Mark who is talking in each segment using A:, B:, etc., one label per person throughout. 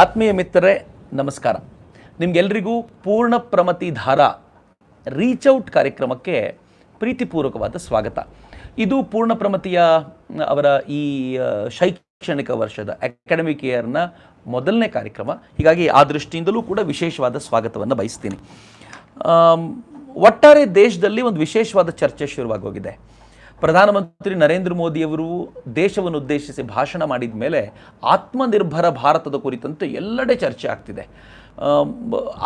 A: ಆತ್ಮೀಯ ಮಿತ್ರರೇ ನಮಸ್ಕಾರ. ನಿಮಗೆಲ್ಲರಿಗೂ ಪೂರ್ಣ ಪ್ರಮತಿ ಧಾರಾ ರೀಚ್ ಔಟ್ ಕಾರ್ಯಕ್ರಮಕ್ಕೆ ಪ್ರೀತಿಪೂರ್ವಕವಾದ ಸ್ವಾಗತ. ಇದು ಪೂರ್ಣ ಪ್ರಮತಿಯ ಅವರ ಈ ಶೈಕ್ಷಣಿಕ ವರ್ಷದ ಅಕಾಡೆಮಿಕ್ ಇಯರ್ನ ಮೊದಲನೇ ಕಾರ್ಯಕ್ರಮ. ಹೀಗಾಗಿ ಆ ದೃಷ್ಟಿಯಿಂದಲೂ ಕೂಡ ವಿಶೇಷವಾದ ಸ್ವಾಗತವನ್ನು ಬಯಸ್ತೀನಿ. ಒಟ್ಟಾರೆ ದೇಶದಲ್ಲಿ ಒಂದು ವಿಶೇಷವಾದ ಚರ್ಚೆ ಶುರುವಾಗೋಗಿದೆ. ಪ್ರಧಾನಮಂತ್ರಿ ನರೇಂದ್ರ ಮೋದಿಯವರು ದೇಶವನ್ನು ಉದ್ದೇಶಿಸಿ ಭಾಷಣ ಮಾಡಿದ ಮೇಲೆ ಆತ್ಮನಿರ್ಭರ ಭಾರತದ ಕುರಿತಂತೆ ಎಲ್ಲೆಡೆ ಚರ್ಚೆ ಆಗ್ತಿದೆ.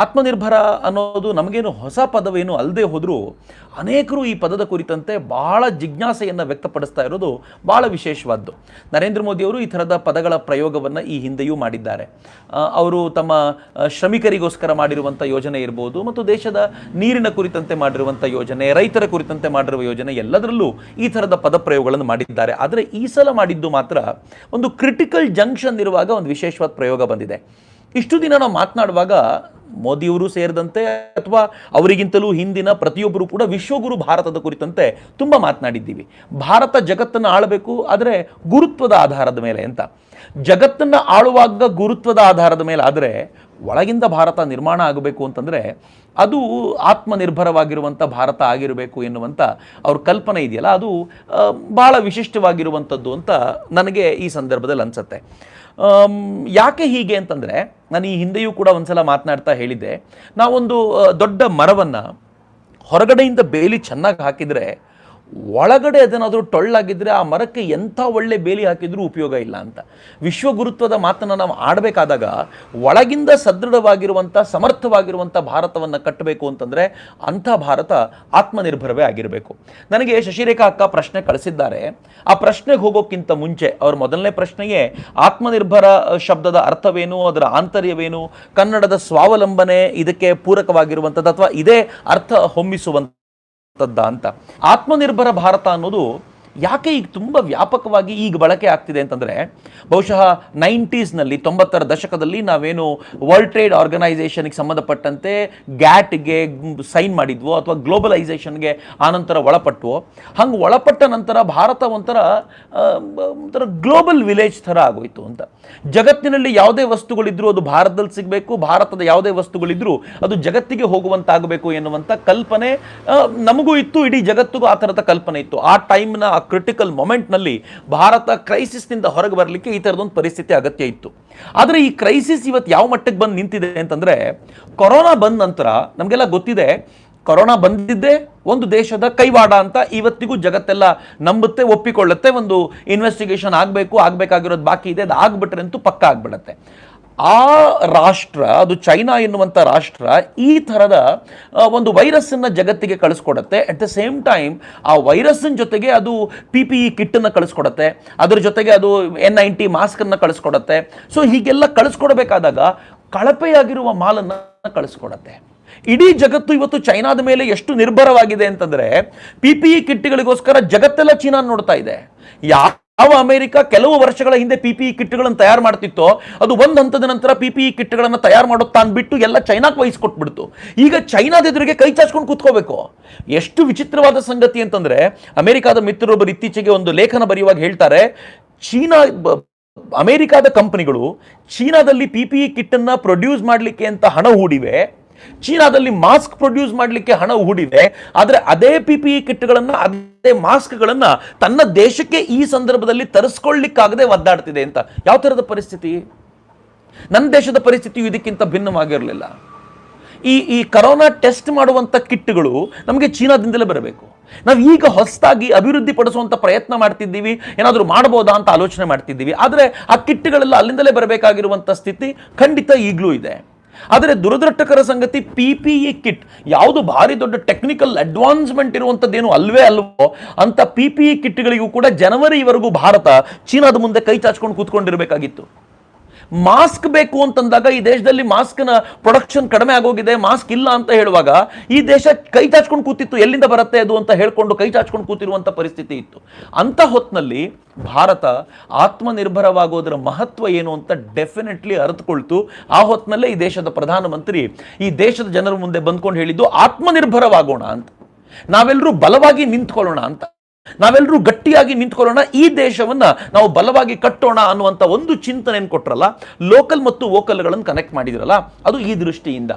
A: ಆತ್ಮನಿರ್ಭರ ಅನ್ನೋದು ನಮಗೇನು ಹೊಸ ಪದವೇನು ಅಲ್ಲದೆ ಹೋದರೂ ಅನೇಕರು ಈ ಪದದ ಕುರಿತಂತೆ ಬಹಳ ಜಿಜ್ಞಾಸೆಯನ್ನು ವ್ಯಕ್ತಪಡಿಸ್ತಾ ಇರೋದು ಭಾಳ ವಿಶೇಷವಾದ್ದು. ನರೇಂದ್ರ ಮೋದಿಯವರು ಈ ಥರದ ಪದಗಳ ಪ್ರಯೋಗವನ್ನು ಈ ಹಿಂದೆಯೂ ಮಾಡಿದ್ದಾರೆ. ಅವರು ತಮ್ಮ ಶ್ರಮಿಕರಿಗೋಸ್ಕರ ಮಾಡಿರುವಂಥ ಯೋಜನೆ ಇರ್ಬೋದು, ಮತ್ತು ದೇಶದ ನೀರಿನ ಕುರಿತಂತೆ ಮಾಡಿರುವಂಥ ಯೋಜನೆ, ರೈತರ ಕುರಿತಂತೆ ಮಾಡಿರುವ ಯೋಜನೆ, ಎಲ್ಲದರಲ್ಲೂ ಈ ಥರದ ಪದಪ್ರಯೋಗಗಳನ್ನು ಮಾಡಿದ್ದಾರೆ. ಆದರೆ ಈ ಸಲ ಮಾಡಿದ್ದು ಮಾತ್ರ ಒಂದು ಕ್ರಿಟಿಕಲ್ ಜಂಕ್ಷನ್ ಇರುವಾಗ ಒಂದು ವಿಶೇಷವಾದ ಪ್ರಯೋಗ ಬಂದಿದೆ. ಇಷ್ಟು ದಿನ ನಾವು ಮಾತನಾಡುವಾಗ ಮೋದಿಯವರು ಸೇರಿದಂತೆ ಅಥವಾ ಅವರಿಗಿಂತಲೂ ಹಿಂದಿನ ಪ್ರತಿಯೊಬ್ಬರು ಕೂಡ ವಿಶ್ವಗುರು ಭಾರತದ ಕುರಿತಂತೆ ತುಂಬ ಮಾತನಾಡಿದ್ದೀವಿ. ಭಾರತ ಜಗತ್ತನ್ನು ಆಳಬೇಕು, ಆದರೆ ಗುರುತ್ವದ ಆಧಾರದ ಮೇಲೆ ಅಂತ. ಜಗತ್ತನ್ನು ಆಳುವಾಗ ಗುರುತ್ವದ ಆಧಾರದ ಮೇಲೆ ಆದರೆ ಒಳಗಿಂದ ಭಾರತ ನಿರ್ಮಾಣ ಆಗಬೇಕು ಅಂತಂದರೆ ಅದು ಆತ್ಮನಿರ್ಭರವಾಗಿರುವಂಥ ಭಾರತ ಆಗಿರಬೇಕು ಎನ್ನುವಂಥ ಅವ್ರ ಕಲ್ಪನೆ ಇದೆಯಲ್ಲ, ಅದು ಭಾಳ ವಿಶಿಷ್ಟವಾಗಿರುವಂಥದ್ದು ಅಂತ ನನಗೆ ಈ ಸಂದರ್ಭದಲ್ಲಿ ಅನಿಸುತ್ತೆ. ಯಾಕೆ ಹೀಗೆ ಅಂತಂದರೆ, ನಾನು ಈ ಹಿಂದೆಯೂ ಕೂಡ ಒಂದ್ಸಲ ಮಾತನಾಡ್ತಾ ಹೇಳಿದ್ದೆ, ನಾವೊಂದು ದೊಡ್ಡ ಮರವನ್ನು ಹೊರಗಡೆಯಿಂದ ಬೇಲಿ ಚೆನ್ನಾಗಿ ಹಾಕಿದರೆ ಒಳಗಡೆ ಅದನ್ನಾದರೂ ಟೊಳ್ಳಾಗಿದ್ದರೆ ಆ ಮರಕ್ಕೆ ಎಂಥ ಒಳ್ಳೆ ಬೇಲಿ ಹಾಕಿದ್ರೂ ಉಪಯೋಗ ಇಲ್ಲ ಅಂತ. ವಿಶ್ವಗುರುತ್ವದ ಮಾತನ್ನು ನಾವು ಆಡಬೇಕಾದಾಗ ಒಳಗಿಂದ ಸದೃಢವಾಗಿರುವಂಥ ಸಮರ್ಥವಾಗಿರುವಂಥ ಭಾರತವನ್ನು ಕಟ್ಟಬೇಕು ಅಂತಂದರೆ ಅಂಥ ಭಾರತ ಆತ್ಮನಿರ್ಭರವೇ ಆಗಿರಬೇಕು. ನನಗೆ ಶಶಿರೇಖಾ ಅಕ್ಕ ಪ್ರಶ್ನೆ ಕಳಿಸಿದ್ದಾರೆ. ಆ ಪ್ರಶ್ನೆಗೆ ಹೋಗೋಕ್ಕಿಂತ ಮುಂಚೆ ಅವ್ರ ಮೊದಲನೇ ಪ್ರಶ್ನೆಯೇ ಆತ್ಮನಿರ್ಭರ ಶಬ್ದದ ಅರ್ಥವೇನು, ಅದರ ಆಂತರ್ಯವೇನು, ಕನ್ನಡದ ಸ್ವಾವಲಂಬನೆ ಇದಕ್ಕೆ ಪೂರಕವಾಗಿರುವಂಥದ್ದು ಅಥವಾ ಇದೇ ಅರ್ಥ ಹೊಮ್ಮಿಸುವಂಥ ಅಂತ. ಆತ್ಮನಿರ್ಭರ ಭಾರತ ಅನ್ನೋದು ಯಾಕೆ ಈಗ ತುಂಬ ವ್ಯಾಪಕವಾಗಿ ಈಗ ಬಳಕೆ ಆಗ್ತಿದೆ ಅಂತಂದರೆ, ಬಹುಶಃ 90ಸ್ನಲ್ಲಿ 90ರ ದಶಕದಲ್ಲಿ ನಾವೇನು ವರ್ಲ್ಡ್ ಟ್ರೇಡ್ ಆರ್ಗನೈಸೇಷನ್ಗೆ ಸಂಬಂಧಪಟ್ಟಂತೆ ಗ್ಯಾಟ್ಗೆ ಸೈನ್ ಮಾಡಿದ್ವೋ ಅಥವಾ ಗ್ಲೋಬಲೈಸೇಷನ್ಗೆ ಆನಂತರ ಒಳಪಟ್ಟವೋ, ಹಂಗೆ ಒಳಪಟ್ಟ ನಂತರ ಭಾರತ ಒಂಥರ ಗ್ಲೋಬಲ್ ವಿಲೇಜ್ ಥರ ಆಗೋಯ್ತು ಅಂತ. ಜಗತ್ತಿನಲ್ಲಿ ಯಾವುದೇ ವಸ್ತುಗಳಿದ್ರೂ ಅದು ಭಾರತದಲ್ಲಿ ಸಿಗಬೇಕು, ಭಾರತದ ಯಾವುದೇ ವಸ್ತುಗಳಿದ್ರೂ ಅದು ಜಗತ್ತಿಗೆ ಹೋಗುವಂತಾಗಬೇಕು ಎನ್ನುವಂಥ ಕಲ್ಪನೆ ನಮಗೂ ಇತ್ತು, ಇಡೀ ಜಗತ್ತಿಗೂ ಆ ಥರದ ಕಲ್ಪನೆ ಇತ್ತು. ಆ ಟೈಮ್ನ ಕ್ರಿಟಿಕಲ್ ಮೊಮೆಂಟ್ನಲ್ಲಿ ಭಾರತ ಕ್ರೈಸಿಸ್ನಿಂದ ಹೊರಗೆ ಬರಲಿಕ್ಕೆ ಈ ಥರದೊಂದು ಪರಿಸ್ಥಿತಿ ಅಗತ್ಯ ಇತ್ತು. ಆದರೆ ಈ ಕ್ರೈಸಿಸ್ ಇವತ್ತು ಯಾವ ಮಟ್ಟಕ್ಕೆ ಬಂದು ನಿಂತಿದೆ ಅಂತಂದರೆ, ಕೊರೋನಾ ಬಂದ ನಂತರ ನಮಗೆಲ್ಲ ಗೊತ್ತಿದೆ, ಕೊರೋನಾ ಬಂದಿದ್ದೇ ಒಂದು ದೇಶದ ಕೈವಾಡ ಅಂತ ಇವತ್ತಿಗೂ ಜಗತ್ತೆಲ್ಲ ನಂಬುತ್ತೆ, ಒಪ್ಪಿಕೊಳ್ಳುತ್ತೆ. ಒಂದು ಇನ್ವೆಸ್ಟಿಗೇಷನ್ ಆಗಬೇಕಾಗಿರೋದು ಬಾಕಿ ಇದೆ, ಅದು ಆಗ್ಬಿಟ್ರೆ ಅಂತೂ ಪಕ್ಕ ಆಗ್ಬಿಡತ್ತೆ. ಆ ರಾಷ್ಟ್ರ, ಅದು ಚೈನಾ ಎನ್ನುವಂಥ ರಾಷ್ಟ್ರ, ಈ ಥರದ ಒಂದು ವೈರಸ್ಸನ್ನು ಜಗತ್ತಿಗೆ ಕಳಿಸ್ಕೊಡುತ್ತೆ. ಅಟ್ ದ ಸೇಮ್ ಟೈಮ್ ಆ ವೈರಸ್ಸಿನ ಜೊತೆಗೆ ಅದು PPE ಕಿಟ್ಟನ್ನು ಕಳಿಸ್ಕೊಡುತ್ತೆ, ಅದ್ರ ಜೊತೆಗೆ ಅದು N90 ಮಾಸ್ಕನ್ನು ಕಳಿಸ್ಕೊಡುತ್ತೆ. ಸೊ ಹೀಗೆಲ್ಲ ಕಳಿಸ್ಕೊಡ್ಬೇಕಾದಾಗ ಕಳಪೆಯಾಗಿರುವ ಮಾಲನ್ನು ಕಳಿಸ್ಕೊಡುತ್ತೆ. ಇಡೀ ಜಗತ್ತು ಇವತ್ತು ಚೈನಾದ ಮೇಲೆ ಎಷ್ಟು ನಿರ್ಭರವಾಗಿದೆ ಅಂತಂದರೆ, PPE ಕಿಟ್ಗಳಿಗೋಸ್ಕರ ಜಗತ್ತೆಲ್ಲ ಚೀನಾ ನೋಡ್ತಾ ಇದೆ. ಯಾವ ಅಮೆರಿಕ ಕೆಲವು ವರ್ಷಗಳ ಹಿಂದೆ PPE ಕಿಟ್ಗಳನ್ನು ತಯಾರು ಮಾಡ್ತಿತ್ತೋ, ಅದು ಒಂದು ಹಂತದ ನಂತರ PPE ಕಿಟ್ಗಳನ್ನು ತಯಾರು ಮಾಡೋದು ತಾನು ಬಿಟ್ಟು ಎಲ್ಲ ಚೈನಾಕ್ಕೆ ವಹಿಸ್ಕೊಟ್ಬಿಡ್ತು. ಈಗ ಚೈನಾದ ಎದುರಿಗೆ ಕೈ ಚಾಚ್ಕೊಂಡು ಕೂತ್ಕೋಬೇಕು. ಎಷ್ಟು ವಿಚಿತ್ರವಾದ ಸಂಗತಿ ಅಂತಂದರೆ, ಅಮೆರಿಕಾದ ಮಿತ್ರರೊಬ್ಬರು ಇತ್ತೀಚೆಗೆ ಒಂದು ಲೇಖನ ಬರೆಯುವಾಗ ಹೇಳ್ತಾರೆ, ಅಮೆರಿಕಾದ ಕಂಪನಿಗಳು ಚೀನಾದಲ್ಲಿ PPE ಕಿಟ್ಟನ್ನು ಪ್ರೊಡ್ಯೂಸ್ ಮಾಡಲಿಕ್ಕೆ ಅಂತ ಹಣ ಹೂಡಿವೆ, ಚೀನಾದಲ್ಲಿ ಮಾಸ್ಕ್ ಪ್ರೊಡ್ಯೂಸ್ ಮಾಡಲಿಕ್ಕೆ ಹಣ ಹೂಡಿದೆ. ಆದರೆ ಅದೇ PPE ಕಿಟ್ಗಳನ್ನು, ಅದೇ ಮಾಸ್ಕ್ಗಳನ್ನು ತನ್ನ ದೇಶಕ್ಕೆ ಈ ಸಂದರ್ಭದಲ್ಲಿ ತರಿಸ್ಕೊಳ್ಳಿಕ್ಕಾಗದೆ ಒದ್ದಾಡ್ತಿದೆ ಅಂತ. ಯಾವ ಥರದ ಪರಿಸ್ಥಿತಿ? ನನ್ನ ದೇಶದ ಪರಿಸ್ಥಿತಿಯು ಇದಕ್ಕಿಂತ ಭಿನ್ನವಾಗಿರಲಿಲ್ಲ. ಈ ಕರೋನಾ ಟೆಸ್ಟ್ ಮಾಡುವಂಥ ಕಿಟ್ಗಳು ನಮಗೆ ಚೀನಾದಿಂದಲೇ ಬರಬೇಕು. ನಾವು ಈಗ ಹೊಸದಾಗಿ ಅಭಿವೃದ್ಧಿ ಪಡಿಸುವಂಥ ಪ್ರಯತ್ನ ಮಾಡ್ತಿದ್ದೀವಿ, ಏನಾದರೂ ಮಾಡ್ಬೋದಾ ಅಂತ ಆಲೋಚನೆ ಮಾಡ್ತಿದ್ದೀವಿ. ಆದರೆ ಆ ಕಿಟ್ಗಳೆಲ್ಲ ಅಲ್ಲಿಂದಲೇ ಬರಬೇಕಾಗಿರುವಂಥ ಸ್ಥಿತಿ ಖಂಡಿತ ಈಗಲೂ ಇದೆ. ಆದರೆ ದುರದೃಷ್ಟಕರ ಸಂಗತಿ, PPE ಕಿಟ್ ಯಾವುದು ಭಾರಿ ದೊಡ್ಡ ಟೆಕ್ನಿಕಲ್ ಅಡ್ವಾನ್ಸ್ಮೆಂಟ್ ಇರುವಂಥದ್ದೇನು ಅಲ್ವೇ ಅಲ್ವೋ ಅಂತ PPE ಕಿಟ್ಗಳಿಗೂ ಕೂಡ ಜನವರಿವರೆಗೂ ಭಾರತ ಚೀನಾದ ಮುಂದೆ ಕೈ ಚಾಚ್ಕೊಂಡು ಕೂತ್ಕೊಂಡಿರಬೇಕಾಗಿತ್ತು. ಮಾಸ್ಕ್ ಬೇಕು ಅಂತಂದಾಗ ಈ ದೇಶದಲ್ಲಿ ಮಾಸ್ಕ್ನ ಪ್ರೊಡಕ್ಷನ್ ಕಡಿಮೆ ಆಗೋಗಿದೆ, ಮಾಸ್ಕ್ ಇಲ್ಲ ಅಂತ ಹೇಳುವಾಗ ಈ ದೇಶ ಕೈ ಚಾಚ್ಕೊಂಡು ಕೂತಿತ್ತು. ಎಲ್ಲಿಂದ ಬರುತ್ತೆ ಅದು ಅಂತ ಹೇಳ್ಕೊಂಡು ಕೈ ಚಾಚ್ಕೊಂಡು ಕೂತಿರುವಂಥ ಪರಿಸ್ಥಿತಿ ಇತ್ತು. ಅಂಥ ಹೊತ್ತಿನಲ್ಲಿ ಭಾರತ ಆತ್ಮನಿರ್ಭರವಾಗೋದರ ಮಹತ್ವ ಏನು ಅಂತ ಡೆಫಿನೆಟ್ಲಿ ಅರಿತುಕೊಳ್ತು. ಆ ಹೊತ್ತಿನಲ್ಲೇ ಈ ದೇಶದ ಪ್ರಧಾನಮಂತ್ರಿ ಈ ದೇಶದ ಜನರ ಮುಂದೆ ಬಂದ್ಕೊಂಡು ಹೇಳಿದ್ದು, ಆತ್ಮನಿರ್ಭರವಾಗೋಣ ಅಂತ, ನಾವೆಲ್ಲರೂ ಬಲವಾಗಿ ನಿಂತ್ಕೊಳ್ಳೋಣ ಅಂತ. ನಾವೆಲ್ಲರೂ ಗಟ್ಟಿಯಾಗಿ ನಿಂತ್ಕೊಳ್ಳೋಣ, ಈ ದೇಶವನ್ನ ನಾವು ಬಲವಾಗಿ ಕಟ್ಟೋಣ ಅನ್ನುವಂಥ ಒಂದು ಚಿಂತನೆಯನ್ನು ಕೊಟ್ರಲ್ಲ, ಲೋಕಲ್ ಮತ್ತು ವೋಕಲ್ಗಳನ್ನು ಕನೆಕ್ಟ್ ಮಾಡಿದ್ರಲ್ಲ, ಅದು ಈ ದೃಷ್ಟಿಯಿಂದ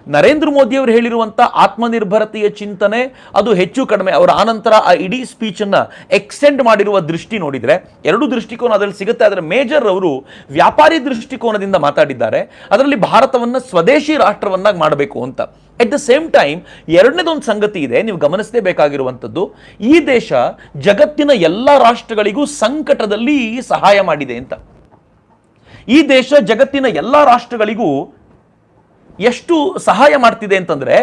A: ನರೇಂದ್ರ ಮೋದಿ ಅವರು ಹೇಳಿರುವಂಥ ಆತ್ಮನಿರ್ಭರತೆಯ ಚಿಂತನೆ ಅದು ಹೆಚ್ಚು ಕಡಿಮೆ ಅವರ ಆನಂತರ ಆ ಇಡೀ ಸ್ಪೀಚನ್ನು ಎಕ್ಸ್ಟೆಂಡ್ ಮಾಡಿರುವ ದೃಷ್ಟಿ ನೋಡಿದರೆ ಎರಡು ದೃಷ್ಟಿಕೋನ ಅದರಲ್ಲಿ ಸಿಗುತ್ತೆ. ಅದರ ಮೇಜರ್ ಅವರು ವ್ಯಾಪಾರಿ ದೃಷ್ಟಿಕೋನದಿಂದ ಮಾತಾಡಿದ್ದಾರೆ, ಅದರಲ್ಲಿ ಭಾರತವನ್ನು ಸ್ವದೇಶಿ ರಾಷ್ಟ್ರವನ್ನಾಗಿ ಮಾಡಬೇಕು ಅಂತ. ಎಟ್ ದ ಸೇಮ್ ಟೈಮ್ ಎರಡನೇದೊಂದು ಸಂಗತಿ ಇದೆ, ನೀವು ಗಮನಿಸಲೇಬೇಕಾಗಿರುವಂಥದ್ದು, ಈ ದೇಶ ಜಗತ್ತಿನ ಎಲ್ಲ ರಾಷ್ಟ್ರಗಳಿಗೂ ಸಂಕಟದಲ್ಲಿ ಸಹಾಯ ಮಾಡಿದೆ ಅಂತ. ಈ ದೇಶ ಜಗತ್ತಿನ ಎಲ್ಲ ರಾಷ್ಟ್ರಗಳಿಗೂ ಎಷ್ಟು ಸಹಾಯ ಮಾಡ್ತಿದೆ ಅಂತಂದರೆ,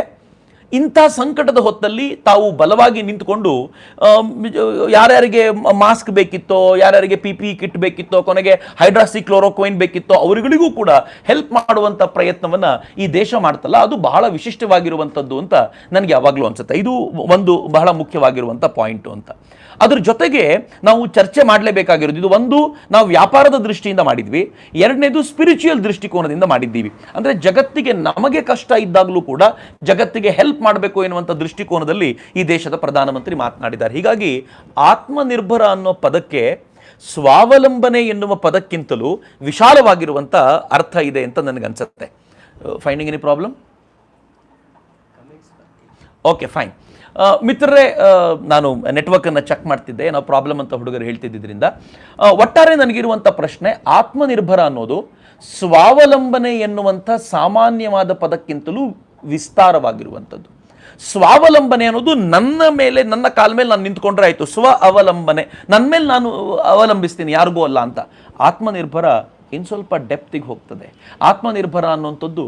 A: ಇಂಥ ಸಂಕಟದ ಹೊತ್ತಲ್ಲಿ ತಾವು ಬಲವಾಗಿ ನಿಂತುಕೊಂಡು ಯಾರ್ಯಾರಿಗೆ ಮಾಸ್ಕ್ ಬೇಕಿತ್ತೋ, ಯಾರ್ಯಾರಿಗೆ PPE ಕಿಟ್ ಬೇಕಿತ್ತೋ, ಕೊನೆಗೆ ಹೈಡ್ರಾಕ್ಸಿಕ್ಲೋರೋಕ್ವೈನ್ ಬೇಕಿತ್ತೋ ಅವರುಗಳಿಗೂ ಕೂಡ ಹೆಲ್ಪ್ ಮಾಡುವಂಥ ಪ್ರಯತ್ನವನ್ನು ಈ ದೇಶ ಮಾಡ್ತಲ್ಲ, ಅದು ಬಹಳ ವಿಶಿಷ್ಟವಾಗಿರುವಂಥದ್ದು ಅಂತ ನನಗೆ ಯಾವಾಗಲೂ ಅನ್ಸುತ್ತೆ. ಇದು ಒಂದು ಬಹಳ ಮುಖ್ಯವಾಗಿರುವಂಥ ಪಾಯಿಂಟು ಅಂತ. ಅದ್ರ ಜೊತೆಗೆ ನಾವು ಚರ್ಚೆ ಮಾಡಲೇಬೇಕಾಗಿರೋದು, ಇದು ಒಂದು ನಾವು ವ್ಯಾಪಾರದ ದೃಷ್ಟಿಯಿಂದ ಮಾಡಿದ್ವಿ, ಎರಡನೇದು ಸ್ಪಿರಿಚುವಲ್ ದೃಷ್ಟಿಕೋನದಿಂದ ಮಾಡಿದ್ದೀವಿ. ಅಂದರೆ ಜಗತ್ತಿಗೆ ನಮಗೆ ಕಷ್ಟ ಇದ್ದಾಗಲೂ ಕೂಡ ಜಗತ್ತಿಗೆ ಹೆಲ್ಪ್ ಮಾಡಬೇಕು ಎನ್ನುವಂಥ ದೃಷ್ಟಿಕೋನದಲ್ಲಿ ಈ ದೇಶದ ಪ್ರಧಾನಮಂತ್ರಿ ಮಾತನಾಡಿದ್ದಾರೆ. ಹೀಗಾಗಿ ಆತ್ಮನಿರ್ಭರ ಅನ್ನೋ ಪದಕ್ಕೆ ಸ್ವಾವಲಂಬನೆ ಎನ್ನುವ ಪದಕ್ಕಿಂತಲೂ ವಿಶಾಲವಾಗಿರುವಂಥ ಅರ್ಥ ಇದೆ ಅಂತ ನನಗನ್ಸುತ್ತೆ. Finding any problem? Okay, fine. ಮಿತ್ರರೇ, ನಾನು ನೆಟ್ವರ್ಕನ್ನು ಚೆಕ್ ಮಾಡ್ತಿದ್ದೆ, ನಾವು ಪ್ರಾಬ್ಲಮ್ ಅಂತ ಹುಡುಗರು ಹೇಳ್ತಿದ್ದರಿಂದ ಒಟ್ಟಾರೆ ನನಗಿರುವಂಥ ಪ್ರಶ್ನೆ, ಆತ್ಮನಿರ್ಭರ ಅನ್ನೋದು ಸ್ವಾವಲಂಬನೆ ಎನ್ನುವಂಥ ಸಾಮಾನ್ಯವಾದ ಪದಕ್ಕಿಂತಲೂ ವಿಸ್ತಾರವಾಗಿರುವಂಥದ್ದು. ಸ್ವಾವಲಂಬನೆ ಅನ್ನೋದು ನನ್ನ ಮೇಲೆ, ನನ್ನ ಕಾಲ ಮೇಲೆ ನಾನು ನಿಂತ್ಕೊಂಡ್ರೆ ಆಯಿತು, ಸ್ವ ಅವಲಂಬನೆ, ನನ್ನ ಮೇಲೆ ನಾನು ಅವಲಂಬಿಸ್ತೀನಿ, ಯಾರಿಗೂ ಅಲ್ಲ ಅಂತ. ಆತ್ಮನಿರ್ಭರ ಇನ್ನು ಸ್ವಲ್ಪ ಡೆಪ್ತಿಗೆ ಹೋಗ್ತದೆ. ಆತ್ಮನಿರ್ಭರ ಅನ್ನುವಂಥದ್ದು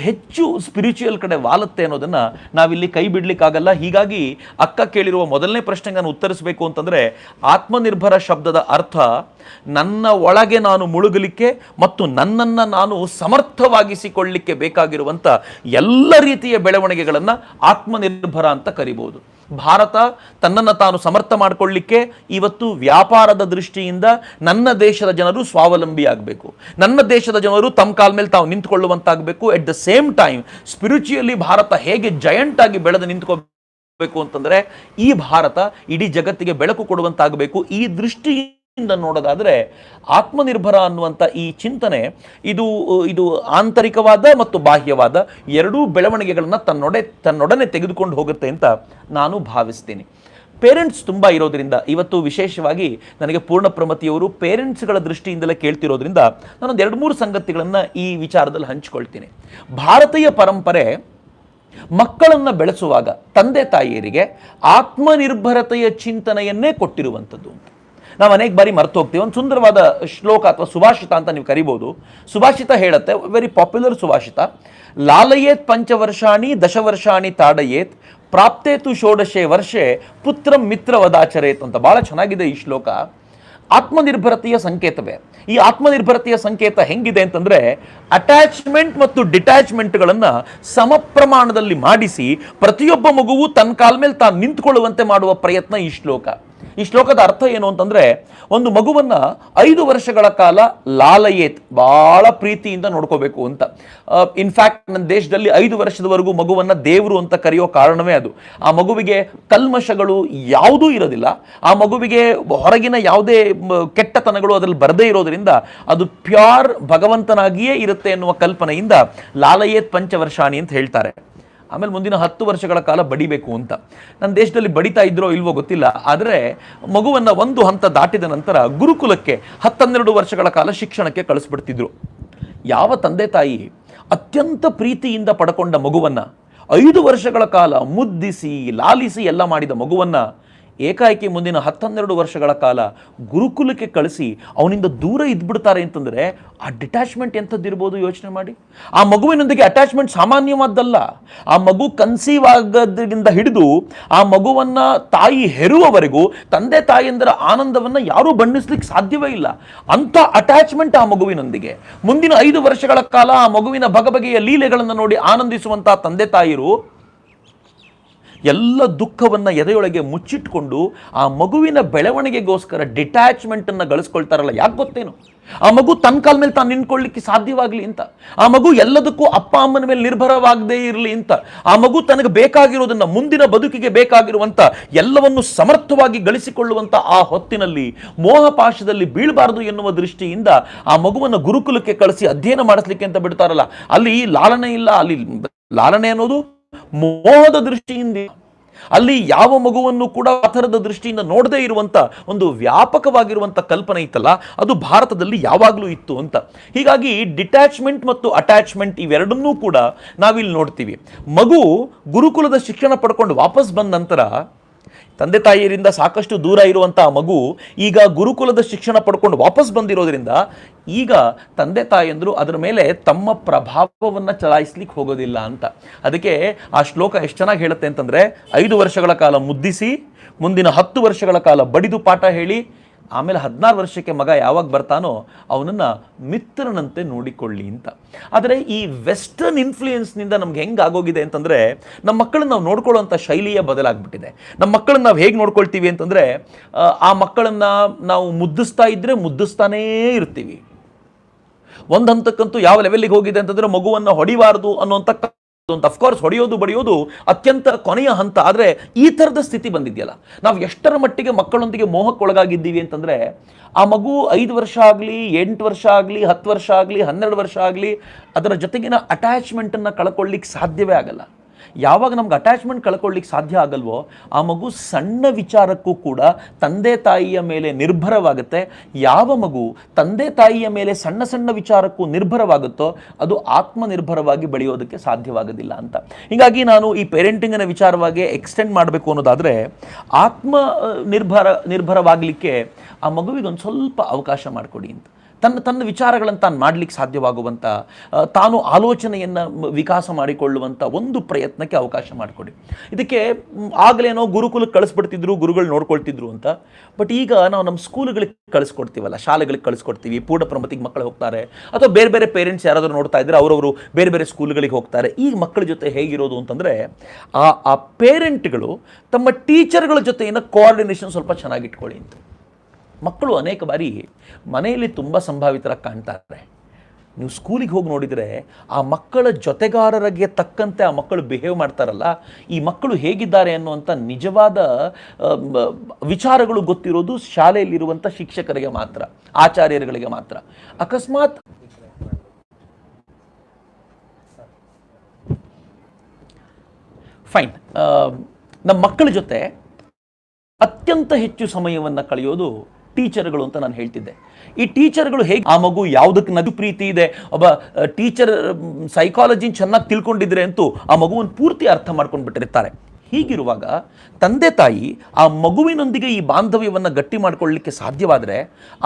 A: ಹೆಚ್ಚು ಸ್ಪಿರಿಚುವಲ್ ಕಡೆ ವಾಲುತ್ತೆ ಅನ್ನೋದನ್ನು ನಾವಿಲ್ಲಿ ಕೈ ಬಿಡಲಿಕ್ಕಾಗಲ್ಲ. ಹೀಗಾಗಿ ಅಕ್ಕ ಕೇಳಿರುವ ಮೊದಲನೇ ಪ್ರಶ್ನೆಗೆ ನಾನು ಉತ್ತರಿಸಬೇಕು ಅಂತಂದರೆ, ಆತ್ಮನಿರ್ಭರ ಶಬ್ದದ ಅರ್ಥ ನನ್ನ ಒಳಗೆ ನಾನು ಮುಳುಗಲಿಕ್ಕೆ ಮತ್ತು ನನ್ನನ್ನು ನಾನು ಸಮರ್ಥವಾಗಿಸಿಕೊಳ್ಳಲಿಕ್ಕೆ ಬೇಕಾಗಿರುವಂಥ ಎಲ್ಲ ರೀತಿಯ ಬೆಳವಣಿಗೆಗಳನ್ನು ಆತ್ಮನಿರ್ಭರ ಅಂತ ಕರಿಬೋದು. ಭಾರತ ತನ್ನನ್ನು ತಾನು ಸಮರ್ಥ ಮಾಡಿಕೊಳ್ಳಲಿಕ್ಕೆ ಇವತ್ತು ವ್ಯಾಪಾರದ ದೃಷ್ಟಿಯಿಂದ ನನ್ನ ದೇಶದ ಜನರು ಸ್ವಾವಲಂಬಿ ಆಗಬೇಕು, ನನ್ನ ದೇಶದ ಜನರು ತಮ್ಮ ಕಾಲ ಮೇಲೆ ತಾವು ನಿಂತ್ಕೊಳ್ಳುವಂತಾಗಬೇಕು. At the same time spiritually Bharat ಹೇಗೆ ಜಯಂಟ್ ಆಗಿ ಬೆಳೆದು ನಿಂತ್ಕೋಬೇಕು ಅಂತಂದರೆ, ಈ ಭಾರತ ಇಡೀ ಜಗತ್ತಿಗೆ ಬೆಳಕು ಕೊಡುವಂತಾಗಬೇಕು. ಈ ದೃಷ್ಟಿಯಿಂದ ನೋಡೋದಾದರೆ ಆತ್ಮನಿರ್ಭರ ಅನ್ನುವಂಥ ಈ ಚಿಂತನೆ ಇದು ಆಂತರಿಕವಾದ ಮತ್ತು ಬಾಹ್ಯವಾದ ಎರಡೂ ಬೆಳವಣಿಗೆಗಳನ್ನು ತನ್ನೊಡನೆ ತೆಗೆದುಕೊಂಡು ಹೋಗುತ್ತೆ ಅಂತ ನಾನು ಭಾವಿಸ್ತೀನಿ. ಪೇರೆಂಟ್ಸ್ ತುಂಬ ಇರೋದ್ರಿಂದ ಇವತ್ತು ವಿಶೇಷವಾಗಿ ನನಗೆ ಪೂರ್ಣಪ್ರಮತಿಯವರು ಪೇರೆಂಟ್ಸ್ಗಳ ದೃಷ್ಟಿಯಿಂದಲೇ ಕೇಳ್ತಿರೋದ್ರಿಂದ ನಾನೊಂದು 2-3 ಸಂಗತಿಗಳನ್ನು ಈ ವಿಚಾರದಲ್ಲಿ ಹಂಚಿಕೊಳ್ತೀನಿ. ಭಾರತೀಯ ಪರಂಪರೆ ಮಕ್ಕಳನ್ನು ಬೆಳೆಸುವಾಗ ತಂದೆ ತಾಯಿಯರಿಗೆ ಆತ್ಮನಿರ್ಭರತೆಯ ಚಿಂತನೆಯನ್ನೇ ಕೊಟ್ಟಿರುವಂಥದ್ದು ಅಂತ ನಾವು ಅನೇಕ ಬಾರಿ ಮರೆತು ಹೋಗ್ತೀವಿ. ಒಂದು ಸುಂದರವಾದ ಶ್ಲೋಕ ಅಥವಾ ಸುಭಾಷಿತ ಅಂತ ನೀವು ಕರಿಬೋದು. ಸುಭಾಷಿತ ಹೇಳುತ್ತೆ, ವೆರಿ ಪಾಪ್ಯುಲರ್ ಸುಭಾಷಿತ, ಲಾಲಯೇತ್ ಪಂಚವರ್ಷಾಣಿ ದಶವರ್ಷಾಣಿ ತಾಡಯೇತ್ ಪ್ರಾಪ್ತೇತು ಷೋಡಶೆ ವರ್ಷೆ ಪುತ್ರಂ ಮಿತ್ರವದಾಚರೇತ್ ಅಂತ. ಭಾಳ ಚೆನ್ನಾಗಿದೆ ಈ ಶ್ಲೋಕ. ಆತ್ಮನಿರ್ಭರತೆಯ ಸಂಕೇತವೇ. ಈ ಆತ್ಮನಿರ್ಭರತೆಯ ಸಂಕೇತ ಹೆಂಗಿದೆ ಅಂತಂದರೆ, ಅಟ್ಯಾಚ್ಮೆಂಟ್ ಮತ್ತು ಡಿಟ್ಯಾಚ್ಮೆಂಟ್ಗಳನ್ನು ಸಮ ಪ್ರಮಾಣದಲ್ಲಿ ಮಾಡಿಸಿ ಪ್ರತಿಯೊಬ್ಬ ಮಗುವು ತನ್ನ ಕಾಲ ಮೇಲೆ ತಾನು ನಿಂತ್ಕೊಳ್ಳುವಂತೆ ಮಾಡುವ ಪ್ರಯತ್ನ ಈ ಶ್ಲೋಕ. ಈ ಶ್ಲೋಕದ ಅರ್ಥ ಏನು ಅಂತಂದರೆ, ಒಂದು ಮಗುವನ್ನು 5 ವರ್ಷಗಳ ಕಾಲ ಲಾಲಯೇತ್, ಭಾಳ ಪ್ರೀತಿಯಿಂದ ನೋಡ್ಕೋಬೇಕು ಅಂತ. ಇನ್ಫ್ಯಾಕ್ಟ್ ನನ್ನ ದೇಶದಲ್ಲಿ 5 ವರ್ಷದವರೆಗೂ ಮಗುವನ್ನು ದೇವರು ಅಂತ ಕರೆಯೋ ಕಾರಣವೇ ಅದು. ಆ ಮಗುವಿಗೆ ಕಲ್ಮಶಗಳು ಯಾವುದೂ ಇರೋದಿಲ್ಲ, ಆ ಮಗುವಿಗೆ ಹೊರಗಿನ ಯಾವುದೇ ಕೆಟ್ಟತನಗಳು ಅದರಲ್ಲಿ ಬರದೇ ಇರೋದ್ರಿಂದ ಅದು ಪ್ಯೂರ್ ಭಗವಂತನಾಗಿಯೇ ಇರುತ್ತೆ ಎನ್ನುವ ಕಲ್ಪನೆಯಿಂದ ಲಾಲಯೇತ್ ಪಂಚವರ್ಷಾಣಿ ಅಂತ ಹೇಳ್ತಾರೆ. ಆಮೇಲೆ ಮುಂದಿನ 10 ವರ್ಷಗಳ ಕಾಲ ಬಡಿಬೇಕು ಅಂತ. ನನ್ನ ದೇಶದಲ್ಲಿ ಬಡಿತಾ ಇದ್ರೋ ಇಲ್ವೋ ಗೊತ್ತಿಲ್ಲ, ಆದರೆ ಮಗುವನ್ನು ಒಂದು ಹಂತ ದಾಟಿದ ನಂತರ ಗುರುಕುಲಕ್ಕೆ 10-12 ವರ್ಷಗಳ ಕಾಲ ಶಿಕ್ಷಣಕ್ಕೆ ಕಳಿಸ್ಬಿಡ್ತಿದ್ರು. ಯಾವ ತಂದೆ ತಾಯಿ ಅತ್ಯಂತ ಪ್ರೀತಿಯಿಂದ ಪಡ್ಕೊಂಡ ಮಗುವನ್ನು 5 ವರ್ಷಗಳ ಕಾಲ ಮುದ್ದಿಸಿ ಲಾಲಿಸಿ ಎಲ್ಲ ಮಾಡಿದ ಮಗುವನ್ನು ಏಕಾಏಕಿ ಮುಂದಿನ 10-12 ವರ್ಷಗಳ ಕಾಲ ಗುರುಕುಲಕ್ಕೆ ಕಳಿಸಿ ಅವನಿಂದ ದೂರ ಇದ್ಬಿಡ್ತಾರೆ ಅಂತಂದರೆ ಆ ಡಿಟ್ಯಾಚ್ಮೆಂಟ್ ಎಂಥದ್ದಿರ್ಬೋದು ಯೋಚನೆ ಮಾಡಿ. ಆ ಮಗುವಿನೊಂದಿಗೆ ಅಟ್ಯಾಚ್ಮೆಂಟ್ ಸಾಮಾನ್ಯವಾದ್ದಲ್ಲ. ಆ ಮಗು ಕನ್ಸೀವ್ ಆಗೋದ್ರಿಂದ ಹಿಡಿದು ಆ ಮಗುವನ್ನು ತಾಯಿ ಹೆರುವವರೆಗೂ ತಂದೆ ತಾಯಿಯಂದರ ಆನಂದವನ್ನು ಯಾರೂ ಬಣ್ಣಿಸ್ಲಿಕ್ಕೆ ಸಾಧ್ಯವೇ ಇಲ್ಲ. ಅಂಥ ಅಟ್ಯಾಚ್ಮೆಂಟ್ ಆ ಮಗುವಿನೊಂದಿಗೆ. ಮುಂದಿನ 5 ವರ್ಷಗಳ ಕಾಲ ಆ ಮಗುವಿನ ಬಗೆಯ ಲೀಲೆಗಳನ್ನು ನೋಡಿ ಆನಂದಿಸುವಂಥ ತಂದೆ ತಾಯಿರು ಎಲ್ಲ ದುಃಖವನ್ನು ಎದೆಯೊಳಗೆ ಮುಚ್ಚಿಟ್ಕೊಂಡು ಆ ಮಗುವಿನ ಬೆಳವಣಿಗೆಗೋಸ್ಕರ ಡಿಟ್ಯಾಚ್ಮೆಂಟನ್ನು ಗಳಿಸ್ಕೊಳ್ತಾರಲ್ಲ, ಯಾಕೆ ಗೊತ್ತೇನು? ಆ ಮಗು ತನ್ನ ಕಾಲ ಮೇಲೆ ತಾನು ನಿಂತ್ಕೊಳ್ಳಿಕ್ಕೆ ಸಾಧ್ಯವಾಗಲಿ ಅಂತ, ಆ ಮಗು ಎಲ್ಲದಕ್ಕೂ ಅಪ್ಪ ಅಮ್ಮನ ಮೇಲೆ ನಿರ್ಭರವಾಗದೇ ಇರಲಿ ಅಂತ, ಆ ಮಗು ತನಗೆ ಬೇಕಾಗಿರೋದನ್ನ, ಮುಂದಿನ ಬದುಕಿಗೆ ಬೇಕಾಗಿರುವಂತ ಎಲ್ಲವನ್ನು ಸಮರ್ಥವಾಗಿ ಗಳಿಸಿಕೊಳ್ಳುವಂತ ಆ ಹೊತ್ತಿನಲ್ಲಿ ಮೋಹಪಾಶದಲ್ಲಿ ಬೀಳಬಾರದು ಎನ್ನುವ ದೃಷ್ಟಿಯಿಂದ ಆ ಮಗುವನ್ನು ಗುರುಕುಲಕ್ಕೆ ಕಳಿಸಿ ಅಧ್ಯಯನ ಮಾಡಿಸ್ಲಿಕ್ಕೆ ಅಂತ ಬಿಡ್ತಾರಲ್ಲ, ಅಲ್ಲಿ ಲಾಲನೆ ಇಲ್ಲ. ಅಲ್ಲಿ ಲಾಲನೆ ಅನ್ನೋದು ಮೋಹದ ದೃಷ್ಟಿಯಿಂದ, ಅಲ್ಲಿ ಯಾವ ಮಗುವನ್ನು ಕೂಡ ಆ ಥರದ ದೃಷ್ಟಿಯಿಂದ ನೋಡದೇ ಇರುವಂತ ಒಂದು ವ್ಯಾಪಕವಾಗಿರುವಂತ ಕಲ್ಪನೆ ಇತ್ತಲ್ಲ, ಅದು ಭಾರತದಲ್ಲಿ ಯಾವಾಗಲೂ ಇತ್ತು ಅಂತ. ಹೀಗಾಗಿ ಡಿಟ್ಯಾಚ್ಮೆಂಟ್ ಮತ್ತು ಅಟ್ಯಾಚ್ಮೆಂಟ್ ಇವೆರಡನ್ನೂ ಕೂಡ ನಾವಿಲ್ಲಿ ನೋಡ್ತೀವಿ. ಮಗು ಗುರುಕುಲದ ಶಿಕ್ಷಣ ಪಡ್ಕೊಂಡು ವಾಪಸ್ ಬಂದ ನಂತರ ತಂದೆ ತಾಯಿಯರಿಂದ ಸಾಕಷ್ಟು ದೂರ ಇರುವಂತಹ ಮಗು ಈಗ ಗುರುಕುಲದ ಶಿಕ್ಷಣ ಪಡ್ಕೊಂಡು ವಾಪಸ್ ಬಂದಿರೋದ್ರಿಂದ ಈಗ ತಂದೆ ತಾಯಿಯಂದ್ರು ಅದರ ಮೇಲೆ ತಮ್ಮ ಪ್ರಭಾವವನ್ನು ಚಲಾಯಿಸ್ಲಿಕ್ಕೆ ಹೋಗೋದಿಲ್ಲ ಅಂತ. ಅದಕ್ಕೆ ಆ ಶ್ಲೋಕ ಎಷ್ಟು ಚೆನ್ನಾಗಿ ಹೇಳುತ್ತೆ ಅಂತಂದ್ರೆ, 5 ವರ್ಷಗಳ ಕಾಲ ಮುದ್ದಿಸಿ, ಮುಂದಿನ 10 ವರ್ಷಗಳ ಕಾಲ ಬಡಿದು ಪಾಠ ಹೇಳಿ, ಆಮೇಲೆ 16 ವರ್ಷಕ್ಕೆ ಮಗ ಯಾವಾಗ ಬರ್ತಾನೋ ಅವನನ್ನು ಮಿತ್ರನಂತೆ ನೋಡಿಕೊಳ್ಳಿ ಅಂತ. ಆದರೆ ಈ ವೆಸ್ಟರ್ನ್ ಇನ್ಫ್ಲೂಯೆನ್ಸ್ನಿಂದ ನಮ್ಗೆ ಹೆಂಗೆ ಆಗೋಗಿದೆ ಅಂತಂದರೆ, ನಮ್ಮ ಮಕ್ಕಳನ್ನ ನಾವು ನೋಡ್ಕೊಳ್ಳೋಂಥ ಶೈಲಿಯೇ ಬದಲಾಗ್ಬಿಟ್ಟಿದೆ. ನಮ್ಮ ಮಕ್ಕಳನ್ನ ನಾವು ಹೇಗೆ ನೋಡ್ಕೊಳ್ತೀವಿ ಅಂತಂದರೆ, ಆ ಮಕ್ಕಳನ್ನು ನಾವು ಮುದ್ದಿಸ್ತಾ ಇದ್ದರೆ ಮುದ್ದಿಸ್ತಾನೇ ಇರ್ತೀವಿ. ಒಂದು ಹಂತಕ್ಕಂತೂ ಯಾವ ಲೆವೆಲ್ಗೆ ಹೋಗಿದೆ ಅಂತಂದರೆ, ಮಗುವನ್ನು ಹೊಡಿಬಾರ್ದು ಅನ್ನೋಂಥ, ಅಫ್ಕೋರ್ಸ್ ಹೊಡೆಯೋದು ಬಡಿಯೋದು ಅತ್ಯಂತ ಕೊನೆಯ ಹಂತ. ಆದರೆ ಈ ಥರದ ಸ್ಥಿತಿ ಬಂದಿದೆಯಲ್ಲ, ನಾವು ಎಷ್ಟರ ಮಟ್ಟಿಗೆ ಮಕ್ಕಳೊಂದಿಗೆ ಮೋಹಕ್ಕೊಳಗಾಗಿದ್ದೀವಿ ಅಂತಂದರೆ, ಆ ಮಗು 5 ವರ್ಷ ಆಗಲಿ, 8 ವರ್ಷ ಆಗಲಿ, 10 ವರ್ಷ ಆಗಲಿ, 12 ವರ್ಷ ಆಗಲಿ, ಅದರ ಜೊತೆಗಿನ ಅಟ್ಯಾಚ್ಮೆಂಟನ್ನು ಕಳ್ಕೊಳ್ಳಿಕ್ಕೆ ಸಾಧ್ಯವೇ ಆಗಲ್ಲ. ಯಾವಾಗ ನಮ್ಗೆ ಅಟ್ಯಾಚ್ಮೆಂಟ್ ಕಳ್ಕೊಳ್ಳಿಕ್ಕೆ ಸಾಧ್ಯ ಆಗಲ್ವೋ, ಆ ಮಗು ಸಣ್ಣ ವಿಚಾರಕ್ಕೂ ಕೂಡ ತಂದೆ ತಾಯಿಯ ಮೇಲೆ ನಿರ್ಭರವಾಗುತ್ತೆ. ಯಾವ ಮಗು ತಂದೆ ತಾಯಿಯ ಮೇಲೆ ಸಣ್ಣ ಸಣ್ಣ ವಿಚಾರಕ್ಕೂ ನಿರ್ಭರವಾಗುತ್ತೋ ಅದು ಆತ್ಮನಿರ್ಭರವಾಗಿ ಬೆಳೆಯೋದಕ್ಕೆ ಸಾಧ್ಯವಾಗೋದಿಲ್ಲ ಅಂತ. ಹೀಗಾಗಿ ನಾನು ಈ ಪೇರೆಂಟಿಂಗಿನ ವಿಚಾರವಾಗಿ ಎಕ್ಸ್ಟೆಂಡ್ ಮಾಡಬೇಕು ಅನ್ನೋದಾದರೆ, ನಿರ್ಭರವಾಗಲಿಕ್ಕೆ ಆ ಮಗುವಿಗೆ ಒಂದು ಸ್ವಲ್ಪ ಅವಕಾಶ ಮಾಡಿಕೊಡಿ ಅಂತ. ತನ್ನ ವಿಚಾರಗಳನ್ನು ತಾನು ಮಾಡಲಿಕ್ಕೆ ಸಾಧ್ಯವಾಗುವಂಥ, ತಾನು ಆಲೋಚನೆಯನ್ನು ವಿಕಾಸ ಮಾಡಿಕೊಳ್ಳುವಂಥ ಒಂದು ಪ್ರಯತ್ನಕ್ಕೆ ಅವಕಾಶ ಮಾಡಿಕೊಡಿ. ಇದಕ್ಕೆ ಆಗಲೇನೋ ಗುರುಕುಲಕ್ಕೆ ಕಳಿಸ್ಬಿಡ್ತಿದ್ರು, ಗುರುಗಳು ನೋಡ್ಕೊಳ್ತಿದ್ರು ಅಂತ. ಬಟ್ ಈಗ ನಾವು ನಮ್ಮ ಸ್ಕೂಲ್ಗಳಿಗೆ ಕಳಿಸ್ಕೊಡ್ತೀವಲ್ಲ, ಶಾಲೆಗಳಿಗೆ ಕಳಿಸ್ಕೊಡ್ತೀವಿ, ಪೂರ್ಣ ಪ್ರಮತಿಗೆ ಮಕ್ಕಳು ಹೋಗ್ತಾರೆ, ಅಥವಾ ಬೇರೆ ಬೇರೆ ಪೇರೆಂಟ್ಸ್ ಯಾರಾದರೂ ನೋಡ್ತಾ ಇದ್ದರೆ ಅವರವರು ಬೇರೆ ಬೇರೆ ಸ್ಕೂಲ್ಗಳಿಗೆ ಹೋಗ್ತಾರೆ. ಈ ಮಕ್ಕಳ ಜೊತೆ ಹೇಗಿರೋದು ಅಂತಂದರೆ, ಆ ಪೇರೆಂಟ್ಗಳು ತಮ್ಮ ಟೀಚರ್ಗಳ ಜೊತೆಗಿನ ಕೋಆರ್ಡಿನೇಷನ್ ಸ್ವಲ್ಪ ಚೆನ್ನಾಗಿಟ್ಕೊಳ್ಳಿ ಅಂತ. ಮಕ್ಕಳು ಅನೇಕ ಬಾರಿ ಮನೆಯಲ್ಲಿ ತುಂಬ ಸಂಭಾವಿತರಾಗಿ ಕಾಣ್ತಾರೆ. ನೀವು ಸ್ಕೂಲಿಗೆ ಹೋಗಿ ನೋಡಿದರೆ ಆ ಮಕ್ಕಳ ಜೊತೆಗಾರರಿಗೆ ತಕ್ಕಂತೆ ಆ ಮಕ್ಕಳು ಬಿಹೇವ್ ಮಾಡ್ತಾರಲ್ಲ, ಈ ಮಕ್ಕಳು ಹೇಗಿದ್ದಾರೆ ಅನ್ನುವಂಥ ನಿಜವಾದ ವಿಚಾರಗಳು ಗೊತ್ತಿರೋದು ಶಾಲೆಯಲ್ಲಿರುವಂಥ ಶಿಕ್ಷಕರಿಗೆ ಮಾತ್ರ, ಆಚಾರ್ಯರುಗಳಿಗೆ ಮಾತ್ರ. ಅಕಸ್ಮಾತ್ ಫೈನ್, ನಮ್ಮ ಮಕ್ಕಳ ಜೊತೆ ಅತ್ಯಂತ ಹೆಚ್ಚು ಸಮಯವನ್ನು ಕಳೆಯೋದು ಟೀಚರ್ಗಳು ಅಂತ ನಾನು ಹೇಳ್ತಿದ್ದೆ. ಈ ಟೀಚರ್ಗಳು ಹೇಗೆ, ಆ ಮಗು ಯಾವುದಕ್ಕೆ ನಗು ಪ್ರೀತಿ ಇದೆ, ಒಬ್ಬ ಟೀಚರ್ ಸೈಕಾಲಜಿ ಚೆನ್ನಾಗಿ ತಿಳ್ಕೊಂಡಿದ್ರೆ ಅಂತೂ ಆ ಮಗುವನ್ನು ಪೂರ್ತಿ ಅರ್ಥ ಮಾಡ್ಕೊಂಡು ಬಿಟ್ಟಿರ್ತಾರೆ. ಹೀಗಿರುವಾಗ ತಂದೆ ತಾಯಿ ಆ ಮಗುವಿನೊಂದಿಗೆ ಈ ಬಾಂಧವ್ಯವನ್ನು ಗಟ್ಟಿ ಮಾಡಿಕೊಳ್ಳಲಿಕ್ಕೆ ಸಾಧ್ಯವಾದರೆ,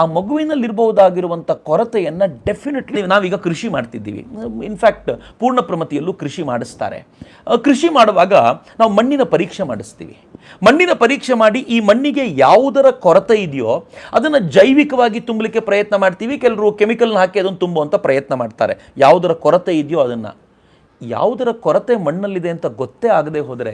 A: ಆ ಮಗುವಿನಲ್ಲಿರಬಹುದಾಗಿರುವಂಥ ಕೊರತೆಯನ್ನು ಡೆಫಿನೆಟ್ಲಿ, ನಾವೀಗ ಕೃಷಿ ಮಾಡ್ತಿದ್ದೀವಿ, ಇನ್ಫ್ಯಾಕ್ಟ್ ಪೂರ್ಣ ಪ್ರಮತಿಯಲ್ಲೂ ಕೃಷಿ ಮಾಡಿಸ್ತಾರೆ. ಕೃಷಿ ಮಾಡುವಾಗ ನಾವು ಮಣ್ಣಿನ ಪರೀಕ್ಷೆ ಮಾಡಿಸ್ತೀವಿ. ಮಣ್ಣಿನ ಪರೀಕ್ಷೆ ಮಾಡಿ ಈ ಮಣ್ಣಿಗೆ ಯಾವುದರ ಕೊರತೆ ಇದೆಯೋ ಅದನ್ನು ಜೈವಿಕವಾಗಿ ತುಂಬಲಿಕ್ಕೆ ಪ್ರಯತ್ನ ಮಾಡ್ತೀವಿ. ಕೆಲವರು ಕೆಮಿಕಲ್ನ ಹಾಕಿ ಅದನ್ನು ತುಂಬುವಂಥ ಪ್ರಯತ್ನ ಮಾಡ್ತಾರೆ. ಯಾವುದರ ಕೊರತೆ ಇದೆಯೋ ಅದನ್ನು. ಯಾವುದರ ಕೊರತೆ ಮಣ್ಣಲ್ಲಿದೆ ಅಂತ ಗೊತ್ತೇ ಆಗದೆ ಹೋದರೆ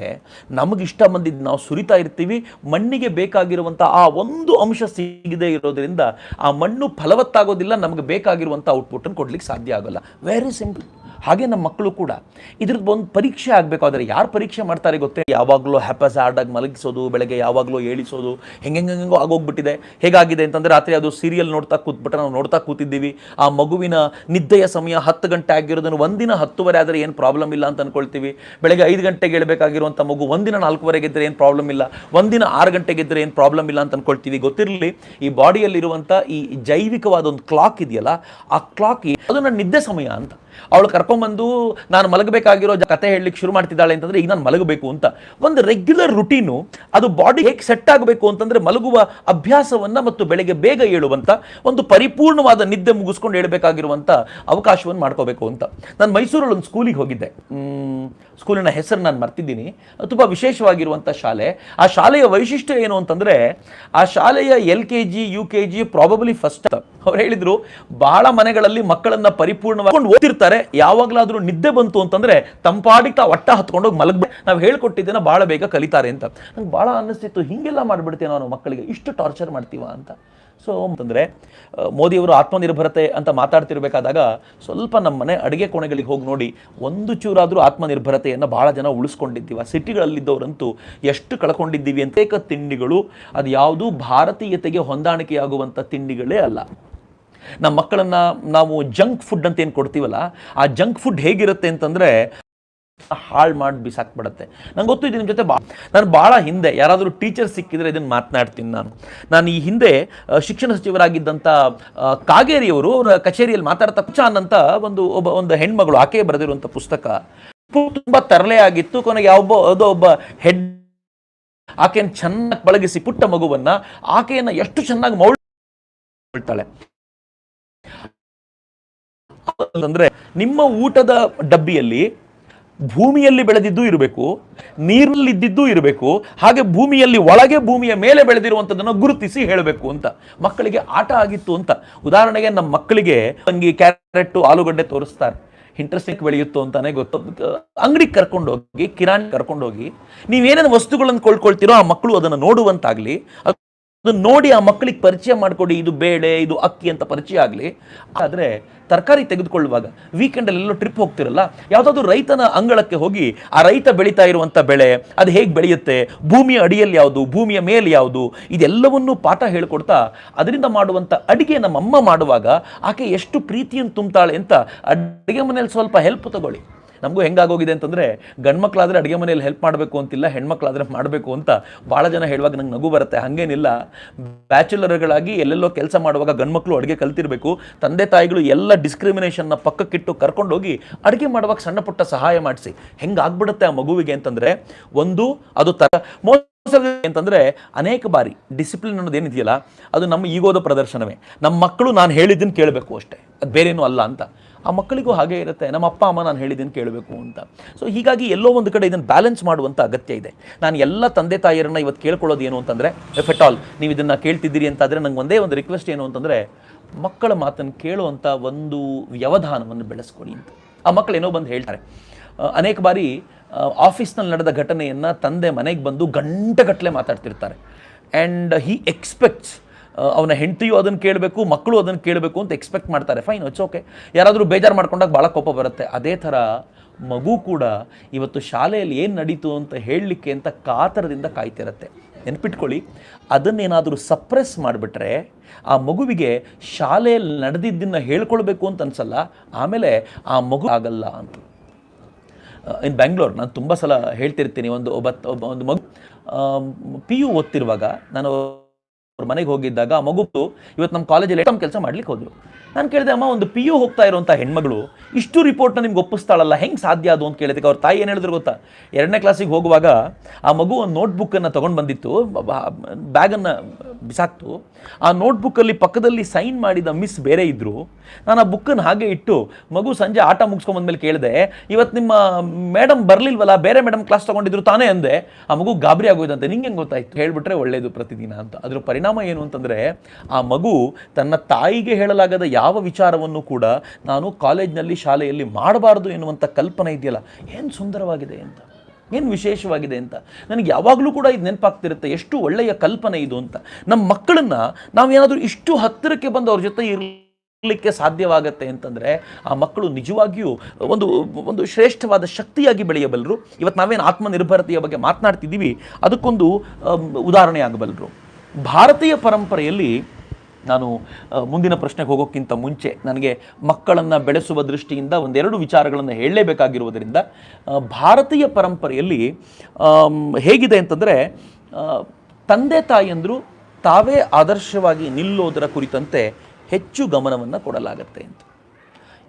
A: ನಮಗಿಷ್ಟ ಬಂದಿದ್ದು ನಾವು ಸುರಿತಾ ಇರ್ತೀವಿ. ಮಣ್ಣಿಗೆ ಬೇಕಾಗಿರುವಂಥ ಆ ಒಂದು ಅಂಶ ಸಿಗದೆ ಇರೋದ್ರಿಂದ ಆ ಮಣ್ಣು ಫಲವತ್ತಾಗೋದಿಲ್ಲ, ನಮಗೆ ಬೇಕಾಗಿರುವಂಥ ಔಟ್ಪುಟ್ಟನ್ನು ಕೊಡ್ಲಿಕ್ಕೆ ಸಾಧ್ಯ ಆಗೋಲ್ಲ. Very simple. ಹಾಗೆ ನಮ್ಮ ಮಕ್ಕಳು ಕೂಡ ಇದ್ರದ್ದು ಒಂದು ಪರೀಕ್ಷೆ ಆಗಬೇಕಾದ್ರೆ ಯಾರು ಪರೀಕ್ಷೆ ಮಾಡ್ತಾರೆ ಗೊತ್ತೇ? ಯಾವಾಗಲೂ ಹ್ಯಾಪಸಾರ್ಡಾಗಿ ಮಲಗಿಸೋದು, ಬೆಳಗ್ಗೆ ಯಾವಾಗಲೂ ಏಳಿಸೋದು, ಹೆಂಗೆಂಗೆಂಗೋ ಆಗೋಗ್ಬಿಟ್ಟಿದೆ. ಹೇಗಾಗಿದೆ ಅಂತಂದರೆ, ರಾತ್ರಿ ಅದು ಸೀರಿಯಲ್ ನೋಡ್ತಾ ಕೂತ್ಬಿಟ್ರೆ ನಾವು ನೋಡ್ತಾ ಕೂತಿದ್ದೀವಿ. ಆ ಮಗುವಿನ ನಿದ್ದೆಯ ಸಮಯ 10 ಗಂಟೆ ಆಗಿರೋದನ್ನು ಒಂದಿನ 10:30 ಆದರೆ ಏನು ಪ್ರಾಬ್ಲಮ್ ಇಲ್ಲ ಅಂತ ಅಂದ್ಕೊಳ್ತೀವಿ. ಬೆಳಗ್ಗೆ 5 ಗಂಟೆಗೆ ಹೇಳಬೇಕಾಗಿರುವಂಥ ಮಗು ಒಂದಿನ 4:15 ಇದ್ದರೆ ಏನು ಪ್ರಾಬ್ಲಮ್ ಇಲ್ಲ, ಒಂದಿನ 6 ಗಂಟೆಗೆ ಇದ್ದರೆ ಏನು ಪ್ರಾಬ್ಲಮ್ ಇಲ್ಲ ಅಂತ ಅಂದ್ಕೊಳ್ತೀವಿ. ಗೊತ್ತಿರಲಿ, ಈ ಬಾಡಿಯಲ್ಲಿರುವಂಥ ಈ ಜೈವಿಕವಾದ ಒಂದು ಕ್ಲಾಕ್ ಇದೆಯಲ್ಲ, ಆ ಕ್ಲಾಕ್ ಅದು ನನ್ನ ನಿದ್ದೆ ಸಮಯ ಅಂತ. ಅವಳು ಕರ್ಕೊಂಡ್ಬಂದು ನಾನು ಮಲಗಬೇಕಾಗಿರೋ ಕತೆ ಹೇಳಲಿಕ್ಕೆ ಶುರು ಮಾಡ್ತಿದ್ದಾಳೆ ಅಂತಂದರೆ, ಈಗ ನಾನು ಮಲಗಬೇಕು ಅಂತ ಒಂದು ರೆಗ್ಯುಲರ್ ರುಟೀನು, ಅದು ಬಾಡಿ ಹೇಗೆ ಸೆಟ್ ಆಗಬೇಕು ಅಂತಂದರೆ, ಮಲಗುವ ಅಭ್ಯಾಸವನ್ನು ಮತ್ತು ಬೆಳಗ್ಗೆ ಬೇಗ ಏಳುವಂಥ ಒಂದು ಪರಿಪೂರ್ಣವಾದ ನಿದ್ದೆ ಮುಗಿಸ್ಕೊಂಡು ಹೇಳಬೇಕಾಗಿರುವಂಥ ಅವಕಾಶವನ್ನು ಮಾಡ್ಕೋಬೇಕು ಅಂತ. ನಾನು ಮೈಸೂರಲ್ಲಿ ಒಂದು ಸ್ಕೂಲಿಗೆ ಹೋಗಿದ್ದೆ. ಸ್ಕೂಲಿನ ಹೆಸರು ನಾನು ಮರ್ತಿದ್ದೀನಿ. ತುಂಬ ವಿಶೇಷವಾಗಿರುವಂಥ ಶಾಲೆ. ಆ ಶಾಲೆಯ ವೈಶಿಷ್ಟ್ಯ ಏನು ಅಂತಂದರೆ, ಆ ಶಾಲೆಯ LKG UKG ಪ್ರಾಬಬ್ಲಿ ಫಸ್ಟ್. ಅವ್ರು ಹೇಳಿದರು, ಬಹಳ ಮನೆಗಳಲ್ಲಿ ಮಕ್ಕಳನ್ನು ಪರಿಪೂರ್ಣವಾಗಿ ಓದ್ತಿರ್ತಾರೆ ಮಲಗಿರ್ತಾರೆ. ಯಾವಾಗಲಾದರೂ ನಿದ್ದೆ ಬಂತು ಅಂತಂದರೆ ತಂಪಾಡಿ ಒಟ್ಟ ಹತ್ಕೊಂಡೋಗಿ ಮಲಗ್ಬಿಟ್ಟು ನಾವು ಹೇಳ್ಕೊಟ್ಟಿದ್ದೇನೆ ಭಾಳ ಬೇಗ ಕಲಿತಾರೆ ಅಂತ. ನಂಗೆ ಭಾಳ ಅನ್ನಿಸ್ತಿತ್ತು, ಹೀಗೆಲ್ಲ ಮಾಡಿಬಿಡ್ತೇವೆ ನಾವು ಮಕ್ಕಳಿಗೆ, ಇಷ್ಟು ಟಾರ್ಚರ್ ಮಾಡ್ತೀವ ಅಂತ. ಸೊ ಅಂತಂದರೆ ಮೋದಿಯವರು ಆತ್ಮನಿರ್ಭರತೆ ಅಂತ ಮಾತಾಡ್ತಿರ್ಬೇಕಾದಾಗ ಸ್ವಲ್ಪ ನಮ್ಮ ಮನೆ ಅಡುಗೆ ಕೋಣೆಗಳಿಗೆ ಹೋಗಿ ನೋಡಿ, ಒಂದು ಚೂರಾದರೂ ಆತ್ಮನಿರ್ಭರತೆಯನ್ನು ಭಾಳ ಜನ ಉಳಿಸ್ಕೊಂಡಿದ್ದೀವಿ. ಸಿಟಿಗಳಲ್ಲಿದ್ದವರಂತೂ ಎಷ್ಟು ಕಳ್ಕೊಂಡಿದ್ದೀವಿ. ಅಂತೇಕ ತಿಂಡಿಗಳು ಅದು ಯಾವುದೂ ಭಾರತೀಯತೆಗೆ ಹೊಂದಾಣಿಕೆಯಾಗುವಂಥ ತಿಂಡಿಗಳೇ ಅಲ್ಲ. ನಮ್ಮ ಮಕ್ಕಳನ್ನು ನಾವು ಜಂಕ್ ಫುಡ್ ಅಂತ ಏನು ಕೊಡ್ತೀವಲ್ಲ, ಆ ಜಂಕ್ ಫುಡ್ ಹೇಗಿರುತ್ತೆ ಅಂತಂದರೆ ಹಾಳು ಮಾಡಿ ಬಿಸಾಕ್ಬಿಡುತ್ತೆ. ನಂಗೆ ಗೊತ್ತು, ಇದನ್ನ ಜೊತೆ ನಾನು ಭಾಳ ಹಿಂದೆ ಯಾರಾದರೂ ಟೀಚರ್ ಸಿಕ್ಕಿದ್ರೆ ಇದನ್ನು ಮಾತನಾಡ್ತೀನಿ. ನಾನು ಈ ಹಿಂದೆ ಶಿಕ್ಷಣ ಸಚಿವರಾಗಿದ್ದಂಥ ಕಾಗೇರಿಯವರು ಅವರ ಕಚೇರಿಯಲ್ಲಿ ಮಾತಾಡ್ತಾ ಚಾನ್ ಅಂತ ಒಂದು ಹೆಣ್ಮಗಳು ಆಕೆ ಬರೆದಿರುವಂಥ ಪುಸ್ತಕ ತುಂಬ ತರಲೆ ಆಗಿತ್ತು. ಕೊನೆಗೆ ಒಬ್ಬ ಹೆಡ್ ಆಕೆಯನ್ನು ಚೆನ್ನಾಗಿ ಪಳಗಿಸಿ ಪುಟ್ಟ ಮಗುವನ್ನು ಆಕೆಯನ್ನು ಎಷ್ಟು ಚೆನ್ನಾಗಿ ಮೌಳ್ತಾಳೆ ಅಂದರೆ, ನಿಮ್ಮ ಊಟದ ಡಬ್ಬಿಯಲ್ಲಿ ಭೂಮಿಯಲ್ಲಿ ಬೆಳೆದಿದ್ದೂ ಇರಬೇಕು, ನೀರಲ್ಲಿದ್ದಿದ್ದೂ ಇರಬೇಕು, ಹಾಗೆ ಭೂಮಿಯಲ್ಲಿ ಒಳಗೆ ಭೂಮಿಯ ಮೇಲೆ ಬೆಳೆದಿರುವಂಥದ್ದನ್ನು ಗುರುತಿಸಿ ಹೇಳಬೇಕು ಅಂತ ಮಕ್ಕಳಿಗೆ ಆಟ ಆಗಿತ್ತು ಅಂತ. ಉದಾಹರಣೆಗೆ ನಮ್ಮ ಮಕ್ಕಳಿಗೆ ಅಂಗಿ ಕ್ಯಾರೆಟ್ ಆಲೂಗಡ್ಡೆ ತೋರಿಸ್ತಾರೆ, ಇಂಟ್ರೆಸ್ಟಿಂಗ್ ಬೆಳೆಯುತ್ತೋ ಅಂತಾನೆ ಗೊತ್ತು. ಅಂಗಡಿಗೆ ಕರ್ಕೊಂಡೋಗಿ, ಕಿರಾಣಿ ಕರ್ಕೊಂಡೋಗಿ ನೀವೇನೇನು ವಸ್ತುಗಳನ್ನು ಕೊಂಡ್ಕೊಳ್ತೀರೋ ಆ ಮಕ್ಕಳು ಅದನ್ನು ನೋಡುವಂತಾಗಲಿ, ಅದನ್ನು ನೋಡಿ ಆ ಮಕ್ಕಳಿಗೆ ಪರಿಚಯ ಮಾಡಿಕೊಡಿ, ಇದು ಬೇಳೆ ಇದು ಅಕ್ಕಿ ಅಂತ ಪರಿಚಯ ಆಗಲಿ. ಆದರೆ ತರಕಾರಿ ತೆಗೆದುಕೊಳ್ಳುವಾಗ ವೀಕೆಂಡಲ್ಲಿ ಎಲ್ಲೋ ಟ್ರಿಪ್ ಹೋಗ್ತಿರಲ್ಲ, ಯಾವುದಾದ್ರೂ ರೈತನ ಅಂಗಳಕ್ಕೆ ಹೋಗಿ ಆ ರೈತ ಬೆಳೀತಾ ಇರುವಂಥ ಬೆಳೆ ಅದು ಹೇಗೆ ಬೆಳೆಯುತ್ತೆ, ಭೂಮಿಯ ಅಡಿಯಲ್ಲಿ ಯಾವುದು, ಭೂಮಿಯ ಮೇಲೆ ಯಾವುದು, ಇದೆಲ್ಲವನ್ನೂ ಪಾಠ ಹೇಳ್ಕೊಡ್ತಾ ಅದರಿಂದ ಮಾಡುವಂಥ ಅಡಿಗೆ ನಮ್ಮಮ್ಮ ಮಾಡುವಾಗ ಆಕೆ ಎಷ್ಟು ಪ್ರೀತಿಯನ್ನು ತುಂಬ್ತಾಳೆ ಅಂತ ಅಡುಗೆ ಮನೇಲಿ ಸ್ವಲ್ಪ ಹೆಲ್ಪ್ ತಗೊಳ್ಳಿ. ನಮಗೂ ಹೆಂಗಾಗೋಗಿದೆ ಅಂತಂದರೆ, ಗಂಡ್ಮಕ್ಳಾದರೆ ಅಡುಗೆ ಮನೆಯಲ್ಲಿ ಹೆಲ್ಪ್ ಮಾಡಬೇಕು ಅಂತಿಲ್ಲ, ಹೆಣ್ಮಕ್ಳಾದರೆ ಮಾಡಬೇಕು ಅಂತ ಭಾಳ ಜನ ಹೇಳುವಾಗ ನಂಗೆ ನಗು ಬರುತ್ತೆ. ಹಾಗೇನಿಲ್ಲ, ಬ್ಯಾಚುಲರ್ಗಳಾಗಿ ಎಲ್ಲೆಲ್ಲೋ ಕೆಲಸ ಮಾಡುವಾಗ ಗಂಡ್ಮಕ್ಳು ಅಡುಗೆ ಕಲ್ತಿರಬೇಕು. ತಂದೆ ತಾಯಿಗಳು ಎಲ್ಲ ಡಿಸ್ಕ್ರಿಮಿನೇಷನ್ನ ಪಕ್ಕಕ್ಕಿಟ್ಟು ಕರ್ಕೊಂಡೋಗಿ ಅಡುಗೆ ಮಾಡುವಾಗ ಸಣ್ಣ ಪುಟ್ಟ ಸಹಾಯ ಮಾಡಿಸಿ. ಹೆಂಗಾಗ್ಬಿಡುತ್ತೆ ಆ ಮಗುವಿಗೆ ಅಂತಂದರೆ, ಒಂದು ಅದು ಅಂತಂದರೆ ಅನೇಕ ಬಾರಿ ಡಿಸಿಪ್ಲಿನ್ ಅನ್ನೋದು ಏನಿದೆಯಲ್ಲ ಅದು ನಮ್ಮ ಈಗೋದ ಪ್ರದರ್ಶನವೇ. ನಮ್ಮ ಮಕ್ಕಳು ನಾನು ಹೇಳಿದ್ದನ್ನು ಕೇಳಬೇಕು ಅಷ್ಟೇ, ಅದು ಬೇರೇನೂ ಅಲ್ಲ ಅಂತ. ಆ ಮಕ್ಕಳಿಗೂ ಹಾಗೆ ಇರುತ್ತೆ, ನಮ್ಮ ಅಪ್ಪ ಅಮ್ಮ ನಾನು ಹೇಳಿದ್ದನ್ನು ಕೇಳಬೇಕು ಅಂತ. ಸೊ ಹೀಗಾಗಿ ಎಲ್ಲೋ ಒಂದು ಕಡೆ ಇದನ್ನು ಬ್ಯಾಲೆನ್ಸ್ ಮಾಡುವಂಥ ಅಗತ್ಯ ಇದೆ. ನಾನು ಎಲ್ಲ ತಂದೆ ತಾಯಿಯರನ್ನ ಇವತ್ತು ಕೇಳ್ಕೊಳ್ಳೋದು ಏನು ಅಂತಂದರೆ, ಇಫ್ ಎಟ್ ಆಲ್ ನೀವು ಇದನ್ನು ಕೇಳ್ತಿದ್ದೀರಿ ಅಂತಾದರೆ ನಂಗೆ ಒಂದೇ ಒಂದು ರಿಕ್ವೆಸ್ಟ್ ಏನು ಅಂತಂದರೆ, ಮಕ್ಕಳ ಮಾತನ್ನು ಕೇಳುವಂಥ ಒಂದು ವ್ಯವಧಾನವನ್ನು ಬೆಳೆಸ್ಕೊಡಿ ಅಂತ. ಆ ಮಕ್ಕಳು ಏನೋ ಬಂದು ಹೇಳ್ತಾರೆ. ಅನೇಕ ಬಾರಿ ಆಫೀಸ್ನಲ್ಲಿ ನಡೆದ ಘಟನೆಯನ್ನು ತಂದೆ ಮನೆಗೆ ಬಂದು ಗಂಟೆಗಟ್ಟಲೆ ಮಾತಾಡ್ತಿರ್ತಾರೆ. ಆ್ಯಂಡ್ ಹಿ ಎಕ್ಸ್ಪೆಕ್ಟ್ಸ್ ಅವನ ಹೆಂಡತಿಯು ಅದನ್ನು ಕೇಳಬೇಕು, ಮಕ್ಕಳು ಅದನ್ನು ಕೇಳಬೇಕು ಅಂತ ಎಕ್ಸ್ಪೆಕ್ಟ್ ಮಾಡ್ತಾರೆ. Fine, it's okay. ಯಾರಾದರೂ ಬೇಜಾರು ಮಾಡ್ಕೊಂಡಾಗ ಭಾಳ ಕೋಪ ಬರುತ್ತೆ. ಅದೇ ಥರ ಮಗು ಕೂಡ ಇವತ್ತು ಶಾಲೆಯಲ್ಲಿ ಏನು ನಡೀತು ಅಂತ ಹೇಳಲಿಕ್ಕೆ ಅಂತ ಕಾತರದಿಂದ ಕಾಯ್ತಿರುತ್ತೆ. ನೆನ್ಪಿಟ್ಕೊಳ್ಳಿ, ಅದನ್ನೇನಾದರೂ ಸಪ್ರೆಸ್ ಮಾಡಿಬಿಟ್ರೆ ಆ ಮಗುವಿಗೆ ಶಾಲೆಯಲ್ಲಿ ನಡೆದಿದ್ದನ್ನು ಹೇಳ್ಕೊಳ್ಬೇಕು ಅಂತ ಅನಿಸಲ್ಲ, ಆಮೇಲೆ ಆ ಮಗು ಆಗಲ್ಲ ಅಂತ. ಇನ್ ಬ್ಯಾಂಗ್ಳೂರ್ ನಾನು ತುಂಬ ಸಲ ಹೇಳ್ತಿರ್ತೀನಿ, ಒಂದು ಮಗು PU ಓದ್ತಿರುವಾಗ ನಾನು ಅವ್ರ ಮನೆಗೆ ಹೋಗಿದ್ದಾಗ ಆ ಮಗು ಇವತ್ತು ನಮ್ಮ ಕಾಲೇಜಲ್ಲಿ ಕೆಲಸ ಮಾಡ್ಲಿಕ್ಕೆ ಹೋದ್ರು. ನಾನು ಕೇಳಿದೆ, ಅಮ್ಮ ಒಂದು PU ಹೋಗ್ತಾ ಇರುವಂಥ ಹೆಣ್ಮಗಳು ಇಷ್ಟು ರಿಪೋರ್ಟ್ನ ನಿಮ್ಗೆ ಒಪ್ಪಿಸ್ತಾಳಲ್ಲ, ಹೆಂಗೆ ಸಾಧ್ಯ ಅದು ಅಂತ ಕೇಳಿದಕ್ಕೆ ಅವ್ರ ತಾಯಿ ಏನು ಹೇಳಿದ್ರು ಗೊತ್ತಾ? 2ನೇ ಕ್ಲಾಸಿಗೆ ಹೋಗುವಾಗ ಆ ಮಗು ಒಂದು ನೋಟ್ಬುಕ್ಕನ್ನು ತೊಗೊಂಡು ಬಂದಿತ್ತು, ಬ್ಯಾಗನ್ನು ಬಿಸಾಕ್ತು. ಆ ನೋಟ್ಬುಕ್ಕಲ್ಲಿ ಪಕ್ಕದಲ್ಲಿ ಸೈನ್ ಮಾಡಿದ ಮಿಸ್ ಬೇರೆ ಇದ್ದರು. ನಾನು ಆ ಬುಕ್ಕನ್ನು ಹಾಗೆ ಇಟ್ಟು ಮಗು ಸಂಜೆ ಆಟ ಮುಗಿಸ್ಕೊಂಬಂದ್ಮೇಲೆ ಕೇಳಿದೆ, ಇವತ್ತು ನಿಮ್ಮ ಮೇಡಮ್ ಬರಲಿಲ್ವಲ್ಲ, ಬೇರೆ ಮೇಡಮ್ ಕ್ಲಾಸ್ ತೊಗೊಂಡಿದ್ರು ತಾನೇ ಅಂದೆ. ಆ ಮಗು ಗಾಬರಿ ಆಗೋಯ್ತಂತೆ. ನಿಂಗೆ ಹೆಂಗೆ ಗೊತ್ತಾಯ್ತು? ಹೇಳ್ಬಿಟ್ರೆ ಒಳ್ಳೆಯದು ಪ್ರತಿದಿನ ಅಂತ. ಅದರ ಪರಿಣಾಮ ಏನು ಅಂತಂದರೆ, ಆ ಮಗು ತನ್ನ ತಾಯಿಗೆ ಹೇಳಲಾಗದ ಯಾವ ವಿಚಾರವನ್ನು ಕೂಡ ನಾನು ಕಾಲೇಜ್ನಲ್ಲಿ ಶಾಲೆಯಲ್ಲಿ ಮಾಡಬಾರ್ದು ಎನ್ನುವಂಥ ಕಲ್ಪನೆ ಇದೆಯಲ್ಲ, ಏನು ಸುಂದರವಾಗಿದೆ ಅಂತ, ಏನು ವಿಶೇಷವಾಗಿದೆ ಅಂತ ನನಗೆ ಯಾವಾಗಲೂ ಕೂಡ ಇದು ನೆನಪಾಗ್ತಿರುತ್ತೆ. ಎಷ್ಟು ಒಳ್ಳೆಯ ಕಲ್ಪನೆ ಇದು ಅಂತ. ನಮ್ಮ ಮಕ್ಕಳನ್ನು ನಾವೇನಾದರೂ ಇಷ್ಟು ಹತ್ತಿರಕ್ಕೆ ಬಂದು ಅವ್ರ ಜೊತೆ ಇರಲಿಕ್ಕೆ ಸಾಧ್ಯವಾಗತ್ತೆ ಅಂತಂದರೆ ಆ ಮಕ್ಕಳು ನಿಜವಾಗಿಯೂ ಒಂದು ಶ್ರೇಷ್ಠವಾದ ಶಕ್ತಿಯಾಗಿ ಬೆಳೆಯಬಲ್ಲರು. ಇವತ್ತು ನಾವೇನು ಆತ್ಮನಿರ್ಭರತೆಯ ಬಗ್ಗೆ ಮಾತನಾಡ್ತಿದ್ದೀವಿ, ಅದಕ್ಕೊಂದು ಉದಾಹರಣೆ ಆಗಬಲ್ಲರು. ಭಾರತೀಯ ಪರಂಪರೆಯಲ್ಲಿ ನಾನು ಮುಂದಿನ ಪ್ರಶ್ನೆಗೆ ಹೋಗೋಕ್ಕಿಂತ ಮುಂಚೆ ನನಗೆ ಮಕ್ಕಳನ್ನು ಬೆಳೆಸುವ ದೃಷ್ಟಿಯಿಂದ ಒಂದೆರಡು ವಿಚಾರಗಳನ್ನು ಹೇಳಲೇಬೇಕಾಗಿರುವುದರಿಂದ, ಭಾರತೀಯ ಪರಂಪರೆಯಲ್ಲಿ ಹೇಗಿದೆ ಅಂತಂದರೆ, ತಂದೆ ತಾಯಿಯಂದರು ತಾವೇ ಆದರ್ಶವಾಗಿ ನಿಲ್ಲೋದರ ಕುರಿತಂತೆ ಹೆಚ್ಚು ಗಮನವನ್ನು ಕೊಡಲಾಗತ್ತೆ ಅಂತ.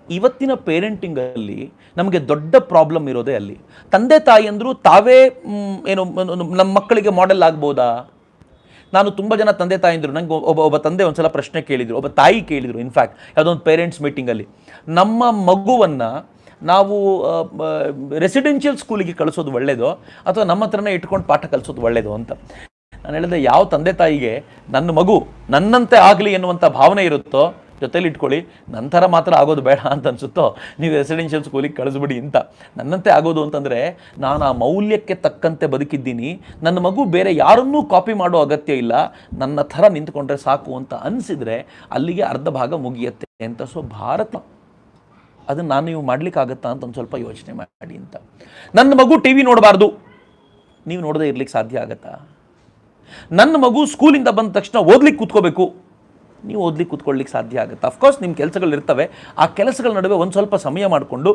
A: ಇವತ್ತಿನ ಪೇರೆಂಟಿಂಗಲ್ಲಿ ನಮಗೆ ದೊಡ್ಡ ಪ್ರಾಬ್ಲಮ್ ಇರೋದೇ ಅಲ್ಲಿ. ತಂದೆ ತಾಯಿಯಂದರು ತಾವೇ ಏನು ನಮ್ಮ ಮಕ್ಕಳಿಗೆ ಮಾಡೆಲ್ ಆಗ್ಬೋದಾ? ನಾನು ತುಂಬ ಜನ ತಂದೆ ತಾಯಿಂದರು ನಂಗೆ ಒಬ್ಬ ತಂದೆ ಒಂದು ಸಲ ಪ್ರಶ್ನೆ ಕೇಳಿದರು, ಒಬ್ಬ ತಾಯಿ ಕೇಳಿದರು. ಇನ್ಫ್ಯಾಕ್ಟ್ ಯಾವುದೊಂದು ಪೇರೆಂಟ್ಸ್ ಮೀಟಿಂಗಲ್ಲಿ, ನಮ್ಮ ಮಗುವನ್ನು ನಾವು ರೆಸಿಡೆನ್ಷಿಯಲ್ ಸ್ಕೂಲಿಗೆ ಕಳಿಸೋದು ಒಳ್ಳೆಯದೋ ಅಥವಾ ನಮ್ಮ ಹತ್ರನೇ ಇಟ್ಕೊಂಡು ಪಾಠ ಕಲಿಸೋದು ಒಳ್ಳೆಯದು ಅಂತ. ನಾನು ಹೇಳಿದೆ, ಯಾವ ತಂದೆ ತಾಯಿಗೆ ನನ್ನ ಮಗು ನನ್ನಂತೆ ಆಗಲಿ ಎನ್ನುವಂಥ ಭಾವನೆ ಇರುತ್ತೋ ಜೊತೆಲಿ ಇಟ್ಕೊಳ್ಳಿ. ನಂತರ ಮಾತ್ರ ಆಗೋದು ಬೇಡ ಅಂತ ಅನಿಸುತ್ತೋ ನೀವು ರೆಸಿಡೆನ್ಷಿಯಲ್ ಸ್ಕೂಲಿಗೆ ಕಳಿಸ್ಬಿಡಿ ಅಂತ. ನನ್ನಂತೆ ಆಗೋದು ಅಂತಂದರೆ ನಾನು ಆ ಮೌಲ್ಯಕ್ಕೆ ತಕ್ಕಂತೆ ಬದುಕಿದ್ದೀನಿ, ನನ್ನ ಮಗು ಬೇರೆ ಯಾರನ್ನೂ ಕಾಪಿ ಮಾಡೋ ಅಗತ್ಯ ಇಲ್ಲ, ನನ್ನ ಥರ ನಿಂತ್ಕೊಂಡ್ರೆ ಸಾಕು ಅಂತ ಅನಿಸಿದರೆ ಅಲ್ಲಿಗೆ ಅರ್ಧ ಭಾಗ ಮುಗಿಯುತ್ತೆ ಅಂತ. ಸೊ ಭಾರತ ಅದನ್ನು ನಾನು ನೀವು ಮಾಡಲಿಕ್ಕಾಗತ್ತಾ ಅಂತ ಒಂದು ಸ್ವಲ್ಪ ಯೋಚನೆ ಮಾಡಿ ಅಂತ. ನನ್ನ ಮಗು ಟಿ ವಿ ನೋಡಬಾರ್ದು, ನೀವು ನೋಡದೇ ಇರ್ಲಿಕ್ಕೆ ಸಾಧ್ಯ ಆಗತ್ತಾ? ನನ್ನ ಮಗು ಸ್ಕೂಲಿಂದ ಬಂದ ತಕ್ಷಣ ಓದ್ಲಿಕ್ಕೆ ಕೂತ್ಕೋಬೇಕು, ನೀವು ಓದ್ಲಿಕ್ಕೆ ಕೂತ್ಕೊಳ್ಳಿಕ್ಕೆ ಸಾಧ್ಯ ಆಗುತ್ತೆ? ಅಫ್ಕೋರ್ಸ್ ನಿಮ್ಮ ಕೆಲಸಗಳಿರ್ತವೆ, ಆ ಕೆಲಸಗಳ ನಡುವೆ ಒಂದು ಸ್ವಲ್ಪ ಸಮಯ ಮಾಡಿಕೊಂಡು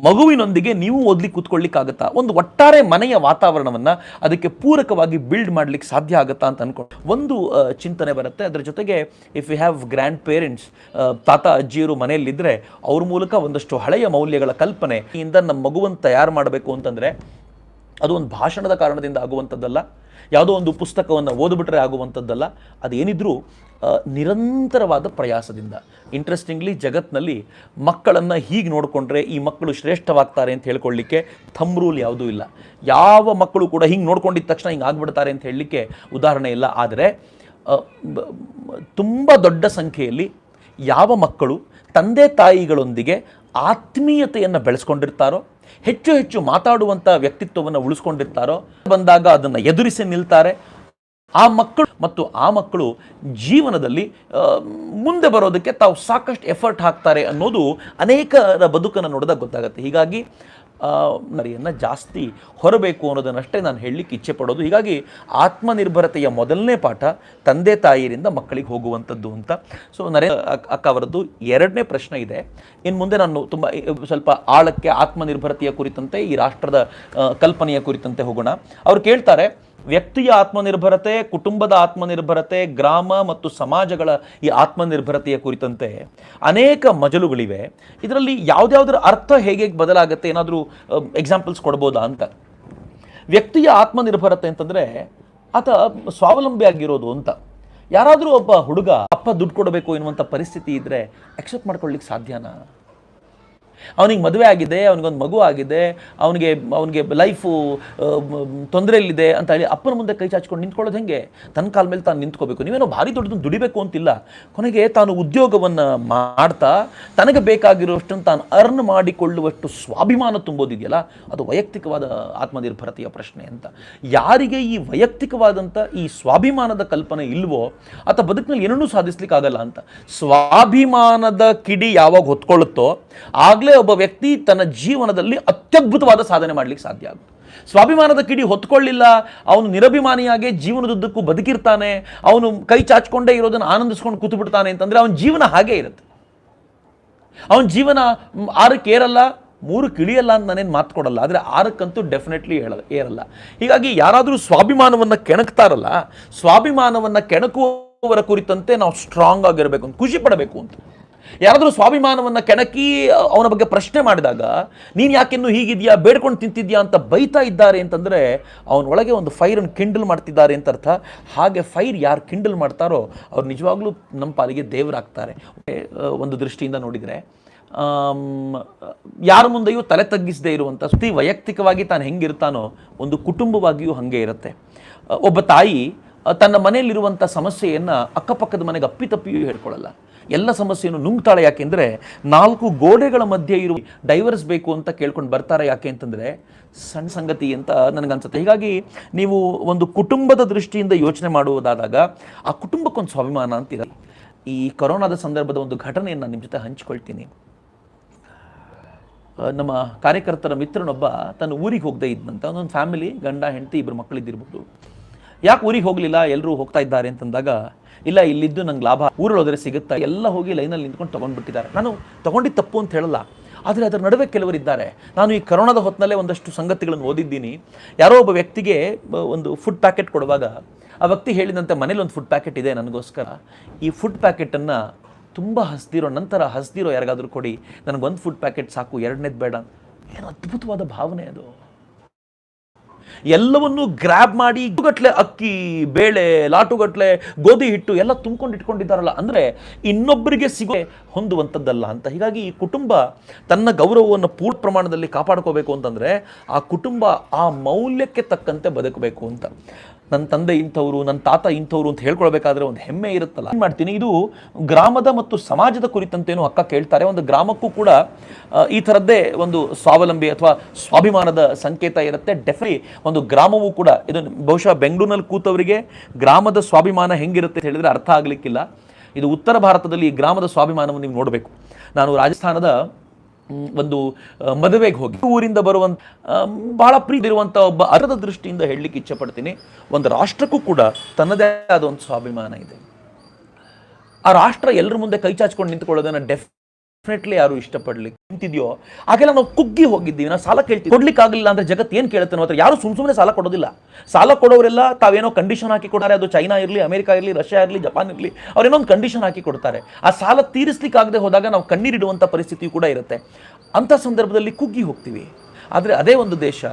A: ಮಗುವಿನೊಂದಿಗೆ ನೀವು ಓದ್ಲಿಕ್ಕೆ ಕೂತ್ಕೊಳ್ಳಿಕ್ಕಾಗತ್ತಾ? ಒಂದು ಒಟ್ಟಾರೆ ಮನೆಯ ವಾತಾವರಣವನ್ನು ಅದಕ್ಕೆ ಪೂರಕವಾಗಿ ಬಿಲ್ಡ್ ಮಾಡಲಿಕ್ಕೆ ಸಾಧ್ಯ ಆಗುತ್ತಾ ಅಂತ ಅಂದ್ಕೊಂಡು ಒಂದು ಚಿಂತನೆ ಬರುತ್ತೆ. ಅದರ ಜೊತೆಗೆ if you have grand parents, ತಾತ ಅಜ್ಜಿಯರು ಮನೆಯಲ್ಲಿದ್ದರೆ ಅವ್ರ ಮೂಲಕ ಒಂದಷ್ಟು ಹಳೆಯ ಮೌಲ್ಯಗಳ ಕಲ್ಪನೆಯಿಂದ ನಮ್ಮ ಮಗುವನ್ನು ತಯಾರು ಮಾಡಬೇಕು ಅಂತಂದರೆ ಅದು ಒಂದು ಭಾಷಣದ ಕಾರಣದಿಂದ ಆಗುವಂಥದ್ದಲ್ಲ, ಯಾವುದೋ ಒಂದು ಪುಸ್ತಕವನ್ನು ಓದ್ಬಿಟ್ರೆ ಆಗುವಂಥದ್ದಲ್ಲ. ಅದೇನಿದ್ರೂ ನಿರಂತರವಾದ ಪ್ರಯಾಸದಿಂದ. ಇಂಟ್ರೆಸ್ಟಿಂಗ್ಲಿ ಜಗತ್ತಿನಲ್ಲಿ ಮಕ್ಕಳನ್ನು ಹೀಗೆ ನೋಡಿಕೊಂಡ್ರೆ ಈ ಮಕ್ಕಳು ಶ್ರೇಷ್ಠವಾಗ್ತಾರೆ ಅಂತ ಹೇಳ್ಕೊಳ್ಳಿಕ್ಕೆ ಥಂಬ್ ರೂಲ್ ಯಾವುದೂ ಇಲ್ಲ. ಯಾವ ಮಕ್ಕಳು ಕೂಡ ಹಿಂಗೆ ನೋಡ್ಕೊಂಡಿದ್ದ ತಕ್ಷಣ ಹಿಂಗೆ ಆಗ್ಬಿಡ್ತಾರೆ ಅಂತ ಹೇಳಲಿಕ್ಕೆ ಉದಾಹರಣೆ ಇಲ್ಲ. ಆದರೆ ತುಂಬ ದೊಡ್ಡ ಸಂಖ್ಯೆಯಲ್ಲಿ ಯಾವ ಮಕ್ಕಳು ತಂದೆ ತಾಯಿಗಳೊಂದಿಗೆ ಆತ್ಮೀಯತೆಯನ್ನು ಬೆಳೆಸ್ಕೊಂಡಿರ್ತಾರೋ, ಹೆಚ್ಚು ಹೆಚ್ಚು ಮಾತಾಡುವಂಥ ವ್ಯಕ್ತಿತ್ವವನ್ನು ಉಳಿಸ್ಕೊಂಡಿರ್ತಾರೋ, ಬಂದಾಗ ಅದನ್ನು ಎದುರಿಸಿ ನಿಲ್ತಾರೆ, ಆ ಮಕ್ಕಳು ಜೀವನದಲ್ಲಿ ಮುಂದೆ ಬರೋದಕ್ಕೆ ತಾವು ಸಾಕಷ್ಟು ಎಫರ್ಟ್ ಹಾಕ್ತಾರೆ ಅನ್ನೋದು ಅನೇಕರ ಬದುಕನ್ನು ನೋಡಿದಾಗ ಗೊತ್ತಾಗುತ್ತೆ. ಹೀಗಾಗಿ ಮರಿಯನ್ನು ಜಾಸ್ತಿ ಹೊರಬೇಕು ಅನ್ನೋದನ್ನಷ್ಟೇ ನಾನು ಹೇಳಲಿಕ್ಕೆ ಇಚ್ಛೆ ಪಡೋದು. ಹೀಗಾಗಿ ಆತ್ಮನಿರ್ಭರತೆಯ ಮೊದಲನೇ ಪಾಠ ತಂದೆ ತಾಯಿಯರಿಂದ ಮಕ್ಕಳಿಗೆ ಹೋಗುವಂಥದ್ದು ಅಂತ. ಸೊ ಅಕ್ಕ ಅವರದ್ದು ಎರಡನೇ ಪ್ರಶ್ನೆ ಇದೆ. ಇನ್ನು ಮುಂದೆ ನಾನು ತುಂಬ ಸ್ವಲ್ಪ ಆಳಕ್ಕೆ ಆತ್ಮನಿರ್ಭರತೆಯ ಕುರಿತಂತೆ, ಈ ರಾಷ್ಟ್ರದ ಕಲ್ಪನೆಯ ಕುರಿತಂತೆ ಹೋಗೋಣ. ಅವ್ರು ಕೇಳ್ತಾರೆ, ವ್ಯಕ್ತಿಯ ಆತ್ಮನಿರ್ಭರತೆ, ಕುಟುಂಬದ ಆತ್ಮನಿರ್ಭರತೆ, ಗ್ರಾಮ ಮತ್ತು ಸಮಾಜಗಳ ಈ ಆತ್ಮನಿರ್ಭರತೆಯ ಕುರಿತಂತೆ ಅನೇಕ ಮಜಲುಗಳಿವೆ. ಇದರಲ್ಲಿ ಯಾವುದ್ಯಾವುದರ ಅರ್ಥ ಹೇಗೆ ಬದಲಾಗುತ್ತೆ, ಏನಾದರೂ ಎಕ್ಸಾಂಪಲ್ಸ್ ಕೊಡ್ಬೋದಾ ಅಂತ. ವ್ಯಕ್ತಿಯ ಆತ್ಮನಿರ್ಭರತೆ ಅಂತಂದರೆ ಆತ ಸ್ವಾವಲಂಬಿ ಆಗಿರೋದು ಅಂತ. ಯಾರಾದರೂ ಒಬ್ಬ ಹುಡುಗ ಅಪ್ಪ ದುಡ್ಡು ಕೊಡಬೇಕು ಎನ್ನುವಂಥ ಪರಿಸ್ಥಿತಿ ಇದ್ದರೆ ಅಕ್ಸೆಪ್ಟ್ ಮಾಡ್ಕೊಳ್ಳಿಕ್ಕೆ ಸಾಧ್ಯನಾ? ಅವನಿಗೆ ಮದುವೆ ಆಗಿದೆ, ಅವನಿಗೊಂದು ಮಗು ಆಗಿದೆ, ಅವನಿಗೆ ಲೈಫು ತೊಂದರೆಯಲ್ಲಿದೆ ಅಂತ ಹೇಳಿ ಅಪ್ಪನ ಮುಂದೆ ಕೈ ಚಾಚ್ಕೊಂಡು ನಿಂತ್ಕೊಳ್ಳೋದು ಹೆಂಗೆ? ತನ್ನ ಕಾಲ ಮೇಲೆ ತಾನು ನಿಂತ್ಕೋಬೇಕು. ನೀವೇನೋ ಭಾರಿ ದೊಡ್ಡದನ್ನು ದುಡಿಬೇಕು ಅಂತಿಲ್ಲ. ಕೊನೆಗೆ ತಾನು ಉದ್ಯೋಗವನ್ನು ಮಾಡ್ತಾ ತನಗೆ ಬೇಕಾಗಿರುವಷ್ಟನ್ನು ತಾನು ಅರ್ನ್ ಮಾಡಿಕೊಳ್ಳುವಷ್ಟು ಸ್ವಾಭಿಮಾನ ತುಂಬೋದಿದೆಯಲ್ಲ, ಅದು ವೈಯಕ್ತಿಕವಾದ ಆತ್ಮನಿರ್ಭರತೆಯ ಪ್ರಶ್ನೆ ಅಂತ. ಯಾರಿಗೆ ಈ ವೈಯಕ್ತಿಕವಾದಂಥ ಈ ಸ್ವಾಭಿಮಾನದ ಕಲ್ಪನೆ ಇಲ್ವೋ ಆತ ಬದುಕಿನಲ್ಲಿ ಏನನ್ನೂ ಸಾಧಿಸ್ಲಿಕ್ಕಾಗಲ್ಲ ಅಂತ. ಸ್ವಾಭಿಮಾನದ ಕಿಡಿ ಯಾವಾಗ ಹೊತ್ಕೊಳ್ಳುತ್ತೋ ಆಗಲೇ ಒಬ್ಬ ವ್ಯಕ್ತಿ ತನ್ನ ಜೀವನದಲ್ಲಿ ಅತ್ಯದ್ಭುತವಾದ ಸಾಧನೆ ಮಾಡಲಿಕ್ಕೆ ಸಾಧ್ಯ ಆಗುತ್ತೆ. ಸ್ವಾಭಿಮಾನದ ಕಿಡಿ ಹೊತ್ಕೊಳ್ಳಿಲ್ಲ, ಅವನು ನಿರಭಿಮಾನಿಯಾಗಿ ಜೀವನದುದ್ದಕ್ಕೂ ಬದುಕಿರ್ತಾನೆ, ಅವನು ಕೈ ಚಾಚ್ಕೊಂಡೇ ಇರೋದನ್ನು ಆನಂದಿಸ್ಕೊಂಡು ಕೂತು ಬಿಡ್ತಾನೆ ಅಂತಂದರೆ ಅವನ ಜೀವನ ಹಾಗೇ ಇರುತ್ತೆ. ಅವನ ಜೀವನ 6ಕ್ಕೆ ಏರಲ್ಲ, 3ಕ್ಕೆ ಇಳಿಯಲ್ಲ ಅಂತ ನಾನೇನು ಮಾತು ಕೊಡಲ್ಲ, ಆದರೆ 6ಕ್ಕಂತೂ ಡೆಫಿನೆಟ್ಲಿ ಏರಲ್ಲ. ಹೀಗಾಗಿ ಯಾರಾದರೂ ಸ್ವಾಭಿಮಾನವನ್ನು ಕೆಣಕ್ತಾರಲ್ಲ, ಸ್ವಾಭಿಮಾನವನ್ನು ಕೆಣಕುವವರ ಕುರಿತಂತೆ ನಾವು ಸ್ಟ್ರಾಂಗ್ ಆಗಿರಬೇಕು ಅಂತ, ಖುಷಿ ಪಡಬೇಕು ಅಂತ. ಯಾರಾದರೂ ಸ್ವಾಭಿಮಾನವನ್ನು ಕೆಣಕಿ ಅವನ ಬಗ್ಗೆ ಪ್ರಶ್ನೆ ಮಾಡಿದಾಗ ನೀನು ಯಾಕೆನ್ನೂ ಹೀಗಿದೆಯಾ, ಬೇಡ್ಕೊಂಡು ತಿಂತಿದ್ಯಾ ಅಂತ ಬೈತಾ ಇದ್ದಾರೆ ಅಂತಂದರೆ ಅವನೊಳಗೆ ಒಂದು ಫೈರನ್ನು ಕಿಂಡಲ್ ಮಾಡ್ತಿದ್ದಾರೆ ಅಂತ ಅರ್ಥ. ಹಾಗೆ ಫೈರ್ ಯಾರು ಕಿಂಡಲ್ ಮಾಡ್ತಾರೋ ಅವ್ರು ನಿಜವಾಗ್ಲೂ ನಮ್ಮ ಪಾಲಿಗೆ ದೇವರಾಗ್ತಾರೆ. ಒಂದು ದೃಷ್ಟಿಯಿಂದ ನೋಡಿದರೆ ಯಾರ ಮುಂದೆಯೂ ತಲೆ ತಗ್ಗಿಸದೇ ಇರುವಂಥ ವೈಯಕ್ತಿಕವಾಗಿ ತಾನು ಹೆಂಗಿರ್ತಾನೋ ಒಂದು ಕುಟುಂಬವಾಗಿಯೂ ಹಾಗೆ ಇರುತ್ತೆ. ಒಬ್ಬ ತಾಯಿ ತನ್ನ ಮನೆಯಲ್ಲಿರುವಂಥ ಸಮಸ್ಯೆಯನ್ನು ಅಕ್ಕಪಕ್ಕದ ಮನೆಗೆ ಅಪ್ಪಿತಪ್ಪಿಯೂ ಹೇಳ್ಕೊಳ್ಳಲ್ಲ. ಎಲ್ಲ ಸಮಸ್ಯೆಯನ್ನು ನುಂಗ್ತಾಳೆ. ಯಾಕೆಂದರೆ 4 ಗೋಡೆಗಳ ಮಧ್ಯೆ ಇರುವ ಡೈವರ್ಸ್ ಬೇಕು ಅಂತ ಕೇಳ್ಕೊಂಡು ಬರ್ತಾರೆ. ಯಾಕೆ ಅಂತಂದರೆ ಸಣ್ಣ ಸಂಗತಿ ಅಂತ ನನಗನ್ಸುತ್ತೆ. ಹೀಗಾಗಿ ನೀವು ಒಂದು ಕುಟುಂಬದ ದೃಷ್ಟಿಯಿಂದ ಯೋಚನೆ ಮಾಡುವುದಾದಾಗ ಆ ಕುಟುಂಬಕ್ಕೊಂದು ಸ್ವಾಭಿಮಾನ ಅಂತಿರಲ್ಲ. ಈ ಕೊರೋನಾದ ಸಂದರ್ಭದ ಒಂದು ಘಟನೆಯನ್ನು ನಾನು ನಿಮ್ಮ ಜೊತೆ ಹಂಚ್ಕೊಳ್ತೀನಿ. ನಮ್ಮ ಕಾರ್ಯಕರ್ತರ ಮಿತ್ರನೊಬ್ಬ ತನ್ನ ಊರಿಗೆ ಹೋಗದೇ ಇದ್ದಂತ ಒಂದೊಂದು ಫ್ಯಾಮಿಲಿ, ಗಂಡ ಹೆಂಡತಿ 2 ಮಕ್ಕಳಿದ್ದಿರ್ಬೋದು. ಯಾಕೆ ಊರಿಗೆ ಹೋಗಲಿಲ್ಲ, ಎಲ್ಲರೂ ಹೋಗ್ತಾ ಇದ್ದಾರೆ ಅಂತಂದಾಗ, ಇಲ್ಲ ಇಲ್ಲಿದ್ದು ನಂಗೆ ಲಾಭ, ಊರಲ್ಲಿ ಹೋದರೆ ಸಿಗುತ್ತಾ, ಎಲ್ಲ ಹೋಗಿ ಲೈನಲ್ಲಿ ನಿಂತ್ಕೊಂಡು ತೊಗೊಂಡ್ಬಿಟ್ಟಿದ್ದಾರೆ. ನಾನು ತೊಗೊಂಡಿದ್ದು ತಪ್ಪು ಅಂತ ಹೇಳಲ್ಲ, ಆದರೆ ಅದರ ನಡುವೆ ಕೆಲವರಿದ್ದಾರೆ. ನಾನು ಈ ಕರೋನಾದ ಹೊತ್ತಿನಲ್ಲೇ ಒಂದಷ್ಟು ಸಂಗತಿಗಳನ್ನು ಓದಿದ್ದೀನಿ. ಯಾರೋ ಒಬ್ಬ ವ್ಯಕ್ತಿಗೆ ಒಂದು ಫುಡ್ ಪ್ಯಾಕೆಟ್ ಕೊಡುವಾಗ ಆ ವ್ಯಕ್ತಿ ಹೇಳಿದಂತೆ ಮನೇಲಿ ಒಂದು ಫುಡ್ ಪ್ಯಾಕೆಟ್ ಇದೆ ನನಗೋಸ್ಕರ, ಈ ಫುಡ್ ಪ್ಯಾಕೆಟನ್ನು ತುಂಬ ಹಸ್ದಿರೋ ಯಾರಿಗಾದರೂ ಕೊಡಿ, ನನಗೊಂದು ಫುಡ್ ಪ್ಯಾಕೆಟ್ ಸಾಕು, 2ನೇದು ಬೇಡ. ಏನು ಅದ್ಭುತವಾದ ಭಾವನೆ ಅದು. ಎಲ್ಲವನ್ನೂ ಗ್ರ್ಯಾಬ್ ಮಾಡಿ ಗಟ್ಲೆ ಅಕ್ಕಿ, ಬೇಳೆ, ಲಾಟುಗಟ್ಲೆ ಗೋಧಿ ಹಿಟ್ಟು ಎಲ್ಲ ತುಂಬ್ಕೊಂಡು ಇಟ್ಕೊಂಡಿದ್ದಾರಲ್ಲ, ಅಂದರೆ ಇನ್ನೊಬ್ಬರಿಗೆ ಹೊಂದುವಂಥದ್ದಲ್ಲ ಅಂತ. ಹೀಗಾಗಿ ಈ ಕುಟುಂಬ ತನ್ನ ಗೌರವವನ್ನು ಪೂರ್ಣ ಪ್ರಮಾಣದಲ್ಲಿ ಕಾಪಾಡ್ಕೋಬೇಕು ಅಂತಂದರೆ ಆ ಕುಟುಂಬ ಆ ಮೌಲ್ಯಕ್ಕೆ ತಕ್ಕಂತೆ ಬದುಕಬೇಕು ಅಂತ. ನನ್ನ ತಂದೆ ಇಂಥವ್ರು, ನನ್ನ ತಾತ ಇಂಥವ್ರು ಅಂತ ಹೇಳ್ಕೊಳ್ಬೇಕಾದ್ರೆ ಒಂದು ಹೆಮ್ಮೆ ಇರುತ್ತಲ್ಲ. ಏನು ಮಾಡ್ತೀನಿ, ಇದು ಗ್ರಾಮದ ಮತ್ತು ಸಮಾಜದ ಕುರಿತಂತೇನು ಅಕ್ಕ ಕೇಳ್ತಾರೆ. ಒಂದು ಗ್ರಾಮಕ್ಕೂ ಕೂಡ ಈ ಥರದ್ದೇ ಒಂದು ಸ್ವಾವಲಂಬಿ ಅಥವಾ ಸ್ವಾಭಿಮಾನದ ಸಂಕೇತ ಇರುತ್ತೆ. ಡೆಫಿನೆಟ್ಲಿ ಒಂದು ಗ್ರಾಮವೂ ಕೂಡ, ಇದು ಬಹುಶಃ ಬೆಂಗಳೂರಿನಲ್ಲಿ ಕೂತವರಿಗೆ ಗ್ರಾಮದ ಸ್ವಾಭಿಮಾನ ಹೆಂಗಿರುತ್ತೆ ಅಂತ ಹೇಳಿದ್ರೆ ಅರ್ಥ ಆಗಲಿಕ್ಕಿಲ್ಲ. ಇದು ಉತ್ತರ ಭಾರತದಲ್ಲಿ ಈ ಗ್ರಾಮದ ಸ್ವಾಭಿಮಾನವನ್ನು ನೀವು ನೋಡಬೇಕು. ನಾನು ರಾಜಸ್ಥಾನದ ಒಂದು ಮದುವೆಗೆ ಹೋಗಿ ಊರಿಂದ ಬರುವಂಥ ಬಹಳ ಪ್ರೀತಿ ಇರುವಂಥ ಒಬ್ಬ ಅರ್ಥದ ದೃಷ್ಟಿಯಿಂದ ಹೇಳಲಿಕ್ಕೆ ಇಚ್ಛೆಪಡ್ತೀನಿ, ಒಂದು ರಾಷ್ಟ್ರಕ್ಕೂ ಕೂಡ ತನ್ನದೇ ಆದ ಒಂದು ಸ್ವಾಭಿಮಾನ ಇದೆ. ಆ ರಾಷ್ಟ್ರ ಎಲ್ಲರ ಮುಂದೆ ಕೈ ಚಾಚ್ಕೊಂಡು ನಿಂತ್ಕೊಳ್ಳೋದನ್ನು ಡೆಫಿನೆಟ್ಲಿ ಯಾರು ಇಷ್ಟಪಡ್ಲಿಕ್ಕೆ ನಿಂತಿದೆಯೋ ಹಾಗೆಲ್ಲ ನಾವು ಕುಗ್ಗಿ ಹೋಗಿದ್ದೀವಿ. ನಾವು ಸಾಲ ಕೇಳ್ತೀವಿ, ಕೊಡ್ಲಿಕ್ಕೆ ಆಗಲಿಲ್ಲ ಅಂದರೆ ಜಗತ್ತು ಏನು ಕೇಳುತ್ತೆ ಅನ್ನೋ ಹತ್ರ ಯಾರು ಸುಮ್ಮನೆ ಸಾಲ ಕೊಡೋದಿಲ್ಲ. ಸಾಲ ಕೊಡೋರೆಲ್ಲ ತಾವೇನೋ ಕಂಡೀಷನ್ ಹಾಕಿ ಕೊಡ್ತಾರೆ. ಅದು ಚೈನಾ ಇರಲಿ, ಅಮೆರಿಕ ಇರಲಿ, ರಷ್ಯಾ ಇರಲಿ, ಜಪಾನ್ ಇರಲಿ, ಅವ್ರೇನೋ ಒಂದು ಕಂಡೀಷನ್ ಹಾಕಿ ಕೊಡ್ತಾರೆ. ಆ ಸಾಲ ತೀರಿಸ್ಲಿಕ್ಕೆ ಆಗದೆ ಹೋದಾಗ ನಾವು ಕಣ್ಣೀರಿಡುವಂಥ ಪರಿಸ್ಥಿತಿಯು ಕೂಡ ಇರುತ್ತೆ. ಅಂಥ ಸಂದರ್ಭದಲ್ಲಿ ಕುಗ್ಗಿ ಹೋಗ್ತೀವಿ. ಆದರೆ ಅದೇ ಒಂದು ದೇಶ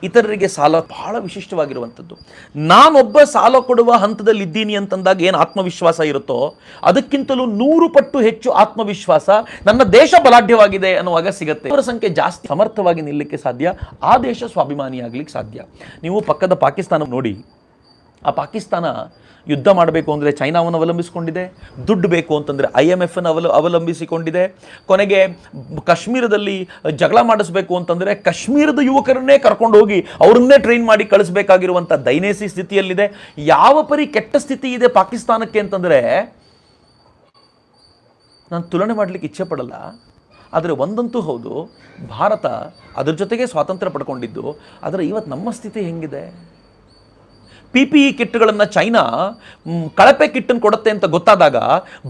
A: ಇತರರಿಗೆ ಸಾಲ ಬಹಳ ವಿಶಿಷ್ಟವಾಗಿರುವಂಥದ್ದು. ನಾನೊಬ್ಬ ಸಾಲ ಕೊಡುವ ಹಂತದಲ್ಲಿ ಇದ್ದೀನಿ ಅಂತಂದಾಗ ಏನು ಆತ್ಮವಿಶ್ವಾಸ ಇರುತ್ತೋ ಅದಕ್ಕಿಂತಲೂ 100 ಪಟ್ಟು ಹೆಚ್ಚು ಆತ್ಮವಿಶ್ವಾಸ ನನ್ನ ದೇಶ ಬಲಾಢ್ಯವಾಗಿದೆ ಅನ್ನುವಾಗ ಸಿಗುತ್ತೆ. ಅವರ ಸಂಖ್ಯೆ ಜಾಸ್ತಿ ಸಮರ್ಥವಾಗಿ ನಿಲ್ಲಕ್ಕೆ ಸಾಧ್ಯ, ಆ ದೇಶ ಸ್ವಾಭಿಮಾನಿಯಾಗ್ಲಿಕ್ಕೆ ಸಾಧ್ಯ. ನೀವು ಪಕ್ಕದ ಪಾಕಿಸ್ತಾನ ನೋಡಿ, ಆ ಪಾಕಿಸ್ತಾನ ಯುದ್ಧ ಮಾಡಬೇಕು ಅಂದರೆ ಚೈನಾವನ್ನು ಅವಲಂಬಿಸಿಕೊಂಡಿದೆ, ದುಡ್ಡು ಬೇಕು ಅಂತಂದರೆ IMF ಅವಲಂಬಿಸಿಕೊಂಡಿದೆ. ಕೊನೆಗೆ ಕಾಶ್ಮೀರದಲ್ಲಿ ಜಗಳ ಮಾಡಿಸ್ಬೇಕು ಅಂತಂದರೆ ಕಾಶ್ಮೀರದ ಯುವಕರನ್ನೇ ಕರ್ಕೊಂಡು ಹೋಗಿ ಅವ್ರನ್ನೇ ಟ್ರೈನ್ ಮಾಡಿ ಕಳಿಸ್ಬೇಕಾಗಿರುವಂಥ ದೈನೇಸಿ ಸ್ಥಿತಿಯಲ್ಲಿದೆ. ಯಾವ ಪರಿ ಕೆಟ್ಟ ಸ್ಥಿತಿ ಇದೆ ಪಾಕಿಸ್ತಾನಕ್ಕೆ ಅಂತಂದರೆ ನಾನು ತುಲನೆ ಮಾಡಲಿಕ್ಕೆ ಇಚ್ಛೆ ಪಡಲ್ಲ. ಆದರೆ ಒಂದಂತೂ ಹೌದು, ಭಾರತ ಅದ್ರ ಜೊತೆಗೆ ಸ್ವಾತಂತ್ರ್ಯ ಪಡ್ಕೊಂಡಿದ್ದು. ಆದರೆ ಇವತ್ತು ನಮ್ಮ ಸ್ಥಿತಿ ಹೆಂಗಿದೆ? PPE ಕಿಟ್ಗಳನ್ನು ಚೈನಾ ಕಳಪೆ ಕಿಟ್ಟನ್ನು ಕೊಡುತ್ತೆ ಅಂತ ಗೊತ್ತಾದಾಗ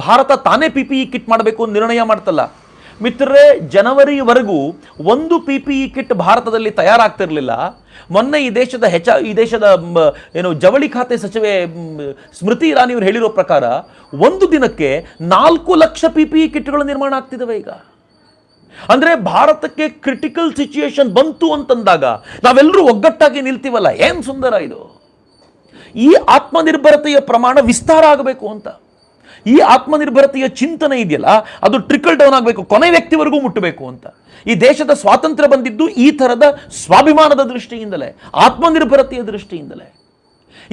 A: ಭಾರತ ತಾನೇ PPE ಕಿಟ್ ಮಾಡಬೇಕು ಅಂತ ನಿರ್ಣಯ ಮಾಡ್ತಲ್ಲ. ಮಿತ್ರರೇ, ಜನವರಿವರೆಗೂ ಒಂದು PPE ಕಿಟ್ ಭಾರತದಲ್ಲಿ ತಯಾರಾಗ್ತಿರಲಿಲ್ಲ. ಮೊನ್ನೆ ಈ ದೇಶದ ಏನು ಜವಳಿ ಖಾತೆ ಸಚಿವೆ ಸ್ಮೃತಿ ಇರಾನಿ ಅವರು ಹೇಳಿರೋ ಪ್ರಕಾರ ಒಂದು ದಿನಕ್ಕೆ 4 ಲಕ್ಷ PPE ಕಿಟ್ಗಳು ನಿರ್ಮಾಣ ಆಗ್ತಿದ್ದಾವೆ ಈಗ. ಅಂದರೆ ಭಾರತಕ್ಕೆ ಕ್ರಿಟಿಕಲ್ ಸಿಚುಯೇಷನ್ ಬಂತು ಅಂತಂದಾಗ ನಾವೆಲ್ಲರೂ ಒಗ್ಗಟ್ಟಾಗಿ ನಿಲ್ತೀವಲ್ಲ, ಏನು ಸುಂದರ ಇದು. ಈ ಆತ್ಮನಿರ್ಭರತೆಯ ಪ್ರಮಾಣ ವಿಸ್ತಾರ ಆಗಬೇಕು ಅಂತ, ಈ ಆತ್ಮನಿರ್ಭರತೆಯ ಚಿಂತನೆ ಇದೆಯಲ್ಲ ಅದು ಟ್ರಿಕಲ್ ಡೌನ್ ಆಗಬೇಕು, ಕೊನೆ ವ್ಯಕ್ತಿವರೆಗೂ ಮುಟ್ಟಬೇಕು ಅಂತ. ಈ ದೇಶದ ಸ್ವಾತಂತ್ರ್ಯ ಬಂದಿದ್ದು ಈ ಥರದ ಸ್ವಾಭಿಮಾನದ ದೃಷ್ಟಿಯಿಂದಲೇ, ಆತ್ಮನಿರ್ಭರತೆಯ ದೃಷ್ಟಿಯಿಂದಲೇ.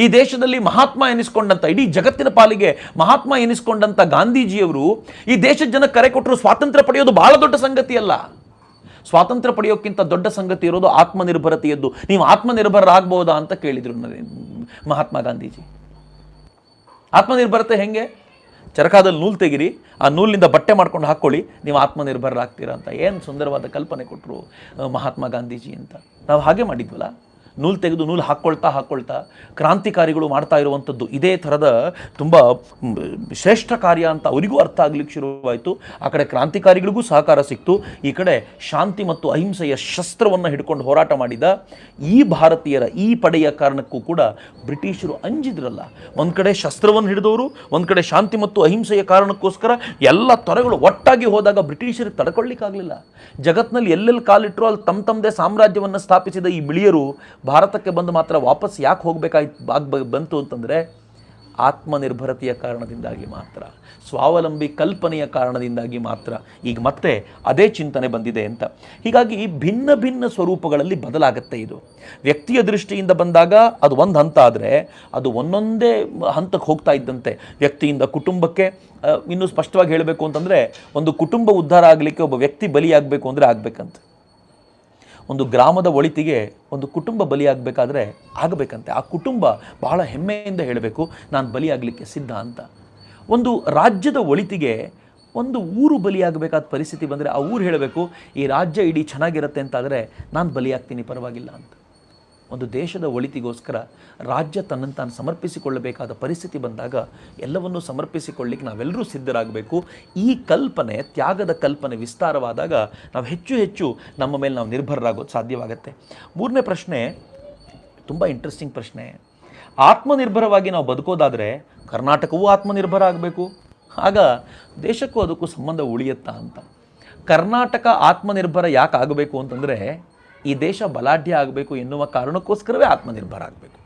A: ಈ ದೇಶದಲ್ಲಿ ಮಹಾತ್ಮ ಎನಿಸ್ಕೊಂಡಂಥ, ಇಡೀ ಜಗತ್ತಿನ ಪಾಲಿಗೆ ಮಹಾತ್ಮ ಎನಿಸ್ಕೊಂಡಂಥ ಗಾಂಧೀಜಿಯವರು ಈ ದೇಶದ ಜನ ಕರೆ ಕೊಟ್ಟರು, ಸ್ವಾತಂತ್ರ್ಯ ಪಡೆಯೋದು ಬಹಳ ದೊಡ್ಡ ಸಂಗತಿ ಅಲ್ಲ, ಸ್ವಾತಂತ್ರ್ಯ ಪಡೆಯೋಕ್ಕಿಂತ ದೊಡ್ಡ ಸಂಗತಿ ಇರೋದು ಆತ್ಮನಿರ್ಭರತೆಯದ್ದು. ನೀವು ಆತ್ಮನಿರ್ಭರರಾಗಬಹುದಾ ಅಂತ ಕೇಳಿದ್ರು ಮಹಾತ್ಮ ಗಾಂಧೀಜಿ. ಆತ್ಮನಿರ್ಭರತೆ ಹೆಂಗೆ? ಚರಕಾದಲ್ಲಿ ನೂಲು ತೆಗಿರಿ, ಆ ನೂಲಿನಿಂದ ಬಟ್ಟೆ ಮಾಡ್ಕೊಂಡು ಹಾಕ್ಕೊಳ್ಳಿ, ನೀವು ಆತ್ಮನಿರ್ಭರರಾಗ್ತೀರಾ ಅಂತ. ಏನು ಸುಂದರವಾದ ಕಲ್ಪನೆ ಕೊಟ್ಟರು ಮಹಾತ್ಮ ಗಾಂಧೀಜಿ ಅಂತ. ನಾವು ಹಾಗೆ ಮಾಡಿದ್ವಲ್ಲ, ನೂಲು ತೆಗೆದು ನೂಲು ಹಾಕ್ಕೊಳ್ತಾ ಕ್ರಾಂತಿಕಾರಿಗಳು ಮಾಡ್ತಾ ಇರುವಂಥದ್ದು ಇದೇ ಥರದ ತುಂಬ ಶ್ರೇಷ್ಠ ಕಾರ್ಯ ಅಂತ ಅವರಿಗೂ ಅರ್ಥ ಆಗ್ಲಿಕ್ಕೆ ಶುರುವಾಯಿತು. ಆ ಕಡೆ ಕ್ರಾಂತಿಕಾರಿಗಳಿಗೂ ಸಹಕಾರ ಸಿಕ್ತು, ಈ ಕಡೆ ಶಾಂತಿ ಮತ್ತು ಅಹಿಂಸೆಯ ಶಸ್ತ್ರವನ್ನು ಹಿಡ್ಕೊಂಡು ಹೋರಾಟ ಮಾಡಿದ ಈ ಭಾರತೀಯರ ಈ ಪಡೆಯ ಕಾರಣಕ್ಕೂ ಕೂಡ ಬ್ರಿಟಿಷರು ಅಂಜಿದ್ರಲ್ಲ. ಒಂದು ಕಡೆ ಶಸ್ತ್ರವನ್ನು ಹಿಡಿದವರು, ಒಂದು ಕಡೆ ಶಾಂತಿ ಮತ್ತು ಅಹಿಂಸೆಯ ಕಾರಣಕ್ಕೋಸ್ಕರ ಎಲ್ಲ ತೊರೆಗಳು ಒಟ್ಟಾಗಿ ಹೋದಾಗ ಬ್ರಿಟಿಷರಿಗೆ ತಡ್ಕೊಳ್ಳಿಕ್ಕಾಗಲಿಲ್ಲ. ಜಗತ್ತಿನಲ್ಲಿ ಎಲ್ಲೆಲ್ಲಿ ಕಾಲಿಟ್ಟರು ಅಲ್ಲಿ ತಮ್ಮದೇ ಸಾಮ್ರಾಜ್ಯವನ್ನು ಸ್ಥಾಪಿಸಿದ ಈ ಬಿಳಿಯರು ಭಾರತಕ್ಕೆ ಬಂದು ಮಾತ್ರ ವಾಪಸ್ ಯಾಕೆ ಬಂತು ಅಂತಂದರೆ ಆತ್ಮನಿರ್ಭರತೆಯ ಕಾರಣದಿಂದಾಗಿ ಮಾತ್ರ, ಸ್ವಾವಲಂಬಿ ಕಲ್ಪನೆಯ ಕಾರಣದಿಂದಾಗಿ ಮಾತ್ರ. ಈಗ ಮತ್ತೆ ಅದೇ ಚಿಂತನೆ ಬಂದಿದೆ ಅಂತ. ಹೀಗಾಗಿ ಭಿನ್ನ ಭಿನ್ನ ಸ್ವರೂಪಗಳಲ್ಲಿ ಬದಲಾಗುತ್ತೆ. ಇದು ವ್ಯಕ್ತಿಯ ದೃಷ್ಟಿಯಿಂದ ಬಂದಾಗ ಅದು ಒಂದು ಹಂತ, ಆದರೆ ಅದು ಒಂದೊಂದೇ ಹಂತಕ್ಕೆ ಹೋಗ್ತಾ ಇದ್ದಂತೆ ವ್ಯಕ್ತಿಯಿಂದ ಕುಟುಂಬಕ್ಕೆ. ಇನ್ನೂ ಸ್ಪಷ್ಟವಾಗಿ ಹೇಳಬೇಕು ಅಂತಂದರೆ ಒಂದು ಕುಟುಂಬ ಉದ್ಧಾರ ಆಗಲಿಕ್ಕೆ ಒಬ್ಬ ವ್ಯಕ್ತಿ ಬಲಿಯಾಗಬೇಕು ಅಂದರೆ ಆಗಬೇಕಂತ. ಒಂದು ಗ್ರಾಮದ ಒಳಿತಿಗೆ ಒಂದು ಕುಟುಂಬ ಬಲಿಯಾಗಬೇಕಾದ್ರೆ ಆಗಬೇಕಂತೆ. ಆ ಕುಟುಂಬ ಬಹಳ ಹೆಮ್ಮೆಯಿಂದ ಹೇಳಬೇಕು, ನಾನು ಬಲಿಯಾಗಲಿಕ್ಕೆ ಸಿದ್ಧ ಅಂತ. ಒಂದು ರಾಜ್ಯದ ಒಳಿತಿಗೆ ಒಂದು ಊರು ಬಲಿಯಾಗಬೇಕಾದ ಪರಿಸ್ಥಿತಿ ಬಂದರೆ ಆ ಊರು ಹೇಳಬೇಕು, ಈ ರಾಜ್ಯ ಇಡೀ ಚೆನ್ನಾಗಿರುತ್ತೆ ಅಂತಾದರೆ ನಾನು ಬಲಿಯಾಗ್ತೀನಿ, ಪರವಾಗಿಲ್ಲ ಅಂತ. ಒಂದು ದೇಶದ ಒಳಿತಿಗೋಸ್ಕರ ರಾಜ್ಯ ತನ್ನನ್ನು ತಾನು ಸಮರ್ಪಿಸಿಕೊಳ್ಳಬೇಕಾದ ಪರಿಸ್ಥಿತಿ ಬಂದಾಗ ಎಲ್ಲವನ್ನೂ ಸಮರ್ಪಿಸಿಕೊಳ್ಳಿಕ್ಕೆ ನಾವೆಲ್ಲರೂ ಸಿದ್ಧರಾಗಬೇಕು. ಈ ಕಲ್ಪನೆ, ತ್ಯಾಗದ ಕಲ್ಪನೆ ವಿಸ್ತಾರವಾದಾಗ ನಾವು ಹೆಚ್ಚು ಹೆಚ್ಚು ನಮ್ಮ ಮೇಲೆ ನಾವು ನಿರ್ಭರರಾಗೋದು ಸಾಧ್ಯವಾಗುತ್ತೆ. ಮೂರನೇ ಪ್ರಶ್ನೆ ತುಂಬ ಇಂಟ್ರೆಸ್ಟಿಂಗ್ ಪ್ರಶ್ನೆ. ಆತ್ಮನಿರ್ಭರವಾಗಿ ನಾವು ಬದುಕೋದಾದರೆ ಕರ್ನಾಟಕವೂ ಆತ್ಮನಿರ್ಭರ ಆಗಬೇಕು, ಆಗ ದೇಶಕ್ಕೂ ಅದಕ್ಕೂ ಸಂಬಂಧ ಉಳಿಯುತ್ತಾ ಅಂತ. ಕರ್ನಾಟಕ ಆತ್ಮನಿರ್ಭರ ಯಾಕೆ ಆಗಬೇಕು ಅಂತಂದರೆ ಈ ದೇಶ ಬಲಾಢ್ಯ ಆಗಬೇಕು ಎನ್ನುವ ಕಾರಣಕ್ಕೋಸ್ಕರವೇ ಆತ್ಮನಿರ್ಭರ ಆಗಬೇಕು.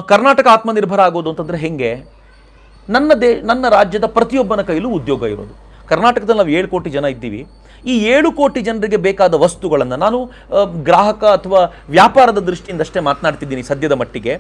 A: ಕರ್ನಾಟಕ ಆತ್ಮನಿರ್ಭರ ಆಗೋದು ಅಂತಂದರೆ ಹೆಂಗೆ? ನನ್ನ ರಾಜ್ಯದ ಪ್ರತಿಯೊಬ್ಬನ ಕೈಲೂ ಉದ್ಯೋಗ ಇರೋದು. ಕರ್ನಾಟಕದಲ್ಲಿ ನಾವು 7 ಕೋಟಿ ಜನ ಇದ್ದೀವಿ. ಈ 7 ಕೋಟಿ ಜನರಿಗೆ ಬೇಕಾದ ವಸ್ತುಗಳನ್ನು ನಾನು ಗ್ರಾಹಕ ಅಥವಾ ವ್ಯಾಪಾರದ ದೃಷ್ಟಿಯಿಂದಷ್ಟೇ ಮಾತನಾಡ್ತಿದ್ದೀನಿ ಸದ್ಯದ ಮಟ್ಟಿಗೆ.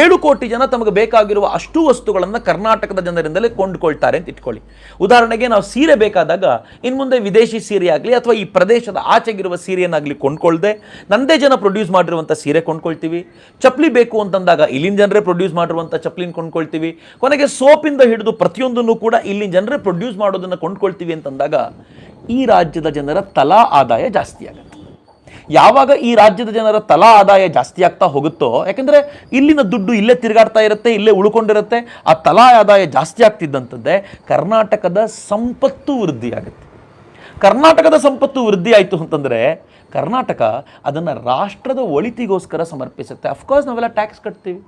A: 7 ಕೋಟಿ ಜನ ತಮಗೆ ಬೇಕಾಗಿರುವ ಅಷ್ಟು ವಸ್ತುಗಳನ್ನು ಕರ್ನಾಟಕದ ಜನರಿಂದಲೇ ಕೊಂಡುಕೊಳ್ತಾರೆ ಅಂತ ಇಟ್ಕೊಳ್ಳಿ. ಉದಾಹರಣೆಗೆ ನಾವು ಸೀರೆ ಬೇಕಾದಾಗ ಇನ್ನು ಮುಂದೆ ವಿದೇಶಿ ಸೀರೆ ಆಗಲಿ ಅಥವಾ ಈ ಪ್ರದೇಶದ ಆಚೆಗಿರುವ ಸೀರೆಯನ್ನಾಗಲಿ ಕೊಂಡ್ಕೊಳ್ದೆ ನನ್ನದೇ ಜನ ಪ್ರೊಡ್ಯೂಸ್ ಮಾಡಿರುವಂಥ ಸೀರೆ ಕೊಂಡ್ಕೊಳ್ತೀವಿ. ಚಪ್ಪಲಿ ಬೇಕು ಅಂತಂದಾಗ ಇಲ್ಲಿನ ಜನರೇ ಪ್ರೊಡ್ಯೂಸ್ ಮಾಡಿರುವಂಥ ಚಪ್ಪಲಿನ ಕೊಂಡ್ಕೊಳ್ತೀವಿ. ಕೊನೆಗೆ ಸೋಪಿಂದ ಹಿಡಿದು ಪ್ರತಿಯೊಂದನ್ನು ಕೂಡ ಇಲ್ಲಿನ ಜನರೇ ಪ್ರೊಡ್ಯೂಸ್ ಮಾಡೋದನ್ನು ಕೊಂಡ್ಕೊಳ್ತೀವಿ ಅಂತಂದಾಗ ಈ ರಾಜ್ಯದ ಜನರ ತಲಾ ಆದಾಯ ಜಾಸ್ತಿ ಆಗುತ್ತೆ. ಯಾವಾಗ ಈ ರಾಜ್ಯದ ಜನರ ತಲಾ ಆದಾಯ ಜಾಸ್ತಿ ಆಗ್ತಾ ಹೋಗುತ್ತೋ, ಯಾಕಂದರೆ ಇಲ್ಲಿನ ದುಡ್ಡು ಇಲ್ಲೇ ತಿರುಗಾಡ್ತಾ ಇರುತ್ತೆ, ಇಲ್ಲೇ ಉಳ್ಕೊಂಡಿರುತ್ತೆ, ಆ ತಲಾ ಆದಾಯ ಜಾಸ್ತಿ ಆಗ್ತಿದ್ದಂಥದ್ದೇ ಕರ್ನಾಟಕದ ಸಂಪತ್ತು ವೃದ್ಧಿ ಆಗುತ್ತೆ. ಕರ್ನಾಟಕದ ಸಂಪತ್ತು ವೃದ್ಧಿ ಆಯಿತು ಅಂತಂದರೆ ಕರ್ನಾಟಕ ಅದನ್ನು ರಾಷ್ಟ್ರದ ಒಳಿತಿಗೋಸ್ಕರ ಸಮರ್ಪಿಸುತ್ತೆ. ಅಫ್ಕೋರ್ಸ್ ನಾವೆಲ್ಲ ಟ್ಯಾಕ್ಸ್ ಕಟ್ತೀವಿ,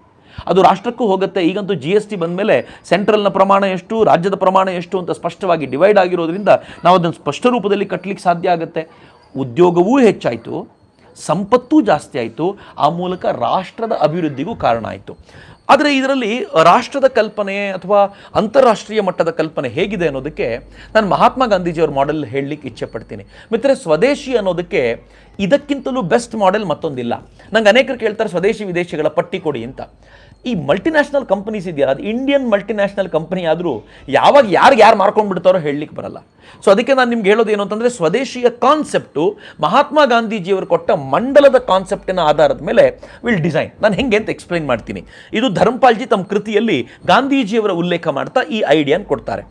A: ಅದು ರಾಷ್ಟ್ರಕ್ಕೂ ಹೋಗುತ್ತೆ. ಈಗಂತೂ GST ಬಂದ ಮೇಲೆ ಸೆಂಟ್ರಲ್ನ ಪ್ರಮಾಣ ಎಷ್ಟು, ರಾಜ್ಯದ ಪ್ರಮಾಣ ಎಷ್ಟು ಅಂತ ಸ್ಪಷ್ಟವಾಗಿ ಡಿವೈಡ್ ಆಗಿರೋದ್ರಿಂದ ನಾವು ಅದನ್ನು ಸ್ಪಷ್ಟ ರೂಪದಲ್ಲಿ ಕಟ್ಟಲಿಕ್ಕೆ ಸಾಧ್ಯ ಆಗುತ್ತೆ. ಉದ್ಯೋಗವೂ ಹೆಚ್ಚಾಯಿತು, ಸಂಪತ್ತೂ ಜಾಸ್ತಿ ಆಯಿತು, ಆ ಮೂಲಕ ರಾಷ್ಟ್ರದ ಅಭಿವೃದ್ಧಿಗೂ ಕಾರಣ ಆಯಿತು. ಆದರೆ ಇದರಲ್ಲಿ ರಾಷ್ಟ್ರದ ಕಲ್ಪನೆ ಅಥವಾ ಅಂತಾರಾಷ್ಟ್ರೀಯ ಮಟ್ಟದ ಕಲ್ಪನೆ ಹೇಗಿದೆ ಅನ್ನೋದಕ್ಕೆ ನಾನು ಮಹಾತ್ಮ ಗಾಂಧೀಜಿಯವ್ರ ಮಾಡೆಲ್ ಹೇಳಲಿಕ್ಕೆ ಇಚ್ಛೆ ಪಡ್ತೀನಿ. ಮಿತ್ರರೆ, ಸ್ವದೇಶಿ ಅನ್ನೋದಕ್ಕೆ ಇದಕ್ಕಿಂತಲೂ ಬೆಸ್ಟ್ ಮಾಡೆಲ್ ಮತ್ತೊಂದಿಲ್ಲ. ನಂಗೆ ಅನೇಕರು ಕೇಳ್ತಾರೆ ಸ್ವದೇಶಿ ವಿದೇಶಿಗಳ ಪಟ್ಟಿ ಕೊಡಿ ಅಂತ. ಈ ಮಲ್ಟಿನ್ಯಾಷನಲ್ ಕಂಪನೀಸ್ ಇದೆಯಲ್ಲ, ಅದು ಇಂಡಿಯನ್ ಮಲ್ಟಿನ್ಯಾಷನಲ್ ಕಂಪನಿ ಆದರೂ ಯಾವಾಗ ಯಾರು ಮಾರ್ಕೊಂಡ್ಬಿಡ್ತಾರೋ ಹೇಳಲಿಕ್ಕೆ ಬರಲ್ಲ. ಸೊ ಅದಕ್ಕೆ ನಾನು ನಿಮ್ಗೆ ಹೇಳೋದು ಏನು ಅಂತಂದರೆ, ಸ್ವದೇಶಿಯ ಕಾನ್ಸೆಪ್ಟು ಮಹಾತ್ಮ ಗಾಂಧೀಜಿಯವರು ಕೊಟ್ಟ ಮಂಡಲದ ಕಾನ್ಸೆಪ್ಟಿನ ಆಧಾರದ ಮೇಲೆ ವಿಲ್ ಡಿಸೈನ್. ನಾನು ಹೆಂಗೆ ಅಂತ ಎಕ್ಸ್ಪ್ಲೈನ್ ಮಾಡ್ತೀನಿ. ಇದು ಧರ್ಮಪಾಲ್ಜಿ ತಮ್ಮ ಕೃತಿಯಲ್ಲಿ ಗಾಂಧೀಜಿಯವರ ಉಲ್ಲೇಖ ಮಾಡ್ತಾ ಈ ಐಡಿಯಾನ ಕೊಡ್ತಾರೆ.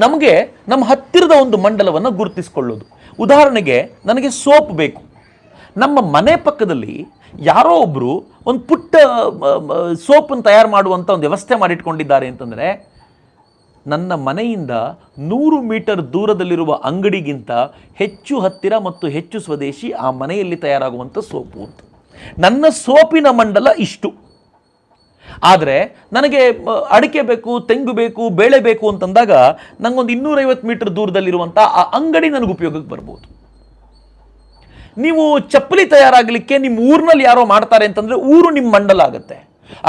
A: ನಮಗೆ ನಮ್ಮ ಹತ್ತಿರದ ಒಂದು ಮಂಡಲವನ್ನು ಗುರುತಿಸ್ಕೊಳ್ಳೋದು. ಉದಾಹರಣೆಗೆ ನನಗೆ ಸೋಪ್ ಬೇಕು. ನಮ್ಮ ಮನೆ ಪಕ್ಕದಲ್ಲಿ ಯಾರೋ ಒಬ್ಬರು ಒಂದು ಪುಟ್ಟ ಸೋಪನ್ನು ತಯಾರು ಮಾಡುವಂಥ ಒಂದು ವ್ಯವಸ್ಥೆ ಮಾಡಿಟ್ಕೊಂಡಿದ್ದಾರೆ ಅಂತಂದರೆ ನನ್ನ ಮನೆಯಿಂದ 100 ಮೀಟರ್ ದೂರದಲ್ಲಿರುವ ಅಂಗಡಿಗಿಂತ ಹೆಚ್ಚು ಹತ್ತಿರ ಮತ್ತು ಹೆಚ್ಚು ಸ್ವದೇಶಿ ಆ ಮನೆಯಲ್ಲಿ ತಯಾರಾಗುವಂಥ ಸೋಪು ಅಂತ. ನನ್ನ ಸೋಪಿನ ಮಂಡಲ ಇಷ್ಟು. ಆದರೆ ನನಗೆ ಅಡಿಕೆ ಬೇಕು, ತೆಂಗು ಬೇಕು, ಬೇಳೆ ಬೇಕು ಅಂತಂದಾಗ ನನಗೊಂದು 250 ಮೀಟರ್ ದೂರದಲ್ಲಿರುವಂಥ ಆ ಅಂಗಡಿ ನನಗೆ ಉಪಯೋಗಕ್ಕೆ ಬರ್ಬೋದು. ನೀವು ಚಪ್ಪಲಿ ತಯಾರಾಗಲಿಕ್ಕೆ ನಿಮ್ಮ ಊರಿನಲ್ಲಿ ಯಾರೋ ಮಾಡ್ತಾರೆ ಅಂತಂದರೆ ಊರು ನಿಮ್ಮ ಮಂಡಲ ಆಗುತ್ತೆ.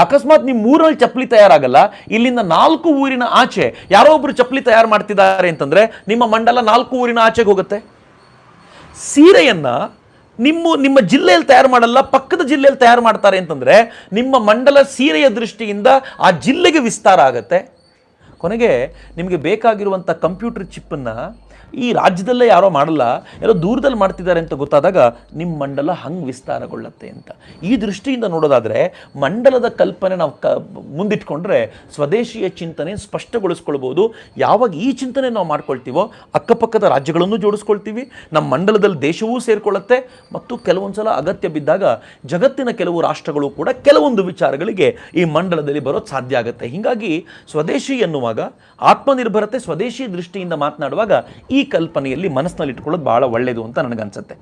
A: ಅಕಸ್ಮಾತ್ ನಿಮ್ಮ ಊರಲ್ಲಿ ಚಪ್ಪಲಿ ತಯಾರಾಗಲ್ಲ, ಇಲ್ಲಿಂದ 4 ಊರಿನ ಆಚೆ ಯಾರೋ ಒಬ್ಬರು ಚಪ್ಪಲಿ ತಯಾರು ಮಾಡ್ತಿದ್ದಾರೆ ಅಂತಂದರೆ ನಿಮ್ಮ ಮಂಡಲ 4 ಊರಿನ ಆಚೆಗೆ ಹೋಗುತ್ತೆ. ಸೀರೆಯನ್ನು ನಿಮ್ಮ ಜಿಲ್ಲೆಯಲ್ಲಿ ತಯಾರು ಮಾಡಲ್ಲ, ಪಕ್ಕದ ಜಿಲ್ಲೆಯಲ್ಲಿ ತಯಾರು ಮಾಡ್ತಾರೆ ಅಂತಂದರೆ ನಿಮ್ಮ ಮಂಡಲ ಸೀರೆಯ ದೃಷ್ಟಿಯಿಂದ ಆ ಜಿಲ್ಲೆಗೆ ವಿಸ್ತಾರ ಆಗುತ್ತೆ. ಕೊನೆಗೆ ನಿಮಗೆ ಬೇಕಾಗಿರುವಂಥ ಕಂಪ್ಯೂಟರ್ ಚಿಪ್ಪನ್ನು ಈ ರಾಜ್ಯದಲ್ಲೇ ಯಾರೋ ಮಾಡಲ್ಲ, ಎಲ್ಲೋ ದೂರದಲ್ಲಿ ಮಾಡ್ತಿದ್ದಾರೆ ಅಂತ ಗೊತ್ತಾದಾಗ ನಿಮ್ಮ ಮಂಡಲ ಹಂಗೆ ವಿಸ್ತಾರಗೊಳ್ಳುತ್ತೆ ಅಂತ. ಈ ದೃಷ್ಟಿಯಿಂದ ನೋಡೋದಾದರೆ ಮಂಡಲದ ಕಲ್ಪನೆ ನಾವು ಮುಂದಿಟ್ಕೊಂಡ್ರೆ ಸ್ವದೇಶಿಯ ಚಿಂತನೆ ಸ್ಪಷ್ಟಗೊಳಿಸ್ಕೊಳ್ಬೋದು. ಯಾವಾಗ ಈ ಚಿಂತನೆ ನಾವು ಮಾಡ್ಕೊಳ್ತೀವೋ ಅಕ್ಕಪಕ್ಕದ ರಾಜ್ಯಗಳನ್ನು ಜೋಡಿಸ್ಕೊಳ್ತೀವಿ, ನಮ್ಮ ಮಂಡಲದಲ್ಲಿ ದೇಶವೂ ಸೇರಿಕೊಳ್ಳುತ್ತೆ, ಮತ್ತು ಕೆಲವೊಂದು ಸಲ ಅಗತ್ಯ ಬಿದ್ದಾಗ ಜಗತ್ತಿನ ಕೆಲವು ರಾಷ್ಟ್ರಗಳು ಕೂಡ ಕೆಲವೊಂದು ವಿಚಾರಗಳಿಗೆ ಈ ಮಂಡಲದಲ್ಲಿ ಬರೋದು ಸಾಧ್ಯ ಆಗುತ್ತೆ. ಹೀಗಾಗಿ ಸ್ವದೇಶಿ ಎನ್ನುವಾಗ, ಆತ್ಮನಿರ್ಭರತೆ ಸ್ವದೇಶಿ ದೃಷ್ಟಿಯಿಂದ ಮಾತನಾಡುವಾಗ ಈ ಕಲ್ಪನೆಯಲ್ಲಿ ಮನಸ್ಸಿನಲ್ಲಿ ಇಟ್ಕೊಳ್ಳೋದು ಭಾಳ ಒಳ್ಳೆಯದು ಅಂತ ನನಗನ್ಸುತ್ತೆ.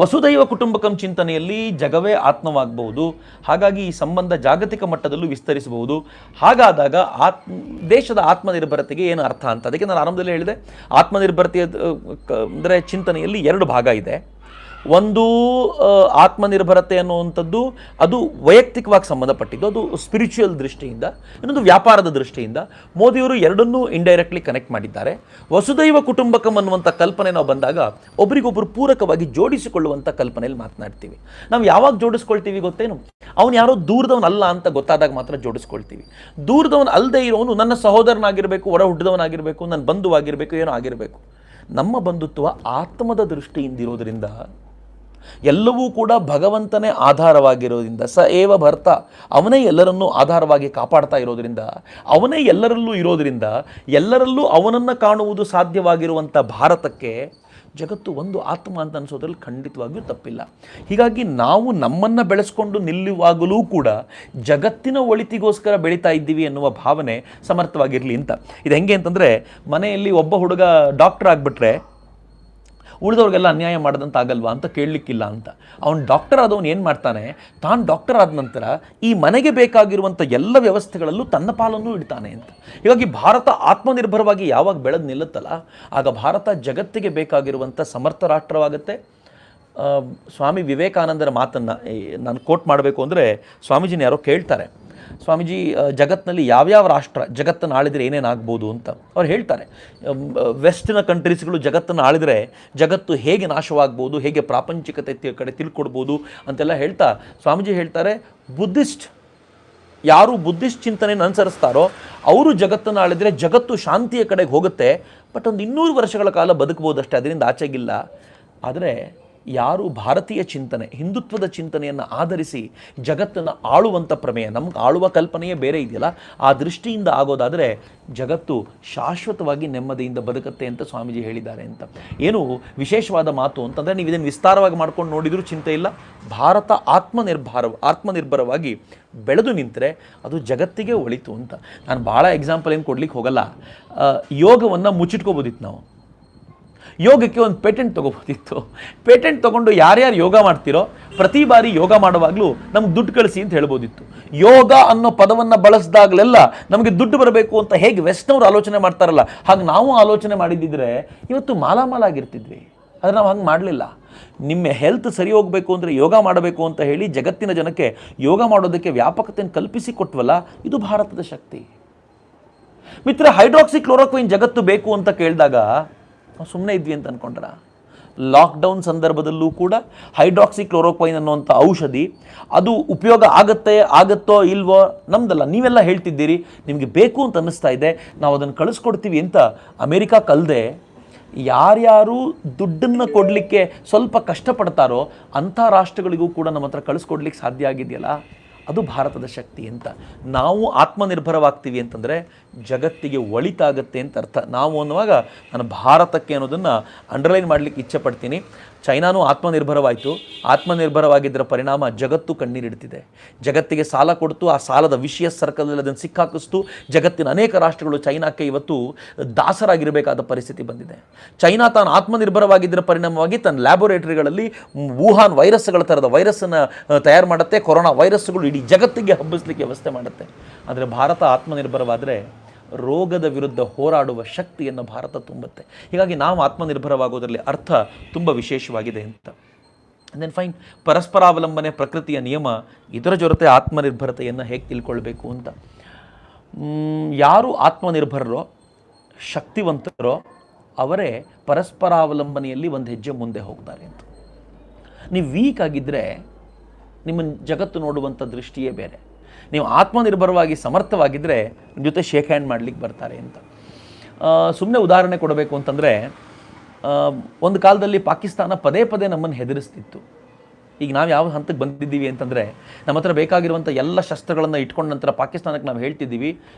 A: ವಸುದೈವ ಕುಟುಂಬಕಂ ಚಿಂತನೆಯಲ್ಲಿ ಜಗವೇ ಆತ್ಮವಾಗಬಹುದು, ಹಾಗಾಗಿ ಈ ಸಂಬಂಧ ಜಾಗತಿಕ ಮಟ್ಟದಲ್ಲೂ ವಿಸ್ತರಿಸಬಹುದು. ಹಾಗಾದಾಗ ದೇಶದ ಆತ್ಮನಿರ್ಭರತೆಗೆ ಏನು ಅರ್ಥ ಅಂತ, ಅದಕ್ಕೆ ನಾನು ಆರಂಭದಲ್ಲಿ ಹೇಳಿದೆ, ಆತ್ಮನಿರ್ಭರತೆಯ ಅಂದರೆ ಚಿಂತನೆಯಲ್ಲಿ 2 ಭಾಗ ಇದೆ. ಒಂದು ಆತ್ಮನಿರ್ಭರತೆ ಅನ್ನುವಂಥದ್ದು ಅದು ವೈಯಕ್ತಿಕವಾಗಿ ಸಂಬಂಧಪಟ್ಟಿದ್ದು, ಅದು ಸ್ಪಿರಿಚುವಲ್ ದೃಷ್ಟಿಯಿಂದ. ಇನ್ನೊಂದು ವ್ಯಾಪಾರದ ದೃಷ್ಟಿಯಿಂದ. ಮೋದಿಯವರು ಎರಡನ್ನೂ ಇಂಡೈರೆಕ್ಟ್ಲಿ ಕನೆಕ್ಟ್ ಮಾಡಿದ್ದಾರೆ. ವಸುದೈವ ಕುಟುಂಬಕಂ ಅನ್ನುವಂಥ ಕಲ್ಪನೆ ನಾವು ಬಂದಾಗ ಒಬ್ರಿಗೊಬ್ಬರು ಪೂರಕವಾಗಿ ಜೋಡಿಸಿಕೊಳ್ಳುವಂಥ ಕಲ್ಪನೆಯಲ್ಲಿ ಮಾತನಾಡ್ತೀವಿ. ನಾವು ಯಾವಾಗ ಜೋಡಿಸ್ಕೊಳ್ತೀವಿ ಗೊತ್ತೇನು? ಅವನು ಯಾರೋ ದೂರದವನಲ್ಲ ಅಂತ ಗೊತ್ತಾದಾಗ ಮಾತ್ರ ಜೋಡಿಸ್ಕೊಳ್ತೀವಿ. ದೂರದವನು ಅಲ್ಲದೆ ಇರೋನು ನನ್ನ ಸಹೋದರನಾಗಿರಬೇಕು, ಒಡ ಹುಟ್ಟಿದವನಾಗಿರಬೇಕು, ನನ್ನ ಬಂಧುವಾಗಿರಬೇಕು, ಏನೋ ಆಗಿರಬೇಕು. ನಮ್ಮ ಬಂಧುತ್ವ ಆತ್ಮದ ದೃಷ್ಟಿಯಿಂದಿರೋದ್ರಿಂದ, ಎಲ್ಲವೂ ಕೂಡ ಭಗವಂತನೇ ಆಧಾರವಾಗಿರೋದ್ರಿಂದ, ಸ ಏವ ಭರ್ತ, ಅವನೇ ಎಲ್ಲರನ್ನೂ ಆಧಾರವಾಗಿ ಕಾಪಾಡ್ತಾ ಇರೋದ್ರಿಂದ, ಅವನೇ ಎಲ್ಲರಲ್ಲೂ ಇರೋದ್ರಿಂದ, ಎಲ್ಲರಲ್ಲೂ ಅವನನ್ನು ಕಾಣುವುದು ಸಾಧ್ಯವಾಗಿರುವಂಥ ಭಾರತಕ್ಕೆ ಜಗತ್ತು ಒಂದು ಆತ್ಮ ಅಂತ ಅನಿಸೋದ್ರಲ್ಲಿ ಖಂಡಿತವಾಗಿಯೂ ತಪ್ಪಿಲ್ಲ. ಹೀಗಾಗಿ ನಾವು ನಮ್ಮನ್ನು ಬೆಳೆಸ್ಕೊಂಡು ನಿಲ್ಲುವಾಗಲೂ ಕೂಡ ಜಗತ್ತಿನ ಒಳಿತಿಗೋಸ್ಕರ ಬೆಳೀತಾ ಇದ್ದೀವಿ ಎನ್ನುವ ಭಾವನೆ ಸಮರ್ಥವಾಗಿರಲಿ ಅಂತ. ಇದು ಹೆಂಗೆ ಅಂತಂದರೆ, ಮನೆಯಲ್ಲಿ ಒಬ್ಬ ಹುಡುಗ ಡಾಕ್ಟರ್ ಆಗಿಬಿಟ್ರೆ ಉಳಿದವ್ರಿಗೆಲ್ಲ ಅನ್ಯಾಯ ಮಾಡೋದಂತ ಆಗಲ್ವಾ ಅಂತ ಕೇಳಲಿಕ್ಕಿಲ್ಲ ಅಂತ. ಅವನು ಡಾಕ್ಟರ್ ಆದವನು ಏನು ಮಾಡ್ತಾನೆ, ತಾನು ಡಾಕ್ಟರ್ ಆದ ನಂತರ ಈ ಮನೆಗೆ ಬೇಕಾಗಿರುವಂಥ ಎಲ್ಲ ವ್ಯವಸ್ಥೆಗಳಲ್ಲೂ ತನ್ನ ಪಾಲನ್ನು ಇಡ್ತಾನೆ ಅಂತ. ಹೀಗಾಗಿ ಭಾರತ ಆತ್ಮನಿರ್ಭರವಾಗಿ ಯಾವಾಗ ಬೆಳೆದು ನಿಲ್ಲುತ್ತಲ್ಲ, ಆಗ ಭಾರತ ಜಗತ್ತಿಗೆ ಬೇಕಾಗಿರುವಂಥ ಸಮರ್ಥ ರಾಷ್ಟ್ರವಾಗುತ್ತೆ. ಸ್ವಾಮಿ ವಿವೇಕಾನಂದರ ಮಾತನ್ನು ನಾನು ಕೋಟ್ ಮಾಡಬೇಕು ಅಂದರೆ, ಸ್ವಾಮೀಜಿನ ಯಾರೋ ಕೇಳ್ತಾರೆ, ಸ್ವಾಮೀಜಿ ಜಗತ್ತಿನಲ್ಲಿ ಯಾವ್ಯಾವ ರಾಷ್ಟ್ರ ಜಗತ್ತನ್ನು ಆಳಿದರೆ ಏನೇನಾಗ್ಬೋದು ಅಂತ ಅವ್ರು ಹೇಳ್ತಾರೆ. ವೆಸ್ಟ್ನ ಕಂಟ್ರೀಸ್ಗಳು ಜಗತ್ತನ್ನು ಆಳಿದರೆ ಜಗತ್ತು ಹೇಗೆ ನಾಶವಾಗ್ಬೋದು, ಹೇಗೆ ಪ್ರಾಪಂಚಿಕತೆ ಕಡೆ ತಿಳ್ಕೊಡ್ಬೋದು ಅಂತೆಲ್ಲ ಹೇಳ್ತಾ ಸ್ವಾಮೀಜಿ ಹೇಳ್ತಾರೆ, ಯಾರು ಬುದ್ಧಿಸ್ಟ್ ಚಿಂತನೆಯನ್ನು ಅನುಸರಿಸ್ತಾರೋ ಅವರು ಜಗತ್ತನ್ನು ಆಳಿದರೆ ಜಗತ್ತು ಶಾಂತಿಯ ಕಡೆಗೆ ಹೋಗುತ್ತೆ. ಬಟ್ ಒಂದು 200 ವರ್ಷಗಳ ಕಾಲ ಬದುಕಬಹುದಷ್ಟೇ, ಅದರಿಂದ ಆಚೆಗಿಲ್ಲ. ಆದರೆ ಯಾರು ಭಾರತೀಯ ಚಿಂತನೆ, ಹಿಂದುತ್ವದ ಚಿಂತನೆಯನ್ನು ಆಧರಿಸಿ ಜಗತ್ತನ್ನು ಆಳುವಂಥ ಪ್ರಮೇಯ, ನಮ್ಗೆ ಆಳುವ ಕಲ್ಪನೆಯೇ ಬೇರೆ ಇದೆಯಲ್ಲ, ಆ ದೃಷ್ಟಿಯಿಂದ ಆಗೋದಾದರೆ ಜಗತ್ತು ಶಾಶ್ವತವಾಗಿ ನೆಮ್ಮದಿಯಿಂದ ಬದುಕತ್ತೆ ಅಂತ ಸ್ವಾಮೀಜಿ ಹೇಳಿದ್ದಾರೆ ಅಂತ. ಏನು ವಿಶೇಷವಾದ ಮಾತು ಅಂತಂದರೆ, ನೀವು ಇದನ್ನು ವಿಸ್ತಾರವಾಗಿ ಮಾಡ್ಕೊಂಡು ನೋಡಿದರೂ ಚಿಂತೆ ಇಲ್ಲ. ಭಾರತ ಆತ್ಮನಿರ್ಭರವಾಗಿ ಬೆಳೆದು ನಿಂತರೆ ಅದು ಜಗತ್ತಿಗೆ ಒಳಿತು ಅಂತ. ನಾನು ಭಾಳ ಎಕ್ಸಾಂಪಲ್ ಏನು ಕೊಡ್ಲಿಕ್ಕೆ ಹೋಗಲ್ಲ. ಯೋಗವನ್ನು ಮುಚ್ಚಿಟ್ಕೋಬೋದಿತ್ತು ನಾವು. ಯೋಗಕ್ಕೆ ಒಂದು ಪೇಟೆಂಟ್ ತೊಗೋಬೋದಿತ್ತು. ಪೇಟೆಂಟ್ ತೊಗೊಂಡು ಯಾರ್ಯಾರು ಯೋಗ ಮಾಡ್ತಿರೋ ಪ್ರತಿ ಬಾರಿ ಯೋಗ ಮಾಡುವಾಗಲೂ ನಮ್ಗೆ ದುಡ್ಡು ಕಳಿಸಿ ಅಂತ ಹೇಳ್ಬೋದಿತ್ತು. ಯೋಗ ಅನ್ನೋ ಪದವನ್ನು ಬಳಸಿದಾಗಲೆಲ್ಲ ನಮಗೆ ದುಡ್ಡು ಬರಬೇಕು ಅಂತ ಹೇಗೆ ವೆಸ್ಟ್ನವ್ರು ಆಲೋಚನೆ ಮಾಡ್ತಾರಲ್ಲ, ಹಾಗೆ ನಾವು ಆಲೋಚನೆ ಮಾಡಿದ್ದಿದ್ರೆ ಇವತ್ತು ಮಾಲಾಮಾಲಾಗಿರ್ತಿದ್ವಿ. ಆದರೆ ನಾವು ಹಂಗೆ ಮಾಡಲಿಲ್ಲ. ನಿಮ್ಮ ಹೆಲ್ತ್ ಸರಿ ಹೋಗಬೇಕು ಅಂದರೆ ಯೋಗ ಮಾಡಬೇಕು ಅಂತ ಹೇಳಿ ಜಗತ್ತಿನ ಜನಕ್ಕೆ ಯೋಗ ಮಾಡೋದಕ್ಕೆ ವ್ಯಾಪಕತೆಯನ್ನು ಕಲ್ಪಿಸಿ ಕೊಟ್ವಲ್ಲ, ಇದು ಭಾರತದ ಶಕ್ತಿ. ಮಿತ್ರ, ಹೈಡ್ರಾಕ್ಸಿ ಕ್ಲೋರೋಕ್ವಿನ್ ಜಗತ್ತು ಬೇಕು ಅಂತ ಕೇಳಿದಾಗ ನಾವು ಸುಮ್ಮನೆ ಇದ್ವಿ ಅಂತ ಅಂದ್ಕೊಂಡ್ರ? ಲಾಕ್ಡೌನ್ ಸಂದರ್ಭದಲ್ಲೂ ಕೂಡ ಹೈಡ್ರಾಕ್ಸಿ ಕ್ಲೋರೋಕ್ವೈನ್ ಅನ್ನುವಂಥ ಔಷಧಿ ಅದು ಉಪಯೋಗ ಆಗುತ್ತೋ ಇಲ್ವೋ ನಮ್ದಲ್ಲ, ನೀವೆಲ್ಲ ಹೇಳ್ತಿದ್ದೀರಿ ನಿಮಗೆ ಬೇಕು ಅಂತ ಅನ್ನಿಸ್ತಾ ಇದೆ, ನಾವು ಅದನ್ನು ಕಳಿಸ್ಕೊಡ್ತೀವಿ ಅಂತ. ಅಮೇರಿಕಾ ಕಲ್ಲದೆ ಯಾರ್ಯಾರು ದುಡ್ಡನ್ನು ಕೊಡಲಿಕ್ಕೆ ಸ್ವಲ್ಪ ಕಷ್ಟಪಡ್ತಾರೋ ಅಂಥ ರಾಷ್ಟ್ರಗಳಿಗೂ ಕೂಡ ನಮ್ಮ ಹತ್ರ ಕಳಿಸ್ಕೊಡ್ಲಿಕ್ಕೆ ಸಾಧ್ಯ ಆಗಿದೆಯಲ್ಲ, ಅದು ಭಾರತದ ಶಕ್ತಿ ಅಂತ. ನಾವು ಆತ್ಮನಿರ್ಭರವಾಗ್ತೀವಿ ಅಂತಂದರೆ ಜಗತ್ತಿಗೆ ಒಳಿತಾಗತ್ತೆ ಅಂತ ಅರ್ಥ. ನಾವು ಅನ್ನುವಾಗ ನಾನು ಭಾರತಕ್ಕೆ ಅನ್ನೋದನ್ನು ಅಂಡರ್ಲೈನ್ ಮಾಡಲಿಕ್ಕೆ ಇಚ್ಛೆ ಪಡ್ತೀನಿ. ಚೈನಾನೂ ಆತ್ಮನಿರ್ಭರವಾಯಿತು. ಆತ್ಮನಿರ್ಭರವಾಗಿದ್ದರ ಪರಿಣಾಮ ಜಗತ್ತು ಕಣ್ಣೀರಿಡ್ತಿದೆ. ಜಗತ್ತಿಗೆ ಸಾಲ ಕೊಡ್ತು, ಆ ಸಾಲದ ವಿಷಯ ಸರ್ಕಲಲ್ಲಿ ಅದನ್ನು ಸಿಕ್ಕಾಕಿಸ್ತು. ಜಗತ್ತಿನ ಅನೇಕ ರಾಷ್ಟ್ರಗಳು ಚೈನಾಕ್ಕೆ ಇವತ್ತು ದಾಸರಾಗಿರಬೇಕಾದ ಪರಿಸ್ಥಿತಿ ಬಂದಿದೆ. ಚೈನಾ ತಾನು ಆತ್ಮನಿರ್ಭರವಾಗಿದ್ದರ ಪರಿಣಾಮವಾಗಿ ತನ್ನ ಲ್ಯಾಬೊರೇಟರಿಗಳಲ್ಲಿ ವುಹಾನ್ ವೈರಸ್ಗಳ ಥರದ ವೈರಸ್ಸನ್ನು ತಯಾರು ಮಾಡುತ್ತೆ. ಕೊರೋನಾ ವೈರಸ್ಗಳು ಇಡೀ ಜಗತ್ತಿಗೆ ಹಬ್ಬಿಸಲಿಕ್ಕೆ ವ್ಯವಸ್ಥೆ ಮಾಡುತ್ತೆ. ಆದರೆ ಭಾರತ ಆತ್ಮನಿರ್ಭರವಾದರೆ ರೋಗದ ವಿರುದ್ಧ ಹೋರಾಡುವ ಶಕ್ತಿಯನ್ನು ಭಾರತ ತುಂಬುತ್ತೆ. ಹೀಗಾಗಿ ನಾವು ಆತ್ಮನಿರ್ಭರವಾಗೋದರಲ್ಲಿ ಅರ್ಥ ತುಂಬ ವಿಶೇಷವಾಗಿದೆ ಅಂತ. ದೆನ್ ಫೈನ್, ಪರಸ್ಪರಾವಲಂಬನೆ, ಪ್ರಕೃತಿಯ ನಿಯಮ, ಇದರ ಜೊತೆ ಆತ್ಮನಿರ್ಭರತೆಯನ್ನು ಹೇಗೆ ತಿಳ್ಕೊಳ್ಬೇಕು ಅಂತ. ಯಾರು ಆತ್ಮನಿರ್ಭರರೋ ಶಕ್ತಿವಂತರೋ ಅವರೇ ಪರಸ್ಪರಾವಲಂಬನೆಯಲ್ಲಿ ಒಂದು ಹೆಜ್ಜೆ ಮುಂದೆ ಹೋಗ್ತಾರೆ ಅಂತ. ನೀವು ವೀಕ್ ಆಗಿದ್ದರೆ ನಿಮ್ಮನ್ನು ಜಗತ್ತು ನೋಡುವಂಥ ದೃಷ್ಟಿಯೇ ಬೇರೆ. ನೀವು ಆತ್ಮನಿರ್ಭರವಾಗಿ ಸಮರ್ಥವಾಗಿದ್ದರೆ ನಿಮ್ಮ ಜೊತೆ ಶೇಕ್ ಹ್ಯಾಂಡ್ ಮಾಡಲಿಕ್ಕೆ ಬರ್ತಾರೆ ಅಂತ. ಸುಮ್ಮನೆ ಉದಾಹರಣೆ ಕೊಡಬೇಕು ಅಂತಂದರೆ, ಒಂದು ಕಾಲದಲ್ಲಿ ಪಾಕಿಸ್ತಾನ ಪದೇ ಪದೇ ನಮ್ಮನ್ನು ಹೆದರಿಸ್ತಿತ್ತು. ಈಗ ನಾವು ಯಾವ ಹಂತಕ್ಕೆ ಬಂದಿದ್ದೀವಿ ಅಂತಂದರೆ, ನಮ್ಮ ಹತ್ರ ಬೇಕಾಗಿರುವಂಥ ಎಲ್ಲ ಶಸ್ತ್ರಗಳನ್ನು ಇಟ್ಕೊಂಡ ನಂತರ ಪಾಕಿಸ್ತಾನಕ್ಕೆ ನಾವು ಹೇಳ್ತಿದ್ದೀವಿ,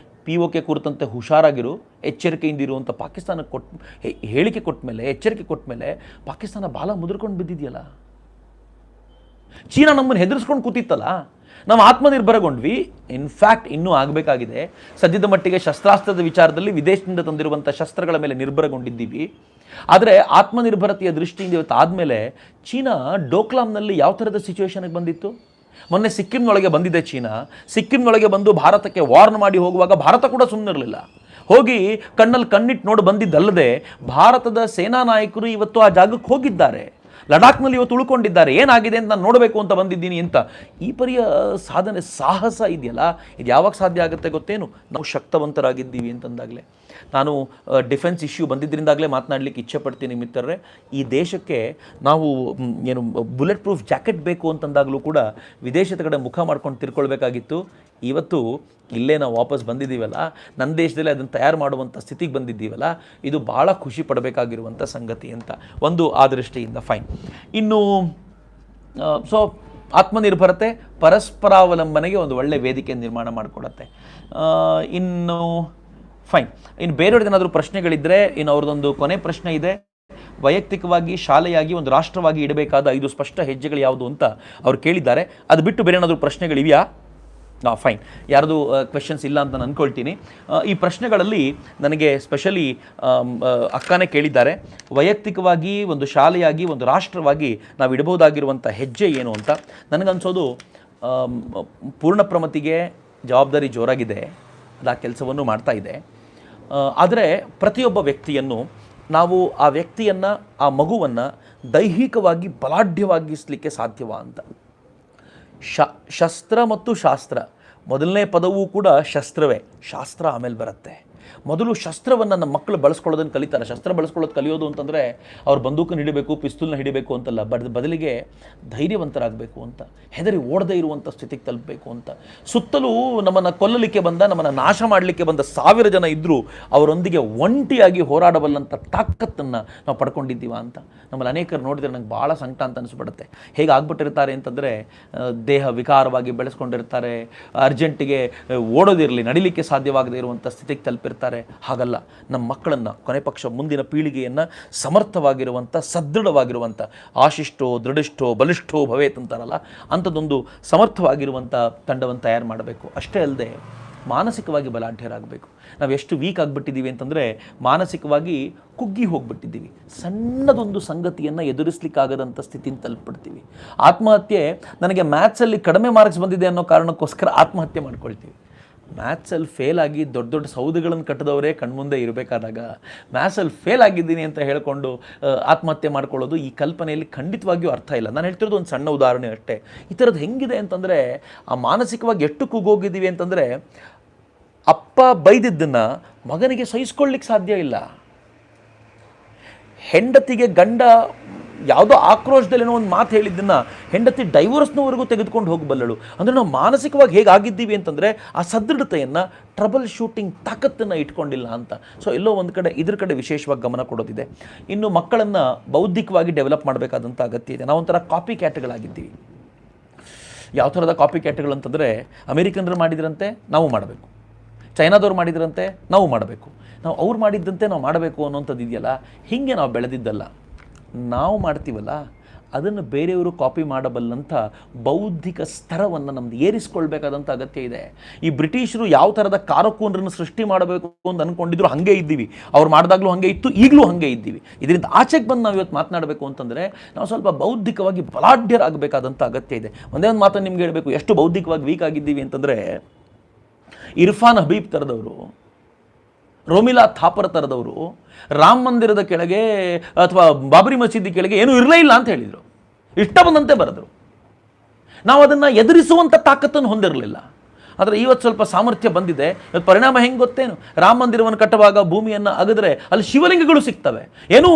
A: POK ಕುರಿತಂತೆ ಹುಷಾರಾಗಿರು, ಎಚ್ಚರಿಕೆಯಿಂದಿರು ಅಂತ ಪಾಕಿಸ್ತಾನಕ್ಕೆ ಹೇಳಿಕೆ ಕೊಟ್ಟ ಮೇಲೆ, ಎಚ್ಚರಿಕೆ ಕೊಟ್ಟ ಮೇಲೆ ಪಾಕಿಸ್ತಾನ ಬಾಲ ಮುದುರ್ಕೊಂಡು ಬಿದ್ದಿದೆಯಲ್ಲ. ಚೀನಾ ನಮ್ಮನ್ನು ಹೆದರ್ಸ್ಕೊಂಡು ಕೂತಿತ್ತಲ್ಲ, ನಾವು ಆತ್ಮನಿರ್ಭರಗೊಂಡ್ವಿ. ಇನ್ಫ್ಯಾಕ್ಟ್ ಇನ್ನೂ ಆಗಬೇಕಾಗಿದೆ. ಸದ್ಯದ ಮಟ್ಟಿಗೆ ಶಸ್ತ್ರಾಸ್ತ್ರದ ವಿಚಾರದಲ್ಲಿ ವಿದೇಶದಿಂದ ತಂದಿರುವಂಥ ಶಸ್ತ್ರಗಳ ಮೇಲೆ ನಿರ್ಭರಗೊಂಡಿದ್ದೀವಿ. ಆದರೆ ಆತ್ಮನಿರ್ಭರತೆಯ ದೃಷ್ಟಿಯಿಂದ ಇವತ್ತು ಆದಮೇಲೆ ಚೀನಾ ಡೋಕ್ಲಾಮ್ನಲ್ಲಿ ಯಾವ ಥರದ ಸಿಚುವೇಶನ್ಗೆ ಬಂದಿತ್ತು? ಮೊನ್ನೆ ಸಿಕ್ಕಿಂನೊಳಗೆ ಬಂದಿದೆ ಚೀನಾ. ಸಿಕ್ಕಿಂನೊಳಗೆ ಬಂದು ಭಾರತಕ್ಕೆ ವಾರ್ನ್ ಮಾಡಿ ಹೋಗುವಾಗ ಭಾರತ ಕೂಡ ಸುಮ್ಮನಿರಲಿಲ್ಲ. ಹೋಗಿ ಕಣ್ಣಲ್ಲಿ ಕಣ್ಣಿಟ್ಟು ನೋಡಿ ಬಂದಿದ್ದಲ್ಲದೆ ಭಾರತದ ಸೇನಾ ನಾಯಕರು ಇವತ್ತು ಆ ಜಾಗಕ್ಕೆ ಹೋಗಿದ್ದಾರೆ. ಲಡಾಖ್ನಲ್ಲಿ ಇವತ್ತು ಉಳ್ಕೊಂಡಿದ್ದಾರೆ. ಏನಾಗಿದೆ ಅಂತ ನಾನು ನೋಡಬೇಕು ಅಂತ ಬಂದಿದ್ದೀನಿ ಅಂತ. ಈ ಪರಿಯ ಸಾಧನೆ, ಸಾಹಸ ಇದೆಯಲ್ಲ, ಇದು ಯಾವಾಗ ಸಾಧ್ಯ ಆಗುತ್ತೆ ಗೊತ್ತೇನು? ನಾವು ಶಕ್ತವಂತರಾಗಿದ್ದೀವಿ ಅಂತಂದಾಗಲೇ. ನಾನು ಡಿಫೆನ್ಸ್ ಇಶ್ಯೂ ಬಂದಿದ್ದರಿಂದಾಗಲೇ ಮಾತನಾಡಲಿಕ್ಕೆ ಇಚ್ಛೆ ಪಡ್ತೀನಿ ಮಿತ್ರರೇ. ಈ ದೇಶಕ್ಕೆ ನಾವು ಏನು ಬುಲೆಟ್ ಪ್ರೂಫ್ ಜಾಕೆಟ್ ಬೇಕು ಅಂತಂದಾಗಲೂ ಕೂಡ ವಿದೇಶದ ಕಡೆ ಮುಖ ಮಾಡ್ಕೊಂಡು ತಿರ್ಕೊಳ್ಬೇಕಾಗಿತ್ತು. ಇವತ್ತು ಇಲ್ಲೇ ನಾವು ವಾಪಸ್ ಬಂದಿದ್ದೀವಲ್ಲ, ನನ್ನ ದೇಶದಲ್ಲೇ ಅದನ್ನು ತಯಾರು ಮಾಡುವಂಥ ಸ್ಥಿತಿಗೆ ಬಂದಿದ್ದೀವಲ್ಲ, ಇದು ಭಾಳ ಖುಷಿ ಪಡಬೇಕಾಗಿರುವಂಥ ಸಂಗತಿ ಅಂತ ಒಂದು ಆ ದೃಷ್ಟಿಯಿಂದ. ಫೈನ್. ಇನ್ನು ಆತ್ಮನಿರ್ಭರತೆ ಪರಸ್ಪರಾವಲಂಬನೆಗೆ ಒಂದು ಒಳ್ಳೆಯ ವೇದಿಕೆ ನಿರ್ಮಾಣ ಮಾಡಿಕೊಡತ್ತೆ. ಇನ್ನು ಫೈನ್. ಇನ್ನು ಬೇರೆಯವ್ರದ್ದು ಏನಾದರೂ ಪ್ರಶ್ನೆಗಳಿದ್ದರೆ, ಇನ್ನು ಅವ್ರದ್ದೊಂದು ಕೊನೆ ಪ್ರಶ್ನೆ ಇದೆ. ವೈಯಕ್ತಿಕವಾಗಿ, ಶಾಲೆಯಾಗಿ, ಒಂದು ರಾಷ್ಟ್ರವಾಗಿ ಇಡಬೇಕಾದ 5 ಸ್ಪಷ್ಟ ಹೆಜ್ಜೆಗಳು ಯಾವುದು ಅಂತ ಅವ್ರು ಕೇಳಿದ್ದಾರೆ. ಅದು ಬಿಟ್ಟು ಬೇರೆ ಏನಾದರೂ ಪ್ರಶ್ನೆಗಳಿವೆಯಾ? ಫೈನ್. ಯಾರ್ದು ಕ್ವೆಶನ್ಸ್ ಇಲ್ಲ ಅಂತ ನಾನು ಅಂದ್ಕೊಳ್ತೀನಿ. ಈ ಪ್ರಶ್ನೆಗಳಲ್ಲಿ ನನಗೆ ಸ್ಪೆಷಲಿ ಅಕ್ಕನೇ ಕೇಳಿದ್ದಾರೆ, ವೈಯಕ್ತಿಕವಾಗಿ, ಒಂದು ಶಾಲೆಯಾಗಿ, ಒಂದು ರಾಷ್ಟ್ರವಾಗಿ ನಾವು ಇಡಬಹುದಾಗಿರುವಂಥ ಹೆಜ್ಜೆ ಏನು ಅಂತ. ನನಗನ್ಸೋದು ಪೂರ್ಣ ಪ್ರಮತಿಗೆ ಜವಾಬ್ದಾರಿ ಜೋರಾಗಿದೆ, ಅದು ಆ ಕೆಲಸವನ್ನು ಮಾಡ್ತಾ ಇದೆ. ಆದರೆ ಪ್ರತಿಯೊಬ್ಬ ವ್ಯಕ್ತಿಯನ್ನು ನಾವು ಆ ವ್ಯಕ್ತಿಯನ್ನು, ಆ ಮಗುವನ್ನು ದೈಹಿಕವಾಗಿ ಬಲಾಢ್ಯವಾಗಿಸಲಿಕ್ಕೆ ಸಾಧ್ಯವಾ ಅಂತ. ಶಸ್ತ್ರ ಮತ್ತು ಶಾಸ್ತ್ರ ಮೊದಲನೇ ಪದವೂ ಕೂಡ ಶಸ್ತ್ರವೇ, ಶಾಸ್ತ್ರ ಆಮೇಲೆ ಬರುತ್ತೆ. ಮೊದಲು ಶಸ್ತ್ರವನ್ನು ನಮ್ಮ ಮಕ್ಕಳು ಬಳಸ್ಕೊಳ್ಳೋದನ್ನು ಕಲಿತಾರೆ. ಶಸ್ತ್ರ ಬಳಸ್ಕೊಳ್ಳೋದು ಕಲಿಯೋದು ಅಂತಂದರೆ ಅವ್ರು ಬಂದೂಕನ್ನು ಹಿಡಿಬೇಕು, ಪಿಸ್ತೂಲ್ನ ಹಿಡಿಬೇಕು ಅಂತಲ್ಲ, ಬದಲಿಗೆ ಧೈರ್ಯವಂತರಾಗಬೇಕು ಅಂತ, ಹೆದರಿ ಓಡದೇ ಇರುವಂಥ ಸ್ಥಿತಿಗೆ ತಲುಪಬೇಕು ಅಂತ. ಸುತ್ತಲೂ ನಮ್ಮನ್ನು ಕೊಲ್ಲಲಿಕ್ಕೆ ಬಂದ, ನಮ್ಮನ್ನು ನಾಶ ಮಾಡಲಿಕ್ಕೆ ಬಂದ 1000 ಜನ ಇದ್ದರೂ ಅವರೊಂದಿಗೆ ಒಂಟಿಯಾಗಿ ಹೋರಾಡಬಲ್ಲಂಥ ತಾಕತ್ತನ್ನು ನಾವು ಪಡ್ಕೊಂಡಿದ್ದೀವ ಅಂತ. ನಮ್ಮಲ್ಲಿ ಅನೇಕರು ನೋಡಿದರೆ ನಂಗೆ ಭಾಳ ಸಂಕಟ ಅಂತ ಅನಿಸ್ಬಿಡುತ್ತೆ. ಹೇಗೆ ಆಗ್ಬಿಟ್ಟಿರ್ತಾರೆ ಅಂತಂದರೆ, ದೇಹ ವಿಕಾರವಾಗಿ ಬೆಳೆಸ್ಕೊಂಡಿರ್ತಾರೆ, ಅರ್ಜೆಂಟಿಗೆ ಓಡೋದಿರಲಿ, ನಡಿಲಿಕ್ಕೆ ಸಾಧ್ಯವಾಗದೇ ಇರುವಂಥ ಸ್ಥಿತಿಗೆ ತಲುಪಿರ್ತಾರೆ. ಹಾಗಲ್ಲ, ನಮ್ಮ ಮಕ್ಕಳನ್ನು ಕೊನೆ ಪಕ್ಷ ಮುಂದಿನ ಪೀಳಿಗೆಯನ್ನು ಸಮರ್ಥವಾಗಿರುವಂಥ, ಸದೃಢವಾಗಿರುವಂಥ, ಆಶಿಷ್ಟೋ ದೃಢಿಷ್ಠೋ ಬಲಿಷ್ಠೋ ಭವೇತ್ ಅಂತಾರಲ್ಲ, ಅಂಥದ್ದೊಂದು ಸಮರ್ಥವಾಗಿರುವಂಥ ತಂಡವನ್ನು ತಯಾರು ಮಾಡಬೇಕು. ಅಷ್ಟೇ ಅಲ್ಲದೆ ಮಾನಸಿಕವಾಗಿ ಬಲಾಢ್ಯರಾಗಬೇಕು. ನಾವು ಎಷ್ಟು ವೀಕ್ ಆಗಿಬಿಟ್ಟಿದ್ದೀವಿ ಅಂತಂದರೆ, ಮಾನಸಿಕವಾಗಿ ಕುಗ್ಗಿ ಹೋಗ್ಬಿಟ್ಟಿದ್ದೀವಿ. ಸಣ್ಣದೊಂದು ಸಂಗತಿಯನ್ನು ಎದುರಿಸಲಿಕ್ಕಾಗದಂಥ ಸ್ಥಿತಿನ ತಲುಪಿಬಿಡ್ತೀವಿ. ಆತ್ಮಹತ್ಯೆ, ನನಗೆ ಮ್ಯಾಥ್ಸಲ್ಲಿ ಕಡಿಮೆ ಮಾರ್ಕ್ಸ್ ಬಂದಿದೆ ಅನ್ನೋ ಕಾರಣಕ್ಕೋಸ್ಕರ ಆತ್ಮಹತ್ಯೆ ಮಾಡ್ಕೊಳ್ತೀವಿ. ಮ್ಯಾಥ್ಸಲ್ಲಿ ಫೇಲ್ ಆಗಿ ದೊಡ್ಡ ದೊಡ್ಡ ಸೌಧಗಳನ್ನು ಕಟ್ಟಿದವರೇ ಕಣ್ಮುಂದೆ ಇರಬೇಕಾದಾಗ ಮ್ಯಾಥ್ಸಲ್ಲಿ ಫೇಲ್ ಆಗಿದ್ದೀನಿ ಅಂತ ಹೇಳಿಕೊಂಡು ಆತ್ಮಹತ್ಯೆ ಮಾಡ್ಕೊಳ್ಳೋದು, ಈ ಕಲ್ಪನೆಯಲ್ಲಿ ಖಂಡಿತವಾಗಿಯೂ ಅರ್ಥ ಇಲ್ಲ. ನಾನು ಹೇಳ್ತಿರೋದು ಒಂದು ಸಣ್ಣ ಉದಾಹರಣೆ ಅಷ್ಟೇ. ಈ ಥರದ್ದು ಹೆಂಗಿದೆ ಅಂತಂದರೆ, ಆ ಮಾನಸಿಕವಾಗಿ ಎಷ್ಟು ಕುಗ್ಗೋಗಿದ್ದೀವಿ ಅಂತಂದರೆ, ಅಪ್ಪ ಬೈದಿದ್ದನ್ನು ಮಗನಿಗೆ ಸಹಿಸ್ಕೊಳ್ಳಿಕ್ಕೆ ಸಾಧ್ಯ ಇಲ್ಲ. ಹೆಂಡತಿಗೆ ಗಂಡ ಯಾವುದೋ ಆಕ್ರೋಶದಲ್ಲೇನೋ ಒಂದು ಮಾತು ಹೇಳಿದ್ದನ್ನು ಹೆಂಡತಿ ಡೈವೋರ್ಸ್ನವರೆಗೂ ತೆಗೆದುಕೊಂಡು ಹೋಗಬಲ್ಲಳು. ಅಂದರೆ ನಾವು ಮಾನಸಿಕವಾಗಿ ಹೇಗಾಗಿದ್ದೀವಿ ಅಂತಂದರೆ, ಆ ಸದೃಢತೆಯನ್ನು, ಟ್ರಬಲ್ ಶೂಟಿಂಗ್ ತಾಕತ್ತನ್ನು ಇಟ್ಕೊಂಡಿಲ್ಲ ಅಂತ. ಸೊ ಎಲ್ಲೋ ಒಂದು ಕಡೆ ಇದ್ರ ಕಡೆ ವಿಶೇಷವಾಗಿ ಗಮನ ಕೊಡೋದಿದೆ. ಇನ್ನು ಮಕ್ಕಳನ್ನು ಬೌದ್ಧಿಕವಾಗಿ ಡೆವಲಪ್ ಮಾಡಬೇಕಾದಂಥ ಅಗತ್ಯ ಇದೆ. ನಾವೊಂಥರ ಕಾಪಿ ಕ್ಯಾಟ್ಗಳಾಗಿದ್ದೀವಿ. ಯಾವ ಥರದ ಕಾಪಿ ಕ್ಯಾಟ್ಗಳು ಅಂತಂದರೆ, ಅಮೇರಿಕನ್ರು ಮಾಡಿದ್ರಂತೆ ನಾವು ಮಾಡಬೇಕು, ಚೈನಾದವ್ರು ಮಾಡಿದ್ರಂತೆ ನಾವು ಮಾಡಬೇಕು, ನಾವು ಅವ್ರು ಮಾಡಿದ್ದಂತೆ ನಾವು ಮಾಡಬೇಕು ಅನ್ನೋಂಥದ್ದು ಇದೆಯಲ್ಲ, ಹೀಗೆ ನಾವು ಬೆಳೆದಿದ್ದಲ್ಲ. ನಾವು ಮಾಡ್ತೀವಲ್ಲ, ಅದನ್ನು ಬೇರೆಯವರು ಕಾಪಿ ಮಾಡಬಲ್ಲಂಥ ಬೌದ್ಧಿಕ ಸ್ತರವನ್ನು ನಮ್ದು ಏರಿಸ್ಕೊಳ್ಬೇಕಾದಂಥ ಅಗತ್ಯ ಇದೆ. ಈ ಬ್ರಿಟಿಷರು ಯಾವ ಥರದ ಕಾರಕೂನರನ್ನು ಸೃಷ್ಟಿ ಮಾಡಬೇಕು ಅಂತ ಅಂದ್ಕೊಂಡಿದ್ರು, ಹಾಗೆ ಇದ್ದೀವಿ. ಅವ್ರು ಮಾಡಿದಾಗಲೂ ಹಾಗೆ ಇತ್ತು, ಈಗಲೂ ಹಾಗೆ ಇದ್ದೀವಿ. ಇದರಿಂದ ಆಚೆಗೆ ಬಂದು ನಾವು ಇವತ್ತು ಮಾತನಾಡಬೇಕು ಅಂತಂದರೆ, ನಾವು ಸ್ವಲ್ಪ ಬೌದ್ಧಿಕವಾಗಿ ಬಲಾಢ್ಯರಾಗಬೇಕಾದಂಥ ಅಗತ್ಯ ಇದೆ. ಒಂದೇ ಒಂದು ಮಾತನ್ನು ನಿಮ್ಗೆ ಹೇಳಬೇಕು, ಎಷ್ಟು ಬೌದ್ಧಿಕವಾಗಿ ವೀಕ್ ಆಗಿದ್ದೀವಿ ಅಂತಂದರೆ, ಇರ್ಫಾನ್ ಹಬೀಬ್ ಥರದವರು, ರೋಮಿಲಾ ಥಾಪರ್ ಥರದವರು ರಾಮ ಮಂದಿರದ ಕೆಳಗೆ ಅಥವಾ ಬಾಬರಿ ಮಸೀದಿ ಕೆಳಗೆ ಏನೂ ಇರಲೇ ಇಲ್ಲ ಅಂತ ಹೇಳಿದರು. ಇಷ್ಟ ಬಂದಂತೆ ಬರೆದರು. ನಾವು ಅದನ್ನು ಎದುರಿಸುವಂಥ ತಾಕತ್ತನ್ನು ಹೊಂದಿರಲಿಲ್ಲ. ಆದರೆ ಇವತ್ತು ಸ್ವಲ್ಪ ಸಾಮರ್ಥ್ಯ ಬಂದಿದೆ. ಇವತ್ತು ಪರಿಣಾಮ ಹೆಂಗೆ ಗೊತ್ತೇನು? ರಾಮ ಮಂದಿರವನ್ನು ಕಟ್ಟುವಾಗ ಭೂಮಿಯನ್ನು ಅಗದ್ರೆ ಅಲ್ಲಿ ಶಿವಲಿಂಗಗಳು ಸಿಗ್ತವೆ. ಏನೂ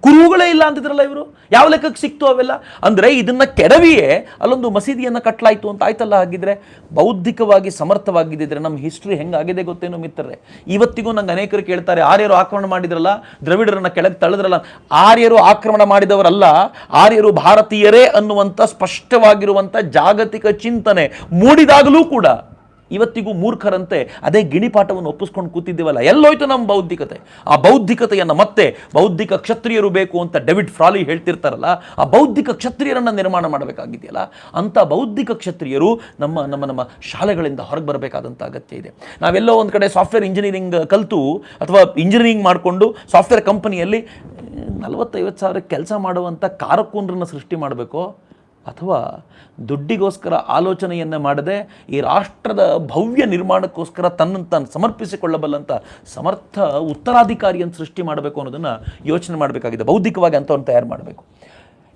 A: ಕುರುಹುಗಳೇ ಇಲ್ಲ ಅಂತಿದ್ರಲ್ಲ ಇವರು, ಯಾವ ಲೆಕ್ಕಕ್ಕೆ ಸಿಕ್ತು ಅವೆಲ್ಲ? ಅಂದರೆ ಇದನ್ನು ಕೆಡವಿಯೇ ಅಲ್ಲೊಂದು ಮಸೀದಿಯನ್ನು ಕಟ್ಟಲಾಯಿತು ಅಂತ ಆಯ್ತಲ್ಲ. ಹಾಗಿದ್ರೆ ಬೌದ್ಧಿಕವಾಗಿ ಸಮರ್ಥವಾಗಿದ್ದಿದ್ರೆ ನಮ್ಮ ಹಿಸ್ಟ್ರಿ ಹೆಂಗಾಗಿದೆ ಗೊತ್ತೇನೋ ಮಿತ್ರರೇ. ಇವತ್ತಿಗೂ ನಂಗೆ ಅನೇಕರು ಕೇಳ್ತಾರೆ, ಆರ್ಯರು ಆಕ್ರಮಣ ಮಾಡಿದ್ರಲ್ಲ, ದ್ರವಿಡರನ್ನು ಕೆಳಗೆ ತಳೆದ್ರಲ್ಲ. ಆರ್ಯರು ಆಕ್ರಮಣ ಮಾಡಿದವರಲ್ಲ, ಆರ್ಯರು ಭಾರತೀಯರೇ ಅನ್ನುವಂಥ ಸ್ಪಷ್ಟವಾಗಿರುವಂಥ ಜಾಗತಿಕ ಚಿಂತನೆ ಮೂಡಿದಾಗಲೂ ಕೂಡ ಇವತ್ತಿಗೂ ಮೂರ್ಖರಂತೆ ಅದೇ ಗಿಣಿಪಾಠವನ್ನು ಒಪ್ಪಿಸ್ಕೊಂಡು ಕೂತಿದ್ದೇವಲ್ಲ. ಎಲ್ಲೋಯ್ತು ನಮ್ಮ ಬೌದ್ಧಿಕತೆ? ಆ ಬೌದ್ಧಿಕತೆಯನ್ನು ಮತ್ತೆ ಬೌದ್ಧಿಕ ಕ್ಷತ್ರಿಯರು ಬೇಕು ಅಂತ ಡೇವಿಡ್ ಫ್ರಾಲಿ ಹೇಳ್ತಿರ್ತಾರಲ್ಲ, ಆ ಬೌದ್ಧಿಕ ಕ್ಷತ್ರಿಯರನ್ನು ನಿರ್ಮಾಣ ಮಾಡಬೇಕಾಗಿದೆಯಲ್ಲ, ಅಂಥ ಬೌದ್ಧಿಕ ಕ್ಷತ್ರಿಯರು ನಮ್ಮ ನಮ್ಮ ನಮ್ಮ ಶಾಲೆಗಳಿಂದ ಹೊರಗೆ ಬರಬೇಕಾದಂಥ ಅಗತ್ಯ ಇದೆ. ನಾವೆಲ್ಲೋ ಒಂದು ಕಡೆ ಸಾಫ್ಟ್ವೇರ್ ಇಂಜಿನಿಯರಿಂಗ್ ಕಲಿತು ಅಥವಾ ಇಂಜಿನಿಯರಿಂಗ್ ಮಾಡಿಕೊಂಡು ಸಾಫ್ಟ್ವೇರ್ ಕಂಪನಿಯಲ್ಲಿ 40-50 ಸಾವಿರ ಕೆಲಸ ಮಾಡುವಂಥ ಕಾರಕೂನರನ್ನು ಸೃಷ್ಟಿ ಮಾಡಬೇಕು, ಅಥವಾ ದುಡ್ಡಿಗೋಸ್ಕರ ಆಲೋಚನೆಯನ್ನು ಮಾಡದೆ ಈ ರಾಷ್ಟ್ರದ ಭವ್ಯ ನಿರ್ಮಾಣಕ್ಕೋಸ್ಕರ ತನ್ನನ್ನು ತಾನು ಸಮರ್ಪಿಸಿಕೊಳ್ಳಬಲ್ಲಂಥ ಸಮರ್ಥ ಉತ್ತರಾಧಿಕಾರಿಯನ್ನು ಸೃಷ್ಟಿ ಮಾಡಬೇಕು ಅನ್ನೋದನ್ನು ಯೋಚನೆ ಮಾಡಬೇಕಾಗಿದೆ. ಬೌದ್ಧಿಕವಾಗಿ ಅಂಥವನ್ನು ತಯಾರು ಮಾಡಬೇಕು.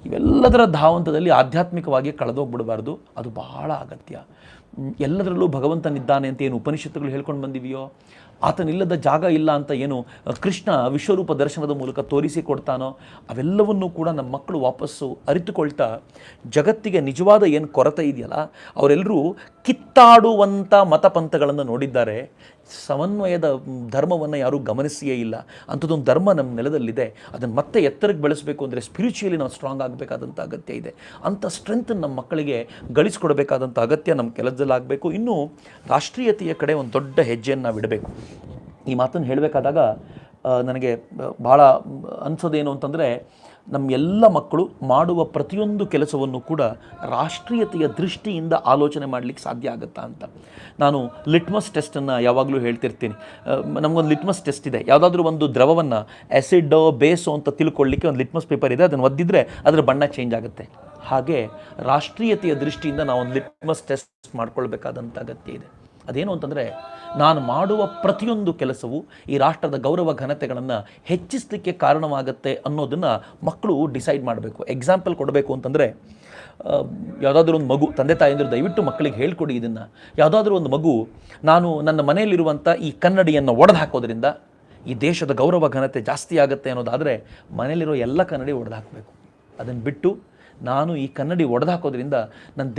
A: ಇವೆಲ್ಲದರ ಧಾವಂತದಲ್ಲಿ ಆಧ್ಯಾತ್ಮಿಕವಾಗಿ ಕಳೆದೋಗ್ಬಿಡಬಾರ್ದು. ಅದು ಬಹಳ ಅಗತ್ಯ. ಎಲ್ಲದರಲ್ಲೂ ಭಗವಂತನಿದ್ದಾನೆ ಅಂತ ಏನು ಉಪನಿಷತ್ತುಗಳು ಹೇಳ್ಕೊಂಡು ಬಂದಿವೆಯೋ, ಆತನಿಲ್ಲದ ಜಾಗ ಇಲ್ಲ ಅಂತ ಏನು ಕೃಷ್ಣ ವಿಶ್ವರೂಪ ದರ್ಶನದ ಮೂಲಕ ತೋರಿಸಿಕೊಡ್ತಾನೋ, ಅವೆಲ್ಲವನ್ನೂ ಕೂಡ ನಮ್ಮ ಮಕ್ಕಳು ವಾಪಸ್ಸು ಅರಿತುಕೊಳ್ತಾ ಜಗತ್ತಿಗೆ ನಿಜವಾದ ಏನು ಕೊರತೆ ಇದೆಯಲ್ಲ, ಅವರೆಲ್ಲರೂ ಕಿತ್ತಾಡುವಂಥ ಮತಪಂಥಗಳನ್ನು ನೋಡಿದ್ದಾರೆ. ಸಮನ್ವಯದ ಧರ್ಮವನ್ನು ಯಾರೂ ಗಮನಿಸಿಯೇ ಇಲ್ಲ. ಅಂಥದ್ದೊಂದು ಧರ್ಮ ನಮ್ಮ ನೆಲದಲ್ಲಿದೆ. ಅದನ್ನು ಮತ್ತೆ ಎತ್ತರಕ್ಕೆ ಬೆಳೆಸಬೇಕು ಅಂದರೆ ಸ್ಪಿರಿಚುಯಲಿ ನಾವು ಸ್ಟ್ರಾಂಗ್ ಆಗಬೇಕಾದಂಥ ಅಗತ್ಯ ಇದೆ. ಅಂಥ ಸ್ಟ್ರೆಂತ್ ನಮ್ಮ ಮಕ್ಕಳಿಗೆ ಗಳಿಸ್ಕೊಡ್ಬೇಕಾದಂಥ ಅಗತ್ಯ ನಮ್ಮ ಕೆಲಸದಲ್ಲಾಗಬೇಕು. ಇನ್ನೂ ರಾಷ್ಟ್ರೀಯತೆಯ ಕಡೆ ಒಂದು ದೊಡ್ಡ ಹೆಜ್ಜೆಯನ್ನು ನಾವು ಇಡಬೇಕು. ಈ ಮಾತನ್ನು ಹೇಳಬೇಕಾದಾಗ ನನಗೆ ಭಾಳ ಅನಿಸೋದೇನು ಅಂತಂದರೆ, ನಮ್ಮ ಎಲ್ಲ ಮಕ್ಕಳು ಮಾಡುವ ಪ್ರತಿಯೊಂದು ಕೆಲಸವನ್ನು ಕೂಡ ರಾಷ್ಟ್ರೀಯತೆಯ ದೃಷ್ಟಿಯಿಂದ ಆಲೋಚನೆ ಮಾಡಲಿಕ್ಕೆ ಸಾಧ್ಯ ಆಗುತ್ತಾ ಅಂತ. ನಾನು ಲಿಟ್ಮಸ್ ಟೆಸ್ಟನ್ನು ಯಾವಾಗಲೂ ಹೇಳ್ತಿರ್ತೀನಿ. ನಮಗೊಂದು ಲಿಟ್ಮಸ್ ಟೆಸ್ಟ್ ಇದೆ. ಯಾವುದಾದ್ರೂ ಒಂದು ದ್ರವವನ್ನು ಆ್ಯಸಿಡೋ ಬೇಸೋ ಅಂತ ತಿಳ್ಕೊಳ್ಳಿಕ್ಕೆ ಒಂದು ಲಿಟ್ಮಸ್ ಪೇಪರ್ ಇದೆ. ಅದನ್ನು ಒದ್ದಿದ್ರೆ ಅದರ ಬಣ್ಣ ಚೇಂಜ್ ಆಗುತ್ತೆ. ಹಾಗೆ ರಾಷ್ಟ್ರೀಯತೆಯ ದೃಷ್ಟಿಯಿಂದ ನಾವು ಒಂದು ಲಿಟ್ಮಸ್ ಟೆಸ್ಟ್ ಮಾಡ್ಕೊಳ್ಬೇಕಾದಂಥ ಅಗತ್ಯ ಇದೆ. ಅದೇನು ಅಂತಂದರೆ, ನಾನು ಮಾಡುವ ಪ್ರತಿಯೊಂದು ಕೆಲಸವು ಈ ರಾಷ್ಟ್ರದ ಗೌರವ ಘನತೆಗಳನ್ನು ಹೆಚ್ಚಿಸಲಿಕ್ಕೆ ಕಾರಣವಾಗುತ್ತೆ ಅನ್ನೋದನ್ನು ಮಕ್ಕಳು ಡಿಸೈಡ್ ಮಾಡಬೇಕು. ಎಕ್ಸಾಂಪಲ್ ಕೊಡಬೇಕು ಅಂತಂದರೆ, ಯಾವುದಾದ್ರೂ ಒಂದು ಮಗು, ತಂದೆ ತಾಯಂದಿರು ದಯವಿಟ್ಟು ಮಕ್ಕಳಿಗೆ ಹೇಳ್ಕೊಡಿ ಇದನ್ನು. ಯಾವುದಾದ್ರೂ ಒಂದು ಮಗು ನಾನು ನನ್ನ ಮನೆಯಲ್ಲಿರುವಂಥ ಈ ಕನ್ನಡಿಯನ್ನು ಒಡೆದು ಹಾಕೋದ್ರಿಂದ ಈ ದೇಶದ ಗೌರವ ಘನತೆ ಜಾಸ್ತಿ ಆಗುತ್ತೆ ಅನ್ನೋದಾದರೆ ಮನೇಲಿರೋ ಎಲ್ಲ ಕನ್ನಡಿ ಒಡೆದು ಹಾಕಬೇಕು. ಅದನ್ನು ಬಿಟ್ಟು ನಾನು ಈ ಕನ್ನಡಿ ಒಡೆದು ಹಾಕೋದ್ರಿಂದ ನನ್ನ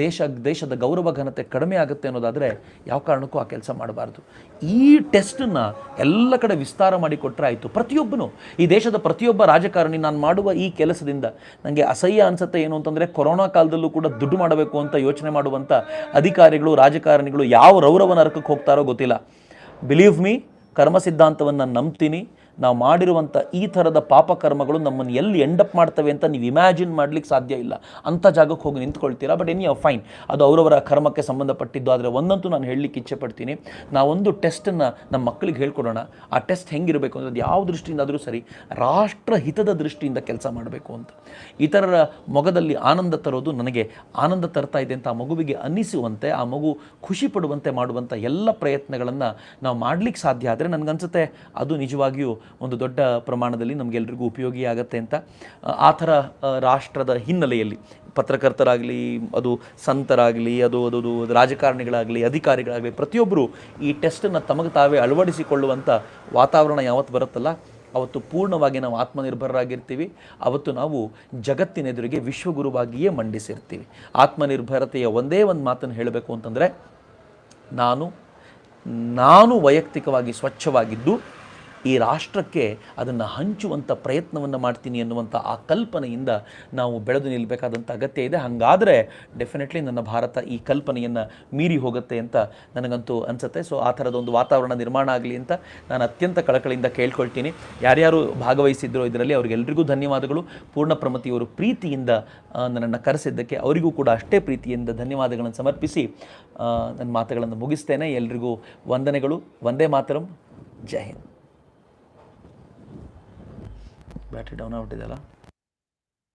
A: ದೇಶದ ಗೌರವ ಘನತೆ ಕಡಿಮೆ ಆಗುತ್ತೆ ಅನ್ನೋದಾದರೆ ಯಾವ ಕಾರಣಕ್ಕೂ ಆ ಕೆಲಸ ಮಾಡಬಾರ್ದು. ಈ ಟೆಸ್ಟನ್ನು ಎಲ್ಲ ಕಡೆ ವಿಸ್ತಾರ ಮಾಡಿ ಕೊಟ್ಟರೆ ಆಯಿತು. ಪ್ರತಿಯೊಬ್ಬನು, ಈ ದೇಶದ ಪ್ರತಿಯೊಬ್ಬ ರಾಜಕಾರಣಿ ನಾನು ಮಾಡುವ ಈ ಕೆಲಸದಿಂದ ನನಗೆ ಅಸಹ್ಯ ಅನಿಸುತ್ತೆ ಏನು ಅಂತಂದರೆ, ಕೊರೋನಾ ಕಾಲದಲ್ಲೂ ಕೂಡ ದುಡ್ಡು ಮಾಡಬೇಕು ಅಂತ ಯೋಚನೆ ಮಾಡುವಂಥ ಅಧಿಕಾರಿಗಳು, ರಾಜಕಾರಣಿಗಳು ಯಾವ ರೌರವ ನರಕಕ್ಕೆ ಹೋಗ್ತಾರೋ ಗೊತ್ತಿಲ್ಲ. ಬಿಲೀವ್ ಮೀ, ಕರ್ಮ ಸಿದ್ಧಾಂತವನ್ನು ನಾನು ನಂಬ್ತೀನಿ. ನಾವು ಮಾಡಿರುವಂಥ ಈ ಥರದ ಪಾಪಕರ್ಮಗಳು ನಮ್ಮನ್ನು ಎಲ್ಲಿ ಎಂಡಪ್ ಮಾಡ್ತವೆ ಅಂತ ನೀವು ಇಮ್ಯಾಜಿನ್ ಮಾಡಲಿಕ್ಕೆ ಸಾಧ್ಯ ಇಲ್ಲ. ಅಂಥ ಜಾಗಕ್ಕೆ ಹೋಗಿ ನಿಂತ್ಕೊಳ್ತೀರಾ. ಬಟ್ ಎನಿ ಫೈನ್, ಅದು ಅವರವರ ಕರ್ಮಕ್ಕೆ ಸಂಬಂಧಪಟ್ಟಿದ್ದು. ಆದರೆ ಒಂದಂತೂ ನಾನು ಹೇಳಲಿಕ್ಕೆ ಇಚ್ಛೆ ಪಡ್ತೀನಿ, ನಾವೊಂದು ಟೆಸ್ಟನ್ನು ನಮ್ಮ ಮಕ್ಕಳಿಗೆ ಹೇಳ್ಕೊಡೋಣ. ಆ ಟೆಸ್ಟ್ ಹೆಂಗಿರಬೇಕು ಅಂದರೆ ಅದು ಯಾವ ದೃಷ್ಟಿಯಿಂದಾದರೂ ಸರಿ, ರಾಷ್ಟ್ರ ಹಿತದ ದೃಷ್ಟಿಯಿಂದ ಕೆಲಸ ಮಾಡಬೇಕು ಅಂತ. ಇತರರ ಮೊಗದಲ್ಲಿ ಆನಂದ ತರೋದು ನನಗೆ ಆನಂದ ತರ್ತಾ ಇದೆ ಅಂತ ಆ ಮಗುವಿಗೆ ಅನ್ನಿಸುವಂತೆ, ಆ ಮಗು ಖುಷಿ ಪಡುವಂತೆ ಮಾಡುವಂಥ ಎಲ್ಲ ಪ್ರಯತ್ನಗಳನ್ನು ನಾವು ಮಾಡಲಿಕ್ಕೆ ಸಾಧ್ಯ ಆದರೆ ನನಗನ್ಸುತ್ತೆ ಅದು ನಿಜವಾಗಿಯೂ ಒಂದು ದೊಡ್ಡ ಪ್ರಮಾಣದಲ್ಲಿ ನಮಗೆಲ್ರಿಗೂ ಉಪಯೋಗಿ ಆಗುತ್ತೆ ಅಂತ. ಆ ಥರ ರಾಷ್ಟ್ರದ ಹಿನ್ನೆಲೆಯಲ್ಲಿ ಪತ್ರಕರ್ತರಾಗಲಿ, ಅದು ಸಂತರಾಗಲಿ, ಅದು ರಾಜಕಾರಣಿಗಳಾಗಲಿ, ಅಧಿಕಾರಿಗಳಾಗಲಿ, ಪ್ರತಿಯೊಬ್ಬರು ಈ ಟೆಸ್ಟನ್ನು ತಮಗೆ ತಾವೇ ಅಳವಡಿಸಿಕೊಳ್ಳುವಂಥ ವಾತಾವರಣ ಯಾವತ್ತು ಬರುತ್ತಲ್ಲ, ಅವತ್ತು ಪೂರ್ಣವಾಗಿ ನಾವು ಆತ್ಮನಿರ್ಭರರಾಗಿರ್ತೀವಿ. ಅವತ್ತು ನಾವು ಜಗತ್ತಿನೆದುರಿಗೆ ವಿಶ್ವಗುರುವಾಗಿಯೇ ಮಂಡಿಸಿರ್ತೀವಿ. ಆತ್ಮನಿರ್ಭರತೆಯ ಒಂದೇ ಒಂದು ಮಾತನ್ನು ಹೇಳಬೇಕು ಅಂತಂದರೆ, ನಾನು ವೈಯಕ್ತಿಕವಾಗಿ ಸ್ವಚ್ಛವಾಗಿದ್ದು ಈ ರಾಷ್ಟ್ರಕ್ಕೆ ಅದನ್ನು ಹಂಚುವಂಥ ಪ್ರಯತ್ನವನ್ನು ಮಾಡ್ತೀನಿ ಅನ್ನುವಂಥ ಆ ಕಲ್ಪನೆಯಿಂದ ನಾವು ಬೆಳೆದು ನಿಲ್ಲಬೇಕಾದಂಥ ಅಗತ್ಯ ಇದೆ. ಹಾಗಾದರೆ ಡೆಫಿನೆಟ್ಲಿ ನನ್ನ ಭಾರತ ಈ ಕಲ್ಪನೆಯನ್ನು ಮೀರಿ ಹೋಗುತ್ತೆ ಅಂತ ನನಗಂತೂ ಅನಿಸುತ್ತೆ. ಸೊ ಆ ಥರದೊಂದು ವಾತಾವರಣ ನಿರ್ಮಾಣ ಆಗಲಿ ಅಂತ ನಾನು ಅತ್ಯಂತ ಕಳಕಳಿಯಿಂದ ಕೇಳ್ಕೊಳ್ತೀನಿ. ಯಾರ್ಯಾರು ಭಾಗವಹಿಸಿದ್ರೋ ಇದರಲ್ಲಿ ಅವರಿಗೆಲ್ಲರಿಗೂ ಧನ್ಯವಾದಗಳು. ಪೂರ್ಣ ಪ್ರಮತಿಯವರು ಪ್ರೀತಿಯಿಂದ ನನ್ನನ್ನು ಕರೆಸಿದ್ದಕ್ಕೆ ಅವರಿಗೂ ಕೂಡ ಅಷ್ಟೇ ಪ್ರೀತಿಯಿಂದ ಧನ್ಯವಾದಗಳನ್ನು ಸಮರ್ಪಿಸಿ ನನ್ನ ಮಾತುಗಳನ್ನು ಮುಗಿಸ್ತೇನೆ. ಎಲ್ರಿಗೂ ವಂದನೆಗಳು. ವಂದೇ ಮಾತರಂ. ಜೈ ಹಿಂದ್. Battery down ಆಗ್ಬಿಟ್ಟಿದೆಯಲ್ಲ.